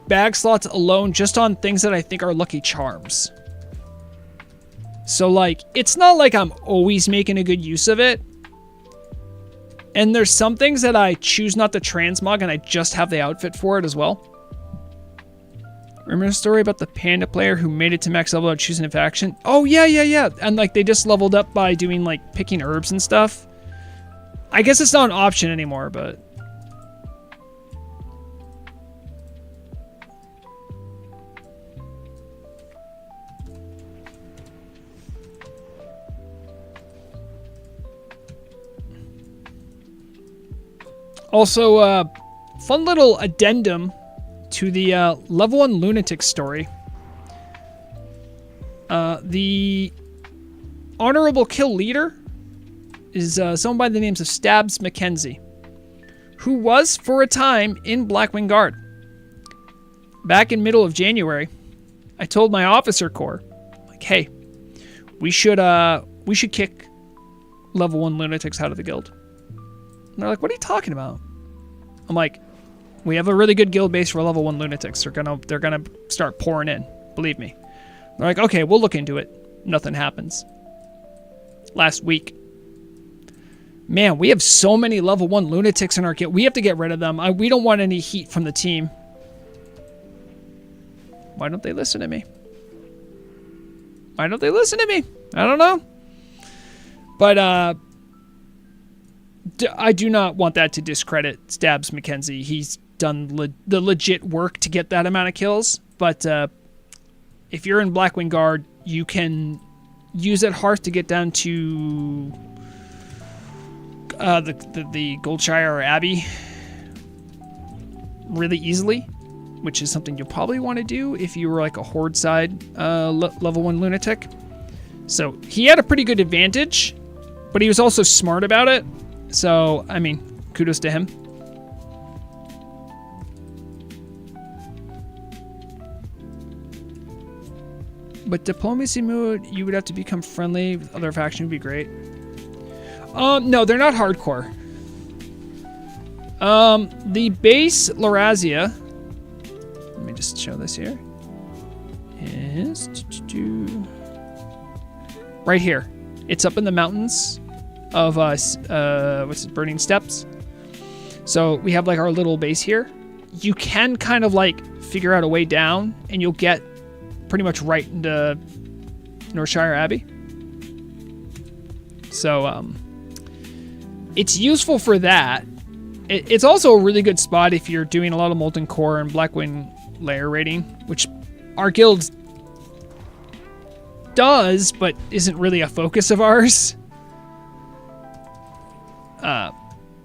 bag slots alone just on things that I think are lucky charms. So, like, it's not like I'm always making a good use of it. And there's some things that I choose not to transmog and I just have the outfit for it as well. Remember the story about the panda player who made it to max level without choosing a faction? Oh, yeah. And, like, they just leveled up by doing, like, picking herbs and stuff. I guess it's not an option anymore, but... Also, fun little addendum to the level 1 lunatic story. The honorable kill leader is someone by the names of Stabs Mackenzie, who was for a time in Blackwing Guard. Back in middle of January, I told my officer corps, like, hey, we should kick level 1 lunatics out of the guild. And they're like, what are you talking about? I'm like, we have a really good guild base for level 1 lunatics. They're gonna start pouring in. Believe me. They're like, okay, we'll look into it. Nothing happens. Last week. Man, we have so many level 1 lunatics in our guild. We have to get rid of them. We don't want any heat from the team. Why don't they listen to me? Why don't they listen to me? I don't know. But I do not want that to discredit Stabs McKenzie. He's done the legit work to get that amount of kills. But if you're in Blackwing Guard, you can use that hearth to get down to the Goldshire Abbey really easily, which is something you'll probably want to do if you were like a horde side level 1 lunatic. So he had a pretty good advantage, but he was also smart about it. So, I mean, kudos to him. But diplomacy mode, you would have to become friendly with other faction, would be great. No, they're not hardcore. The base Larazia, let me just show this here, is right here. It's up in the mountains of Burning Steppes. So we have like our little base here. You can kind of like figure out a way down, and you'll get pretty much right into Northshire Abbey. So it's useful for that. It's also a really good spot if you're doing a lot of Molten Core and Blackwing layer raiding, which our guild does, but isn't really a focus of ours.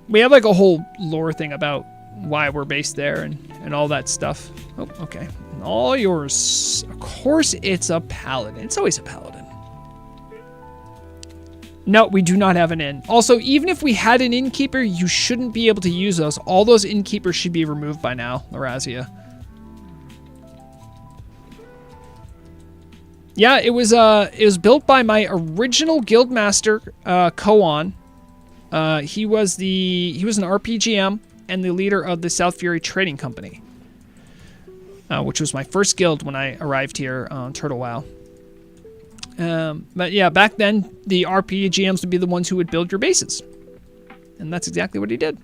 We have like a whole lore thing about why we're based there and all that stuff. Oh, okay. All yours. Of course it's a paladin. It's always a paladin. No, we do not have an inn. Also, even if we had an innkeeper, you shouldn't be able to use those. All those innkeepers should be removed by now, Larazia. Yeah, it was built by my original guildmaster, Koan. He was an RPGM and the leader of the South Fury Trading Company, which was my first guild when I arrived here on Turtle WoW. But yeah, back then the RPGMs would be the ones who would build your bases, and that's exactly what he did.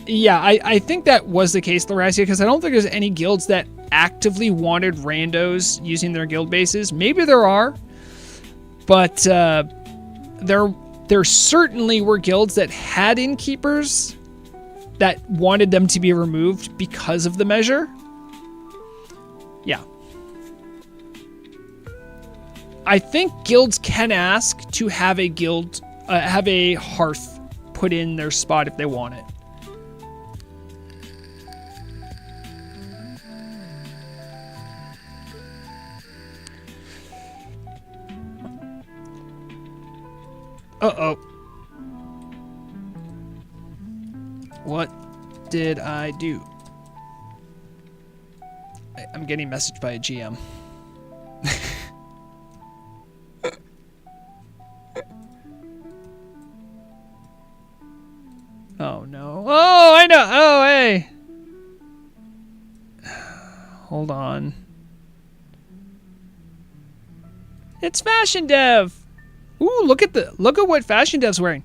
Yeah, I think that was the case, Larazia, because I don't think there's any guilds that actively wanted randos using their guild bases. Maybe there are, but there certainly were guilds that had innkeepers that wanted them to be removed because of the measure. Yeah. I think guilds can ask to have a guild, have a hearth put in their spot if they want it. Uh-oh. What did I do? I'm getting messaged by a GM. Oh, no. Oh, I know. Oh, hey. Hold on. It's Fashion Dev. Ooh, look at what Fashion Dev's wearing.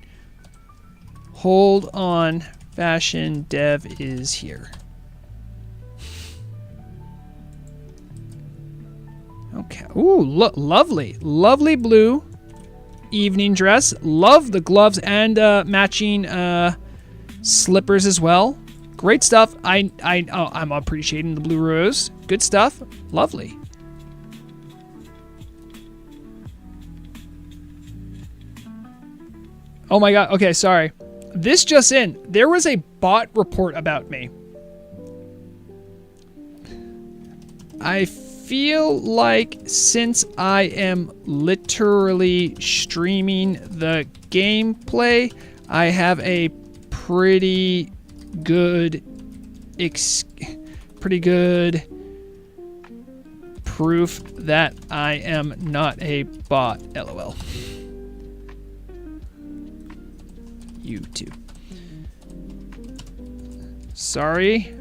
Hold on. Fashion Dev is here. Okay. Ooh, lovely. Lovely blue evening dress. Love the gloves and matching slippers as well. Great stuff. I'm appreciating the blue rose. Good stuff. Lovely. Oh my god. Okay, sorry. This just in. There was a bot report about me. I feel like since I am literally streaming the gameplay, I have a pretty good pretty good proof that I am not a bot. LOL. You too. Sorry,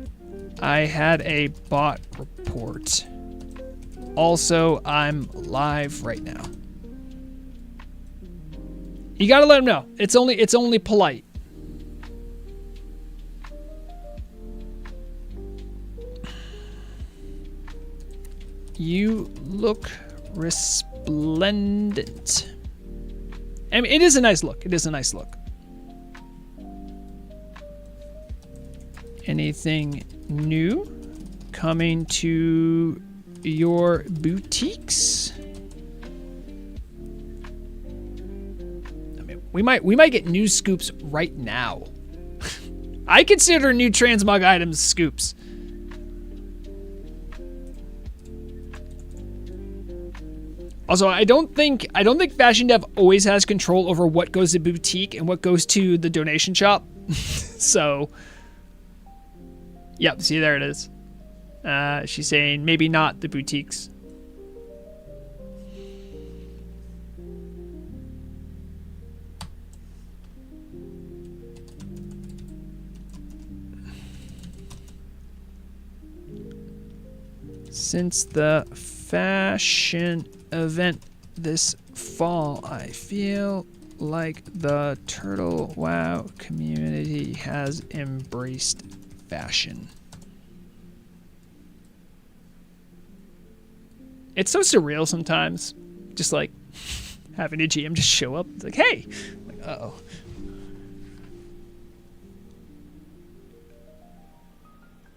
I had a bot report. Also, I'm live right now. You gotta let him know. It's only polite. You look resplendent. I mean, it is a nice look. It is a nice look. Anything new coming to your boutiques? I mean, we might get news scoops right now. I consider new transmog items scoops. Also, I don't think Fashion Dev always has control over what goes to boutique and what goes to the donation shop. So, yep, see, there it is. She's saying maybe not the boutiques. Since the fashion event this fall, I feel like the Turtle WoW community has embraced fashion. It's so surreal sometimes. Just like having a GM just show up. It's like, hey. I'm like, uh-oh.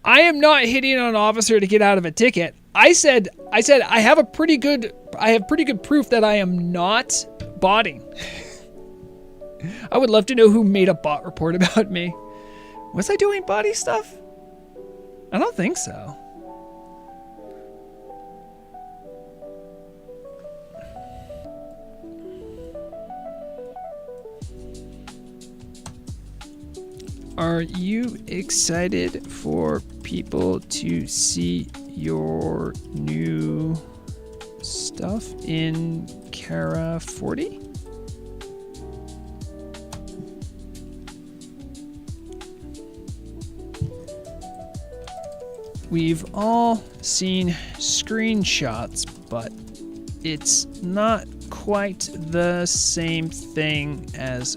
I am not hitting on an officer to get out of a ticket. I said I have pretty good proof that I am not botting. I would love to know who made a bot report about me. Was I doing body stuff? I don't think so. Are you excited for people to see your new stuff in Kara 40? We've all seen screenshots, but it's not quite the same thing as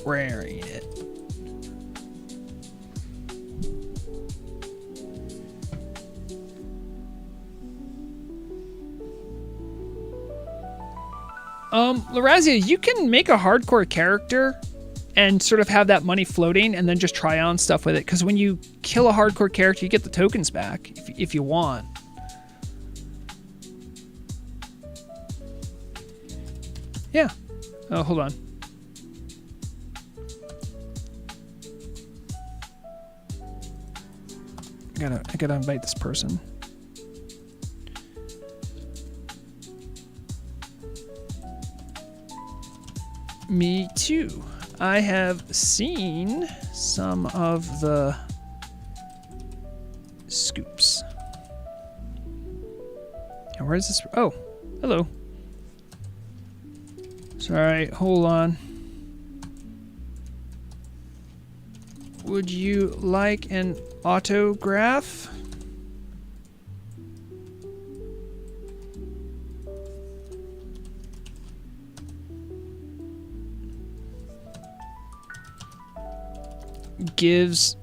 wearing it. Larazia, you can make a hardcore character and sort of have that money floating and then just try on stuff with it. Because when you kill a hardcore character, you get the tokens back if you want. Yeah. Oh, hold on. I gotta invite this person. Me too. I have seen some of the scoops. And where is this? Oh, hello. Sorry, hold on. Would you like an autograph? Gives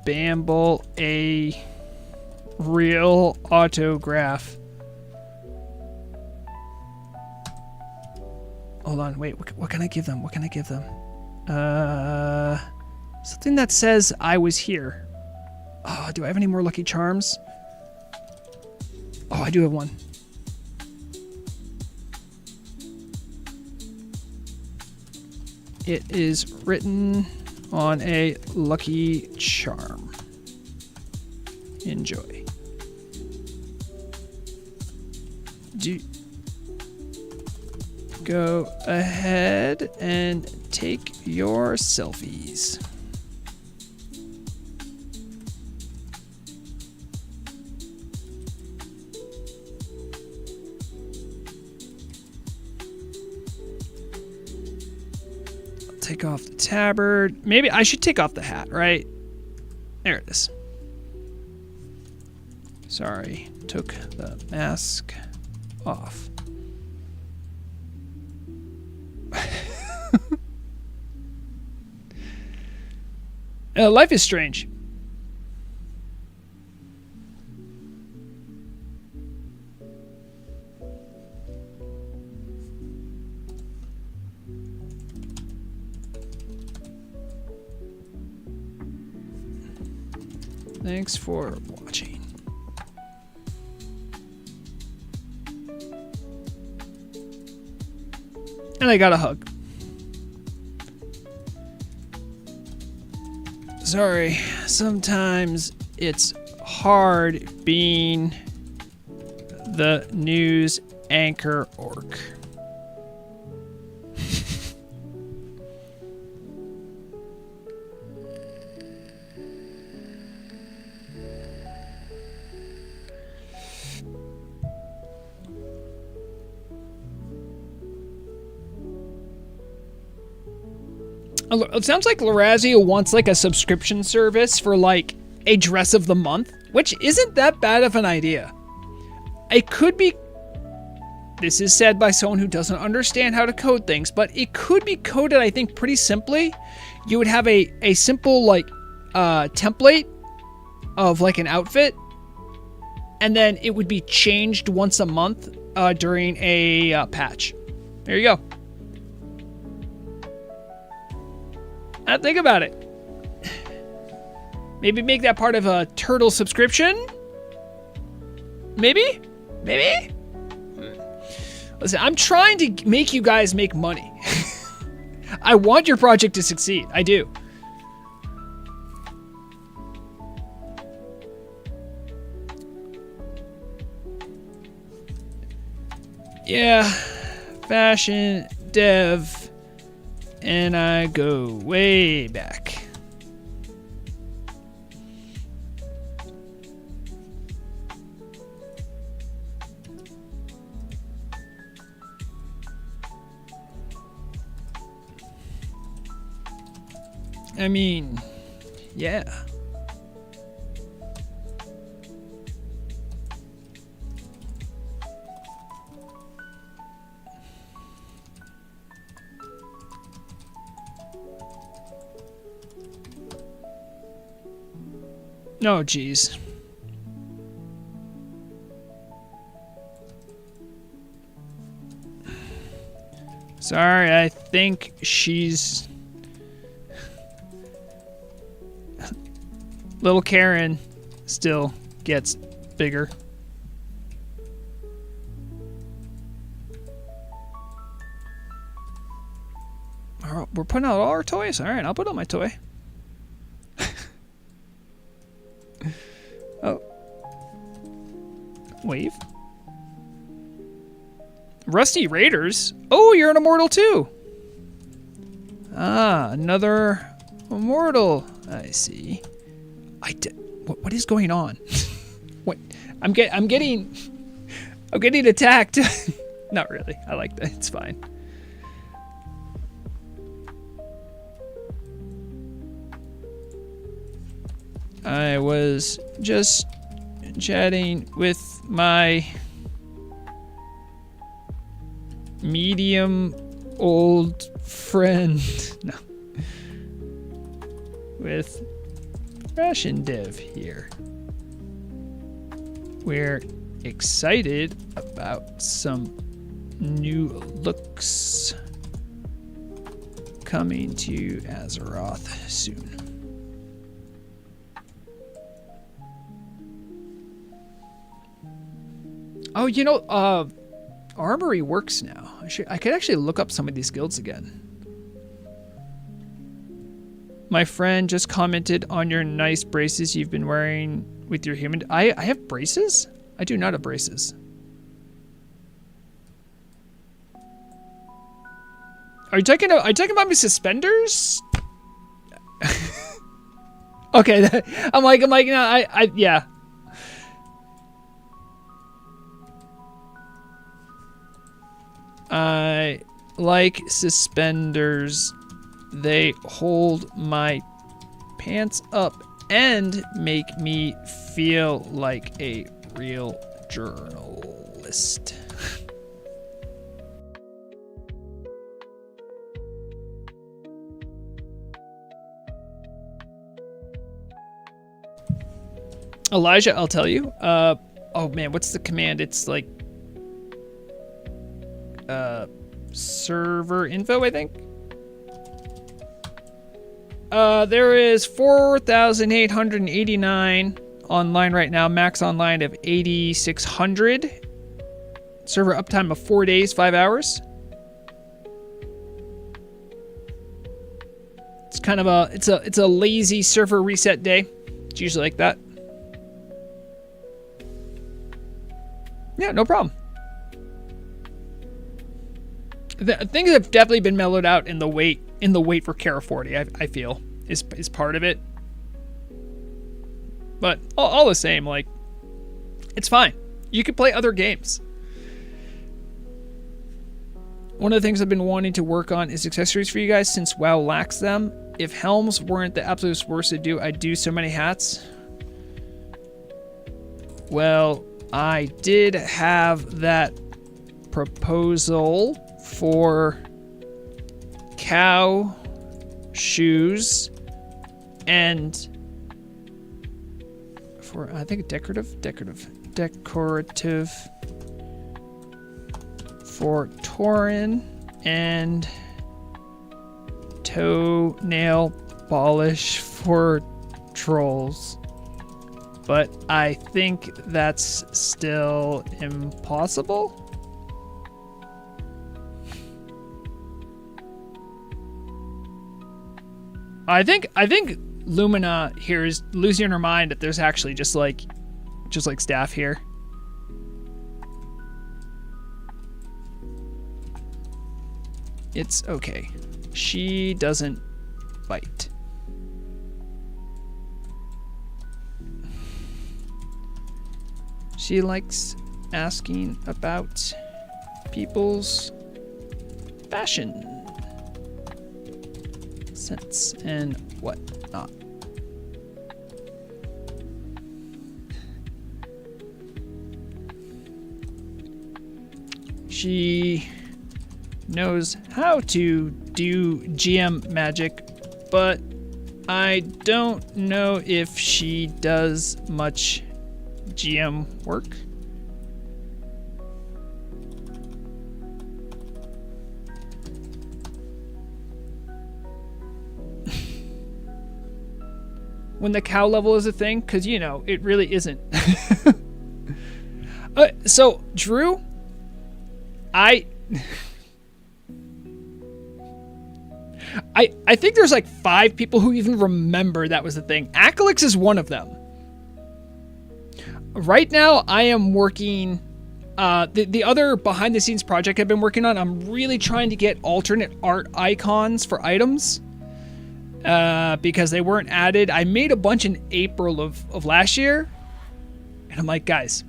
Bamble a real autograph. Hold on, wait, what can I give them? What can I give them? Something that says I was here. Oh, do I have any more Lucky Charms? Oh, I do have one. It is written on a Lucky Charm. Enjoy. Go ahead and take your selfies. take off the tabard. Maybe I should take off the hat, right? There it is. Sorry, took the mask off. Life is strange. Thanks for watching. And I got a hug. Sorry, sometimes it's hard being the news anchor orc. It sounds like Lorazio wants like a subscription service for like a dress of the month, which isn't that bad of an idea. It could be, this is said by someone who doesn't understand how to code things, but it could be coded, I think, pretty simply. You would have a simple like template of like an outfit, and then it would be changed once a month during a patch. There you go. Think about it. Maybe make that part of a turtle subscription? Maybe? Maybe? Listen, I'm trying to make you guys make money. I want your project to succeed. I do. Yeah. Fashion dev. And I go way back. I mean, yeah. No, geez. Sorry, I think she's... Little Karen still gets bigger. We're putting out all our toys? Alright, I'll put out my toy. Oh. Wave. Rusty Raiders? Oh, you're an immortal too. Ah, another immortal. I see. What is going on? What? I'm getting attacked. Not really. I like that. It's fine. I was just chatting with my medium old friend. No. With Fashion Dev here. We're excited about some new looks coming to Azeroth soon. Oh, you know, Armory works now. I could actually look up some of these guilds again. My friend just commented on your nice braces you've been wearing with your human. I have braces? I do not have braces. Are you talking about my suspenders? Okay, I'm like, no, yeah. I like suspenders They hold my pants up and make me feel like a real journalist. Elijah, I'll tell you. Oh man, what's the command? It's like server info, I think. There is 4,889 online right now. Max online of 8,600. Server uptime of 4 days, 5 hours. It's kind of it's a lazy server reset day. It's usually like that. Yeah, no problem. Things have definitely been mellowed out in the wait for Kara 40. I feel is part of it, but all the same, like, it's fine. You can play other games. One of the things I've been wanting to work on is accessories for you guys, since WoW lacks them. If helms weren't the absolute worst to do, I'd do so many hats. Well, I did have that proposal for cow shoes and for, I think, decorative for Tauren and toenail polish for trolls. But I think that's still impossible. I think Lumina here is losing her mind that there's actually just like staff here. It's okay. She doesn't bite. She likes asking about people's fashion sense and whatnot. She knows how to do GM magic, but I don't know if she does much GM work. When the cow level is a thing, because, you know, it really isn't. So, Drew, I think there's like 5 people who even remember that was the thing. Akalix is one of them. Right now, I am working, the other behind the scenes project I've been working on, I'm really trying to get alternate art icons for items. Because they weren't added. I made a bunch in April of last year. And I'm like, guys,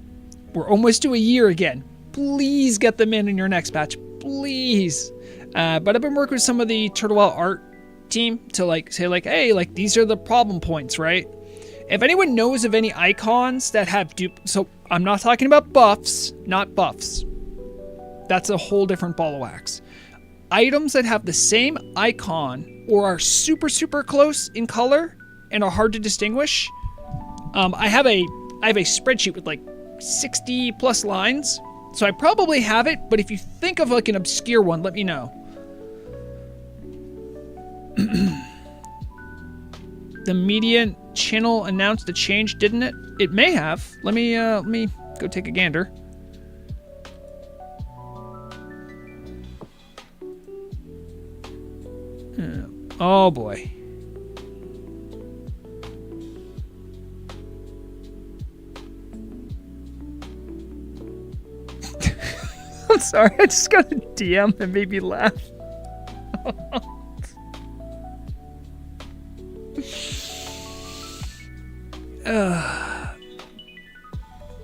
we're almost to a year again. Please get them in your next batch. Please. But I've been working with some of the Turtlewell art team to like say like, hey, like these are the problem points, right? If anyone knows of any icons that have so I'm not talking about buffs, not buffs. That's a whole different ball of wax. Items that have the same icon or are super, super close in color and are hard to distinguish. I have a spreadsheet with like 60 plus lines. So I probably have it, but if you think of like an obscure one, let me know. The media channel announced a change, didn't it? It may have. Let me go take a gander. Oh boy. I'm sorry, I just got a DM that made me laugh.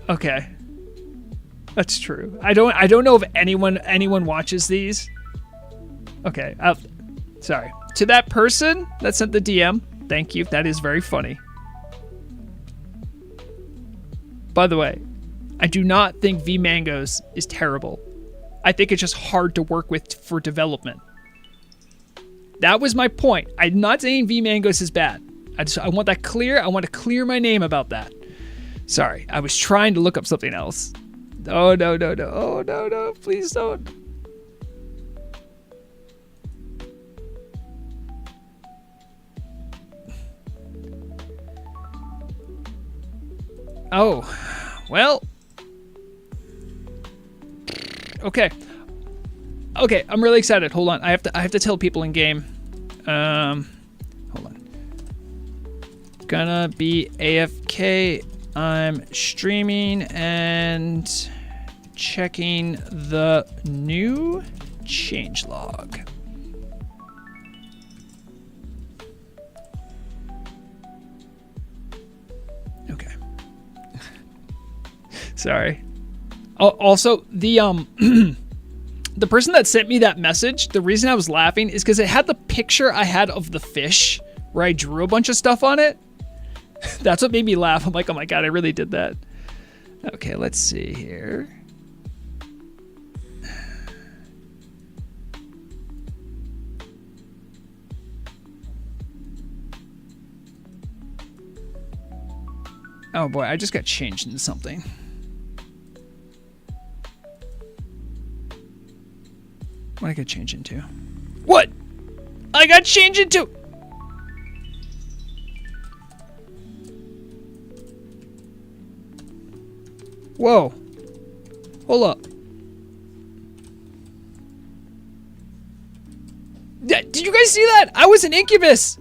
Okay. That's true. I don't know if anyone watches these. Okay, Sorry. To that person that sent the DM, thank you. That is very funny. By the way, I do not think vMangos is terrible. I think it's just hard to work with for development. That was my point. I'm not saying vMangos is bad. I want that clear. I want to clear my name about that. Sorry, I was trying to look up something else. Oh, no. Oh, no. Please don't. Oh, well. Okay, I'm really excited. Hold on, I have to tell people in game. Hold on. Gonna be AFK. I'm streaming and checking the new changelog. Okay. Sorry. Also, the the person that sent me that message, the reason I was laughing is because it had the picture I had of the fish where I drew a bunch of stuff on it. That's what made me laugh. I'm like, oh my god, I really did that. Okay, let's see here. Oh boy, I just got changed into something. What did I get changed into? What? I got changed into... Whoa. Hold up. Did you guys see that? I was an incubus.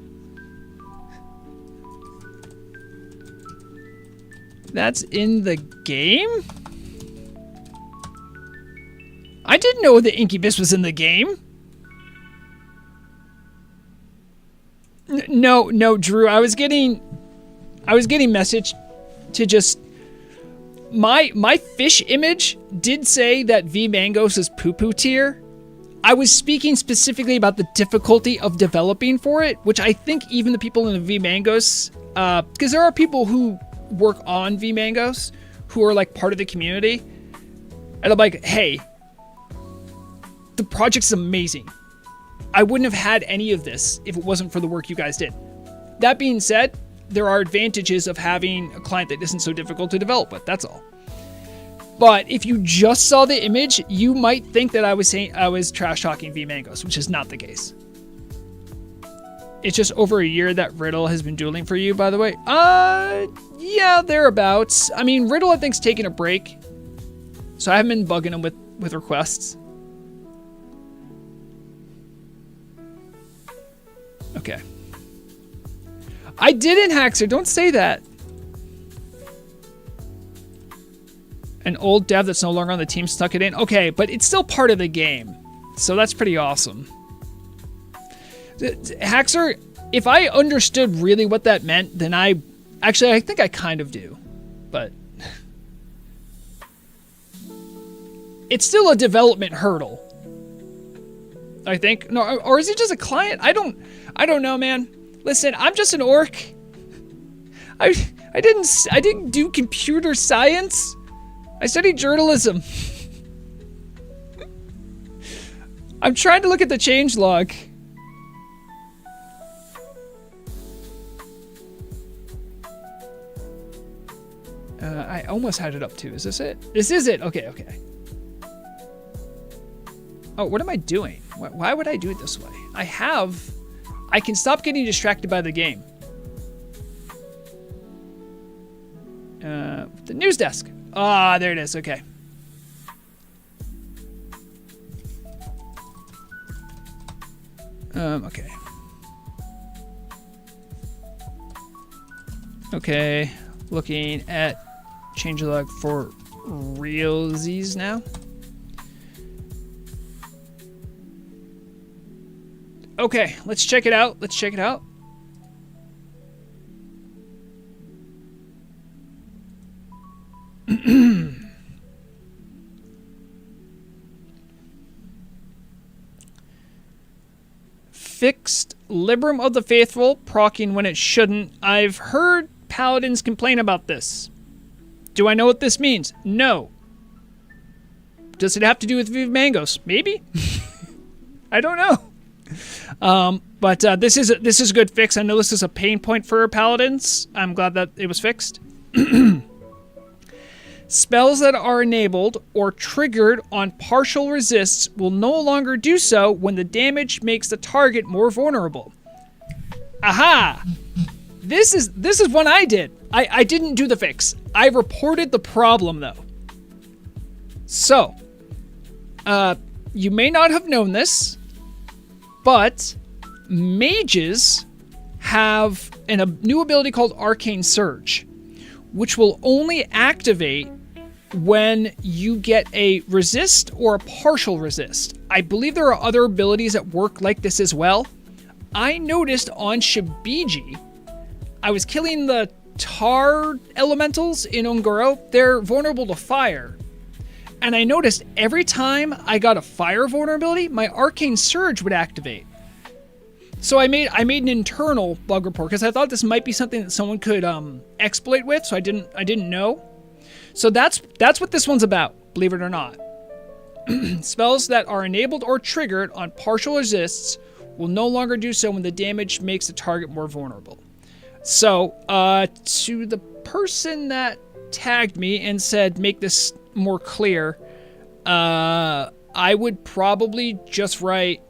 That's in the game? I didn't know the incubus was in the game. No, Drew. I was getting message to just my fish image did say that vMangos is poo-poo tier. I was speaking specifically about the difficulty of developing for it, which I think even the people in the vMangos, because there are people who work on vMangos who are like part of the community, and I'm like, hey, the project's amazing. I wouldn't have had any of this if it wasn't for the work you guys did. That being said, there are advantages of having a client that isn't so difficult to develop with, that's all. But if you just saw the image, you might think that I was trash talking vMangos, which is not the case. It's just over a year that Riddle has been dueling for you, by the way. Yeah, thereabouts. I mean, Riddle I think's taking a break, so I haven't been bugging him with requests. Okay. I didn't, Haxer. Don't say that. An old dev that's no longer on the team stuck it in. Okay, but it's still part of the game. So that's pretty awesome. Haxer, if I understood really what that meant, then I think I kind of do. But it's still a development hurdle. I think. No, or is he just a client? I don't know, man. Listen, I'm just an orc. I didn't do computer science. I studied journalism. I'm trying to look at the changelog. I almost had it up too. Is this it? This is it. Okay. Oh, what am I doing? Why would I do it this way? I can stop getting distracted by the game. The news desk. Ah, there it is. Okay. Okay. Okay. Looking at changelog for realsies now. Okay, let's check it out. fixed Libram of the Faithful, proccing when it shouldn't. I've heard paladins complain about this. Do I know what this means? No. Does it have to do with Viv Mangos? Maybe. I don't know. But this is a good fix. I know this is a pain point for paladins. I'm glad that it was fixed. Spells that are enabled or triggered on partial resists will no longer do so when the damage makes the target more vulnerable. Aha! This is one I did. I didn't do the fix. I reported the problem though. So, you may not have known this, but mages have a new ability called Arcane Surge, which will only activate when you get a resist or a partial resist. I believe there are other abilities that work like this as well. I noticed on Shibiji, I was killing the tar elementals in Ungoro. They're vulnerable to fire. And I noticed every time I got a fire vulnerability, my Arcane Surge would activate. So I made an internal bug report because I thought this might be something that someone could exploit with, so I didn't know. So that's what this one's about, believe it or not. Spells that are enabled or triggered on partial resists will no longer do so when the damage makes the target more vulnerable. So, to the person that tagged me and said make this more clear, I would probably just write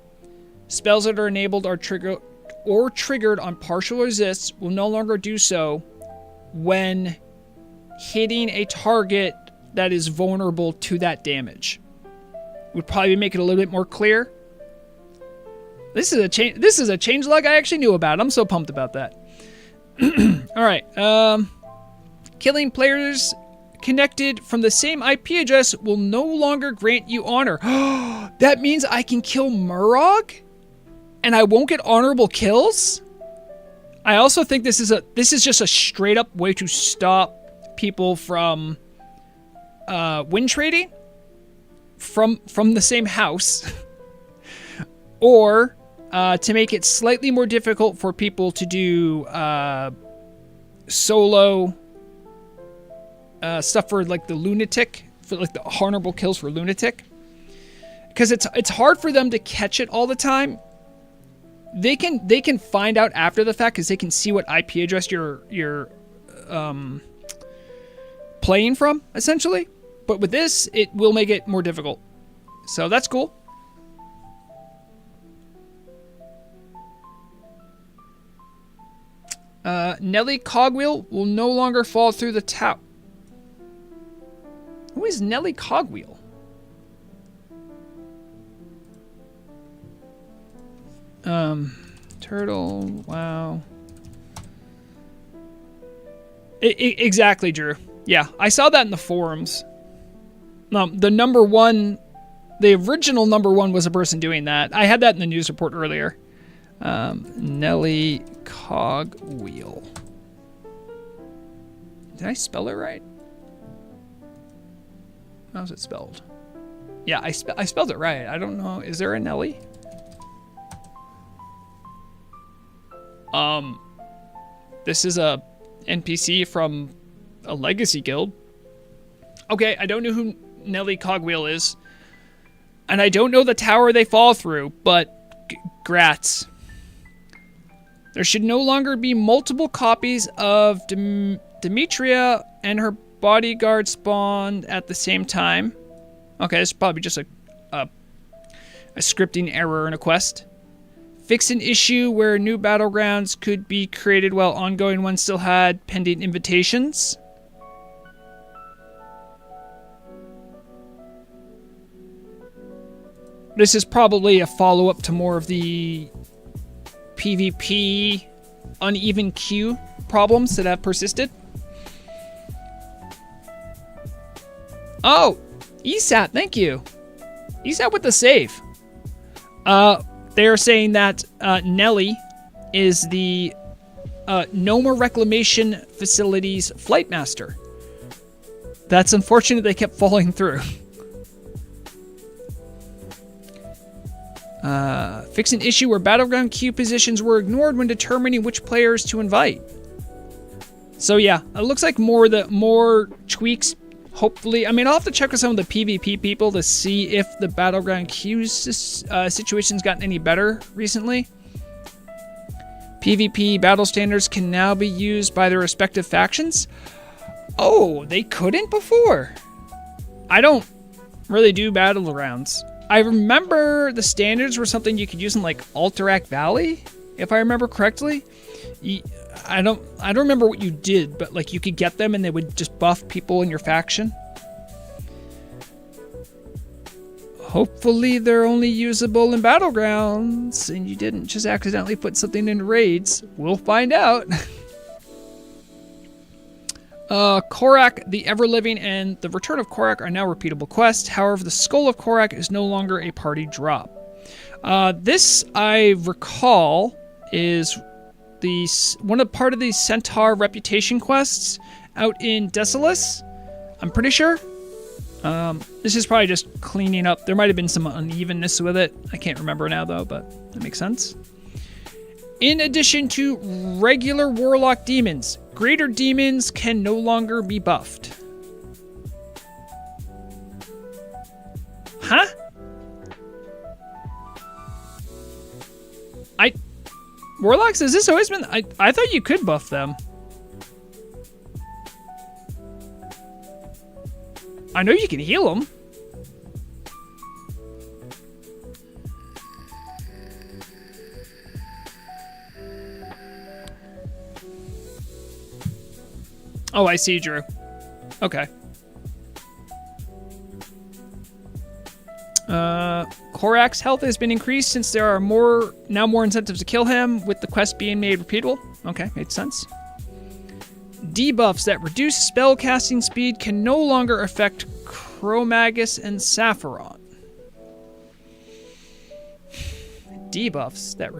spells that are enabled or triggered on partial resists will no longer do so when hitting a target that is vulnerable to that damage. Would probably make it a little bit more clear. This is a changelog I actually knew about. I'm so pumped about that. All right. Killing players connected from the same IP address will no longer grant you honor. That means I can kill Murrog and I won't get honorable kills? I also think this is just a straight up way to stop people from win trading from the same house or to make it slightly more difficult for people to do solo stuff for like the lunatic, for like the honorable kills for lunatic, because it's hard for them to catch it all the time. They can find out after the fact because they can see what IP address you're playing from, essentially. But with this, it will make it more difficult. So that's cool. Nelly Cogwheel will no longer fall through the tower. Who is Nelly Cogwheel? Turtle, wow. Exactly, Drew. Yeah, I saw that in the forums. The original number one was a person doing that. I had that in the news report earlier. Nelly Cogwheel. Did I spell it right? How's it spelled? Yeah, I spelled it right. I don't know. Is there a Nelly? This is a NPC from a legacy guild. Okay, I don't know who Nelly Cogwheel is. And I don't know the tower they fall through, but grats. There should no longer be multiple copies of Demetria and her bodyguard spawned at the same time. Okay, it's probably just a scripting error in a quest. Fix an issue where new battlegrounds could be created while ongoing ones still had pending invitations. This is probably a follow-up to more of the PvP uneven queue problems that have persisted. Oh, ESAT, thank you. ESAT with the save. They are saying that Nelly is the Noma Reclamation Facility's flight master. That's unfortunate they kept falling through. Fix an issue where battleground queue positions were ignored when determining which players to invite. So yeah, it looks like more tweaks. Hopefully, I mean, I'll have to check with some of the PvP people to see if the battleground queue situation's gotten any better recently. PvP battle standards can now be used by their respective factions. Oh, they couldn't before. I don't really do battlegrounds. I remember the standards were something you could use in like Alterac Valley, if I remember correctly. I don't remember what you did, but like you could get them and they would just buff people in your faction. Hopefully they're only usable in battlegrounds and you didn't just accidentally put something in raids. We'll find out. Korak, the Ever-Living, and the Return of Korak are now repeatable quests. However, the Skull of Korak is no longer a party drop. This, I recall, is part of the Centaur reputation quests out in Desolus. I'm pretty sure. This is probably just cleaning up. There might have been some unevenness with it. I can't remember now though, but that makes sense. In addition to regular warlock demons, greater demons can no longer be buffed. Huh? Warlocks, has this always been... I thought you could buff them. I know you can heal them. Oh, I see, Drew. Okay. Korak's health has been increased since there are now more incentives to kill him, with the quest being made repeatable. Okay, makes sense. Debuffs that reduce spell casting speed can no longer affect Chromagus and Sapphiron. Debuffs that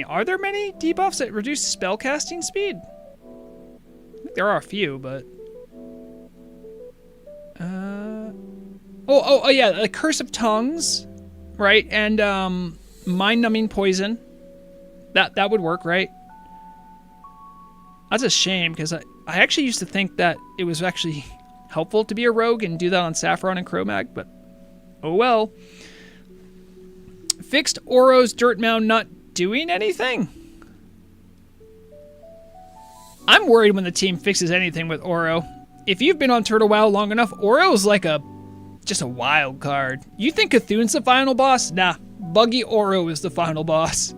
are there many debuffs that reduce spell casting speed? I think there are a few, but Oh yeah, the Curse of Tongues, right? And mind-numbing poison. That would work, right? That's a shame, because I actually used to think that it was actually helpful to be a rogue and do that on Sapphiron and Chromag, but oh well. Fixed Oro's dirt mound not doing anything? I'm worried when the team fixes anything with Oro. If you've been on Turtle WoW long enough, Oro's like just a wild card. You think Cthulhu's the final boss? Nah, Buggy Oro is the final boss.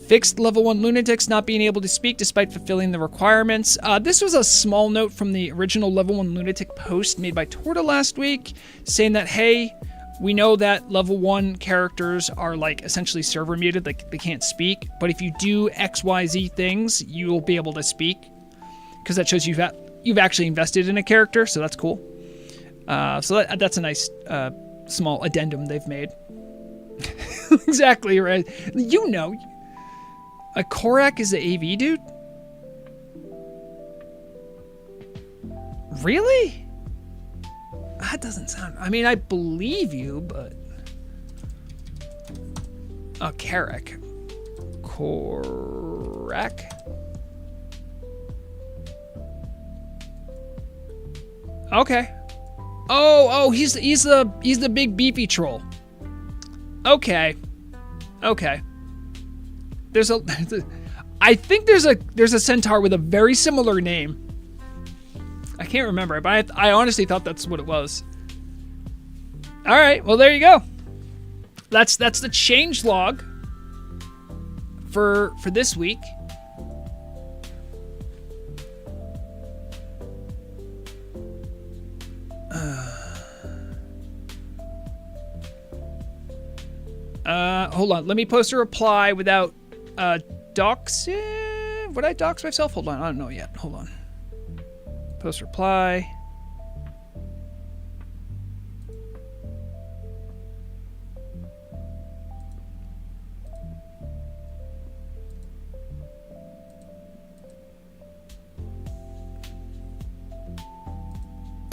Fixed level 1 lunatics not being able to speak despite fulfilling the requirements. This was a small note from the original level 1 lunatic post made by Torta last week, saying that, hey, we know that level 1 characters are like essentially server muted, like they can't speak, but if you do XYZ things, you'll be able to speak, because that shows you've actually invested in a character, so that's cool. So that's a nice small addendum they've made. Exactly right. You know, a Korak is the AV dude? Really? That doesn't sound... I mean, I believe you, but... Oh, Korak. Okay. Oh, he's the big beefy troll. Okay. I think there's a centaur with a very similar name. I can't remember, but I honestly thought that's what it was. All right, well there you go. That's the change log for this week. Hold on. Let me post a reply without doxing. Would I dox myself? Hold on. I don't know yet. Hold on. Post reply.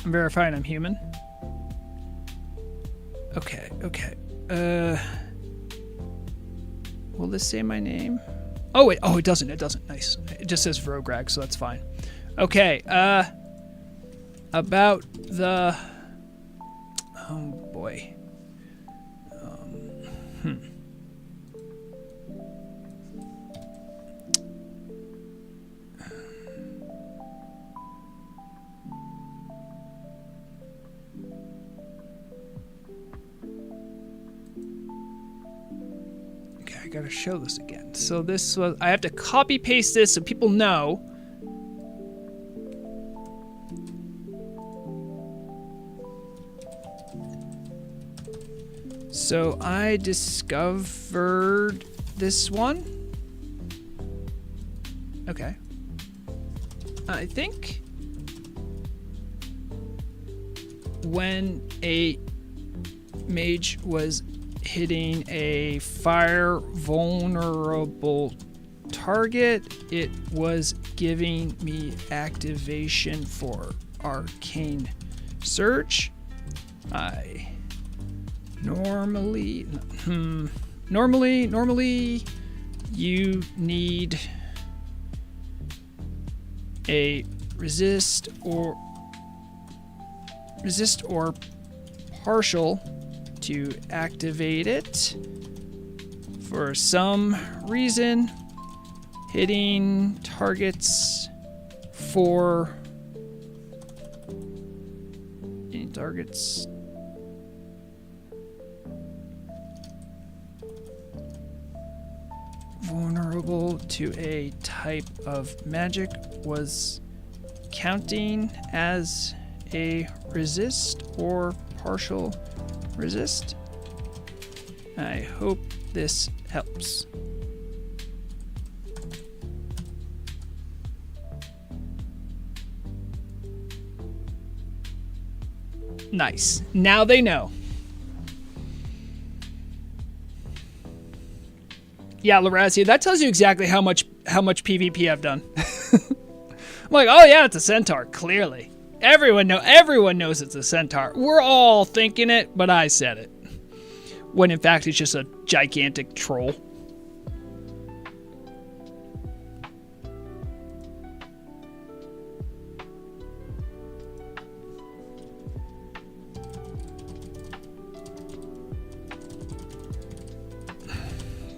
I'm verifying I'm human. Okay. Will this say my name? Oh, it doesn't. It doesn't. Nice. It just says Vrograg, so that's fine. Okay. About the... Oh, boy. I gotta show this again. So this was, I have to copy paste this so people know. So I discovered this one. Okay. I think when a mage was hitting a fire vulnerable target, it was giving me activation for arcane search. I normally you need a resist or partial to activate it. For some reason, hitting targets for any targets vulnerable to a type of magic was counting as a resist or partial resist. I hope this helps. Nice. Now they know. Yeah, Larazia, that tells you exactly how much PvP I've done. I'm like, oh yeah, it's a centaur, clearly. Everyone knows it's a centaur. We're all thinking it, but I said it. When in fact it's just a gigantic troll.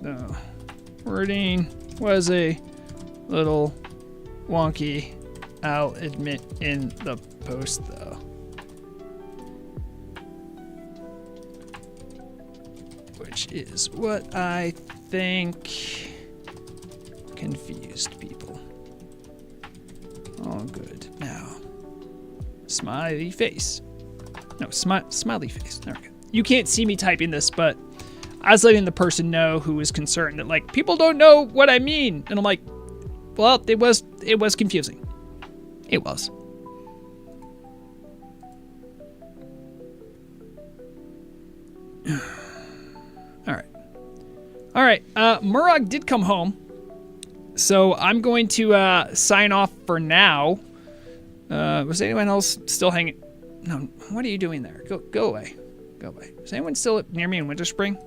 The wording was a little wonky, I'll admit, in the post though. Which is what I think confused people. All good. Now, smiley face. No, smiley face. There we go. You can't see me typing this, but I was letting the person know who was concerned that, like, people don't know what I mean. And I'm like, well, it was confusing. It was. All right. Murag did come home, so I'm going to sign off for now. Was anyone else still hanging? No. What are you doing there? Go away. Go away. Is anyone still near me in Winter Spring?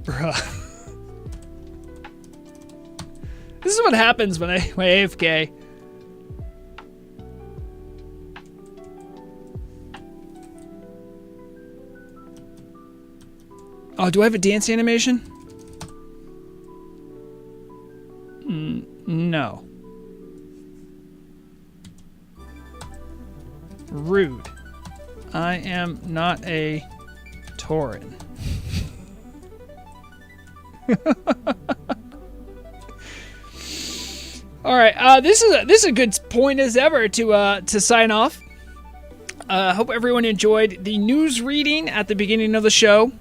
Bruh. This is what happens when I AFK. Oh, do I have a dance animation? No. Rude. I am not a Tauren. All right, this is a good point as ever to sign off. Hope everyone enjoyed the news reading at the beginning of the show.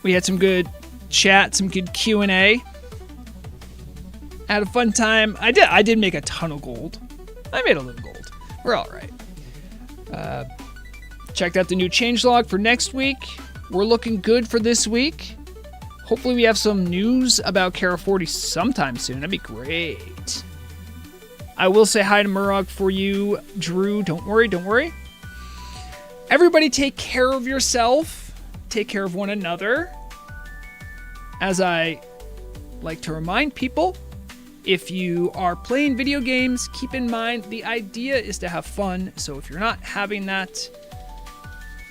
We had some good chat, some good Q&A. Had a fun time. I did make a ton of gold. I made a little gold. We're all right. Checked out the new changelog for next week. We're looking good for this week. Hopefully we have some news about Kara 40 sometime soon. That'd be great. I will say hi to Murog for you, Drew. Don't worry. Everybody take care of yourself. Take care of one another. As I like to remind people, if you are playing video games, keep in mind the idea is to have fun. So if you're not having that,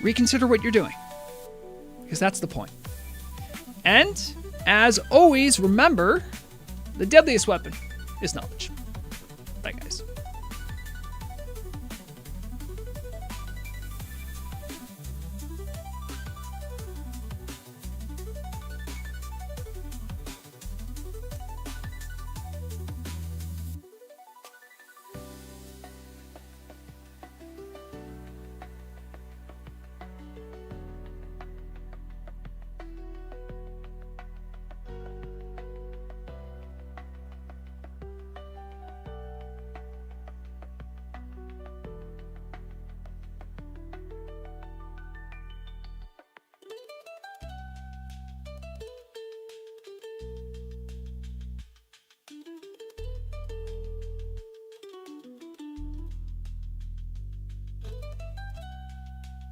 reconsider what you're doing. Because that's the point. And, as always, remember, the deadliest weapon is knowledge.